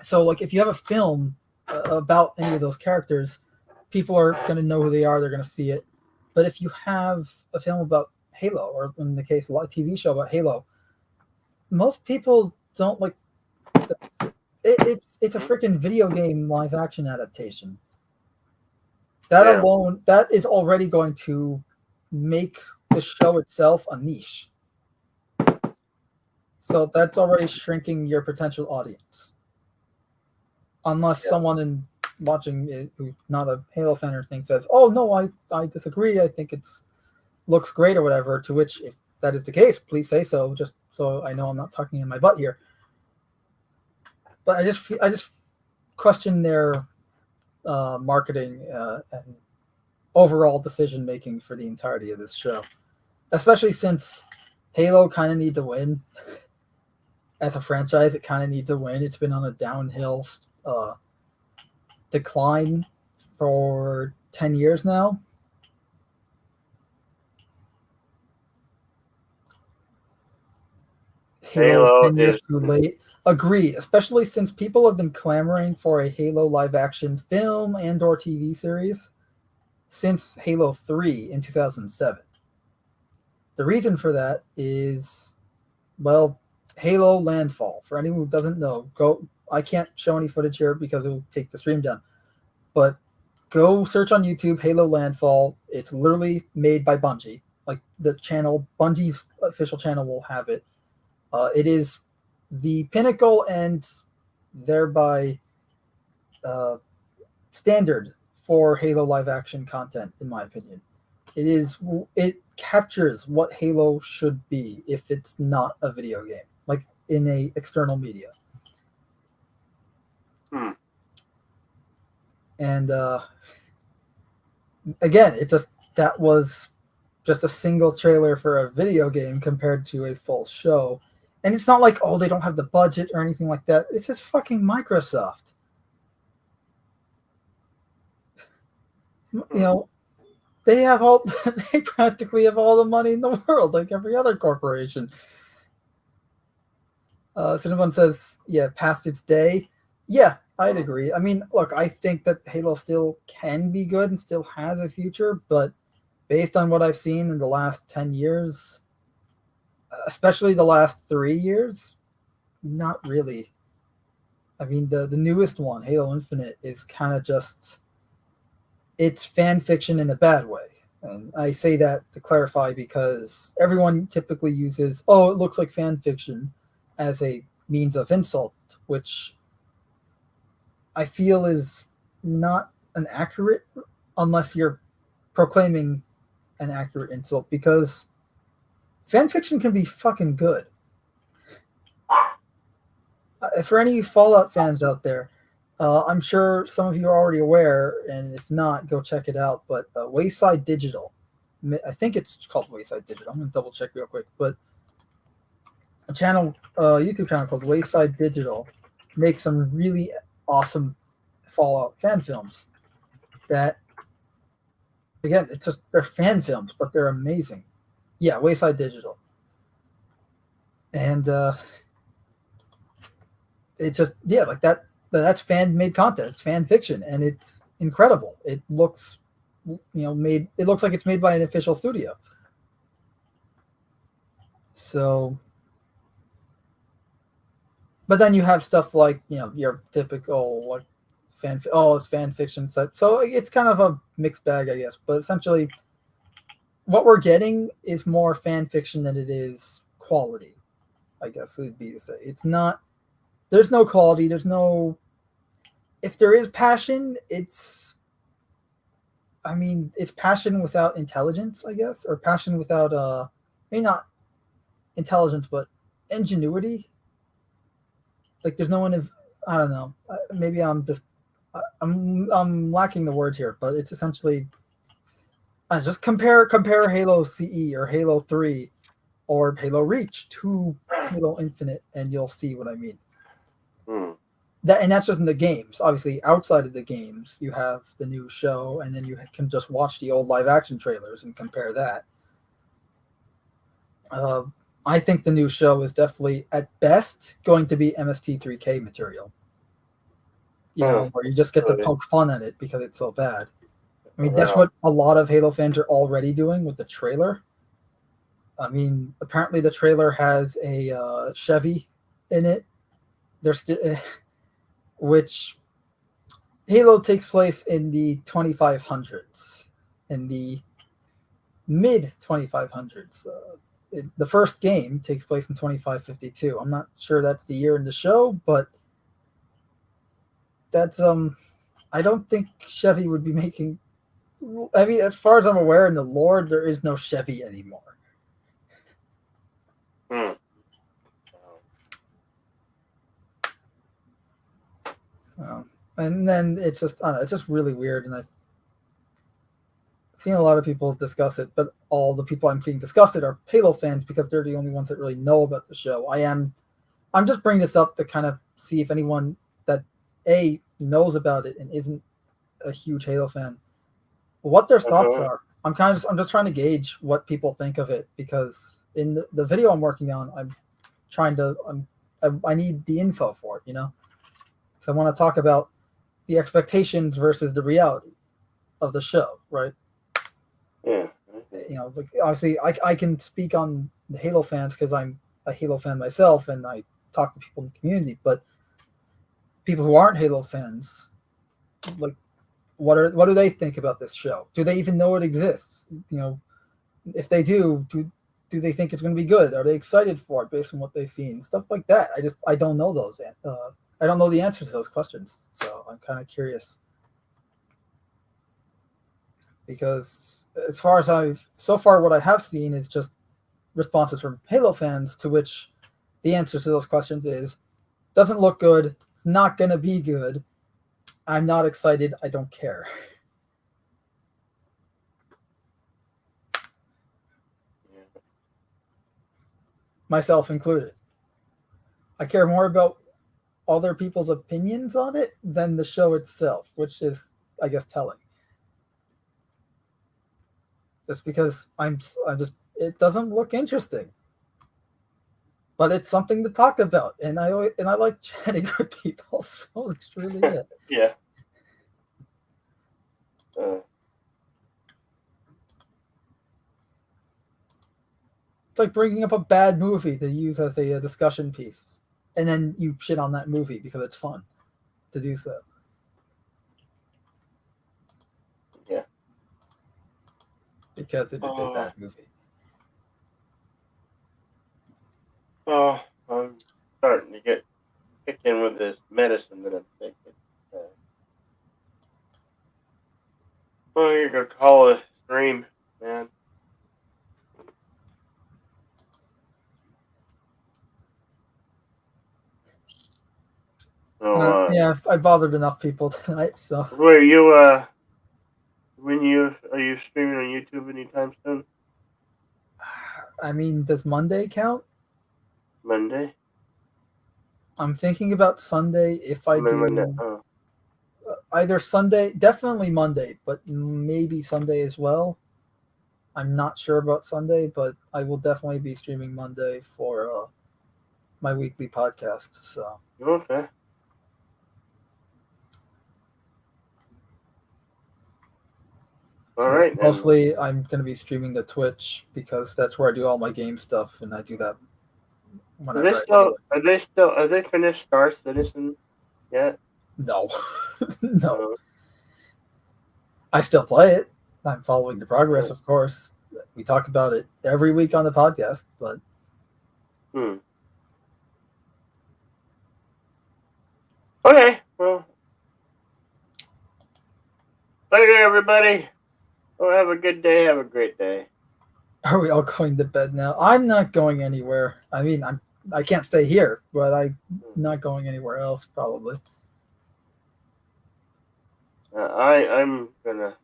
So, like, if you have a film about any of those characters, people are going to know who they are. They're going to see it. But if you have a film about Halo, or in the case of a TV show about Halo, most people don't like. It's a freaking video game live action adaptation. That alone, that is already going to make the show itself a niche. So that's already shrinking your potential audience. Unless someone watching it who's not a Halo fan or thing says, "Oh no, I disagree. I think it's looks great" or whatever. To which, if that is the case, please say so, just so I know I'm not talking in my butt here. But I just question their marketing and overall decision making for the entirety of this show, especially since Halo kind of need to win as a franchise. It kind of needs to win. It's been on a downhill decline for 10 years now. Halo is 10 years too late. Agreed, especially since people have been clamoring for a Halo live action film and or TV series since Halo 3 in 2007. The reason for that is, well, Halo Landfall. For anyone who doesn't know, go I can't show any footage here because it will take the stream down. But go search on YouTube Halo Landfall. It's literally made by Bungie. Like the channel, Bungie's official channel will have it. It is the pinnacle and thereby standard for Halo live action content, in my opinion. It captures what Halo should be if it's not a video game, like in a external media. And again, that was just a single trailer for a video game compared to a full show. And it's not like, oh, they don't have the budget or anything like that. It's just fucking Microsoft. You know, they practically have all the money in the world, like every other corporation. Cinnabon says, yeah, past its day. Yeah, I'd agree. I mean, look, I think that Halo still can be good and still has a future, but based on what I've seen in the last 10 years, especially the last 3 years, not really. I mean, the newest one, Halo Infinite, is kind of just, it's fan fiction in a bad way. And I say that to clarify because everyone typically uses, oh, it looks like fan fiction as a means of insult, which I feel is not an accurate, unless you're proclaiming an accurate insult, because fan fiction can be fucking good. For any Fallout fans out there, I'm sure some of you are already aware, and if not, go check it out. But Wayside Digital, I think it's called Wayside Digital. I'm gonna double check real quick. But a channel, YouTube channel called Wayside Digital, makes some really awesome Fallout fan films. That, again, they're fan films, but they're amazing. Yeah, Wayside Digital, and it's just like that. That's fan-made content. It's fan fiction, and it's incredible. It looks, made. It looks like it's made by an official studio. So, but then you have stuff like your typical like it's fan fiction set. So it's kind of a mixed bag, I guess. But essentially, what we're getting is more fan fiction than it is quality, I guess would be to say. It's not. There's no quality. There's no. If there is passion, it's passion without intelligence, I guess, or passion without maybe not intelligence, but ingenuity. Like there's no one. I don't know. Maybe I'm lacking the words here, but it's essentially. Just compare Halo CE or Halo 3 or Halo Reach to Halo Infinite, and you'll see what I mean. That's just in the games. Obviously, outside of the games, you have the new show, and then you can just watch the old live action trailers and compare that. I think the new show is definitely, at best, going to be MST3K material. Where you just get to poke fun at it because it's so bad. I mean, that's what a lot of Halo fans are already doing with the trailer. I mean, apparently the trailer has a Chevy in it. There's still, which Halo takes place in the 2500s, in the mid 2500s. The first game takes place in 2552. I'm not sure that's the year in the show, but that's I don't think Chevy would be making. I mean, as far as I'm aware, in the lore, there is no Chevy anymore. So, and then it's just, I don't know, it's just really weird, and I've seen a lot of people discuss it, but all the people I'm seeing discuss it are Halo fans because they're the only ones that really know about the show. I'm just bringing this up to kind of see if anyone that knows about it and isn't a huge Halo fan, what their thoughts are. I'm just trying to gauge what people think of it, because in the video I'm working on, I need the info for it, because I want to talk about the expectations versus the reality of the show, right? Yeah. Like obviously I can speak on the Halo fans because I'm a Halo fan myself and I talk to people in the community, but people who aren't Halo fans, like, what do they think about this show? Do they even know it exists? You know, if they do they think it's going to be good? Are they excited for it based on what they've seen? Stuff like that. I don't know those. I don't know the answers to those questions, so I'm kind of curious. Because as far as so far what I have seen is just responses from Halo fans, to which the answer to those questions is, doesn't look good, it's not going to be good, I'm not excited, I don't care. Myself included. I care more about other people's opinions on it than the show itself, which is, I guess, telling. Just because I'm just, it doesn't look interesting, but it's something to talk about, and I like chatting with people, so it's really it. Yeah. It's like bringing up a bad movie to use as a discussion piece, and then you shit on that movie because it's fun to do so. Yeah. Because it is a bad movie. Oh, I'm starting to get kicked in with this medicine that I'm taking. Oh, you're gonna call it a stream, man. So, yeah, I bothered enough people tonight, so. Were you are you streaming on YouTube anytime soon? I mean, does Monday count? Monday? I'm thinking about Sunday if I do. Monday. Oh. Either Sunday, definitely Monday, but maybe Sunday as well. I'm not sure about Sunday, but I will definitely be streaming Monday for my weekly podcast. So. Okay. All right. Mostly, I'm going to be streaming to Twitch because that's where I do all my game stuff, and I do that. Are they finished Star Citizen yet? No, no. I still play it. I'm following the progress, of course. We talk about it every week on the podcast, but. Okay. Well. Later, everybody. Oh, have a good day. Have a great day. Are we all going to bed now? I'm not going anywhere. I mean, I can't stay here, but I'm not going anywhere else, probably. I'm gonna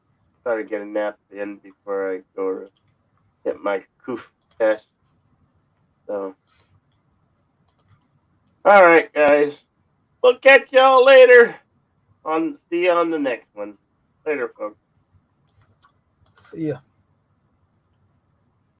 try to get a nap at the end before I go to get my COOF test. So, all right, guys. We'll catch y'all later. See you on the next one. Later, folks. See ya.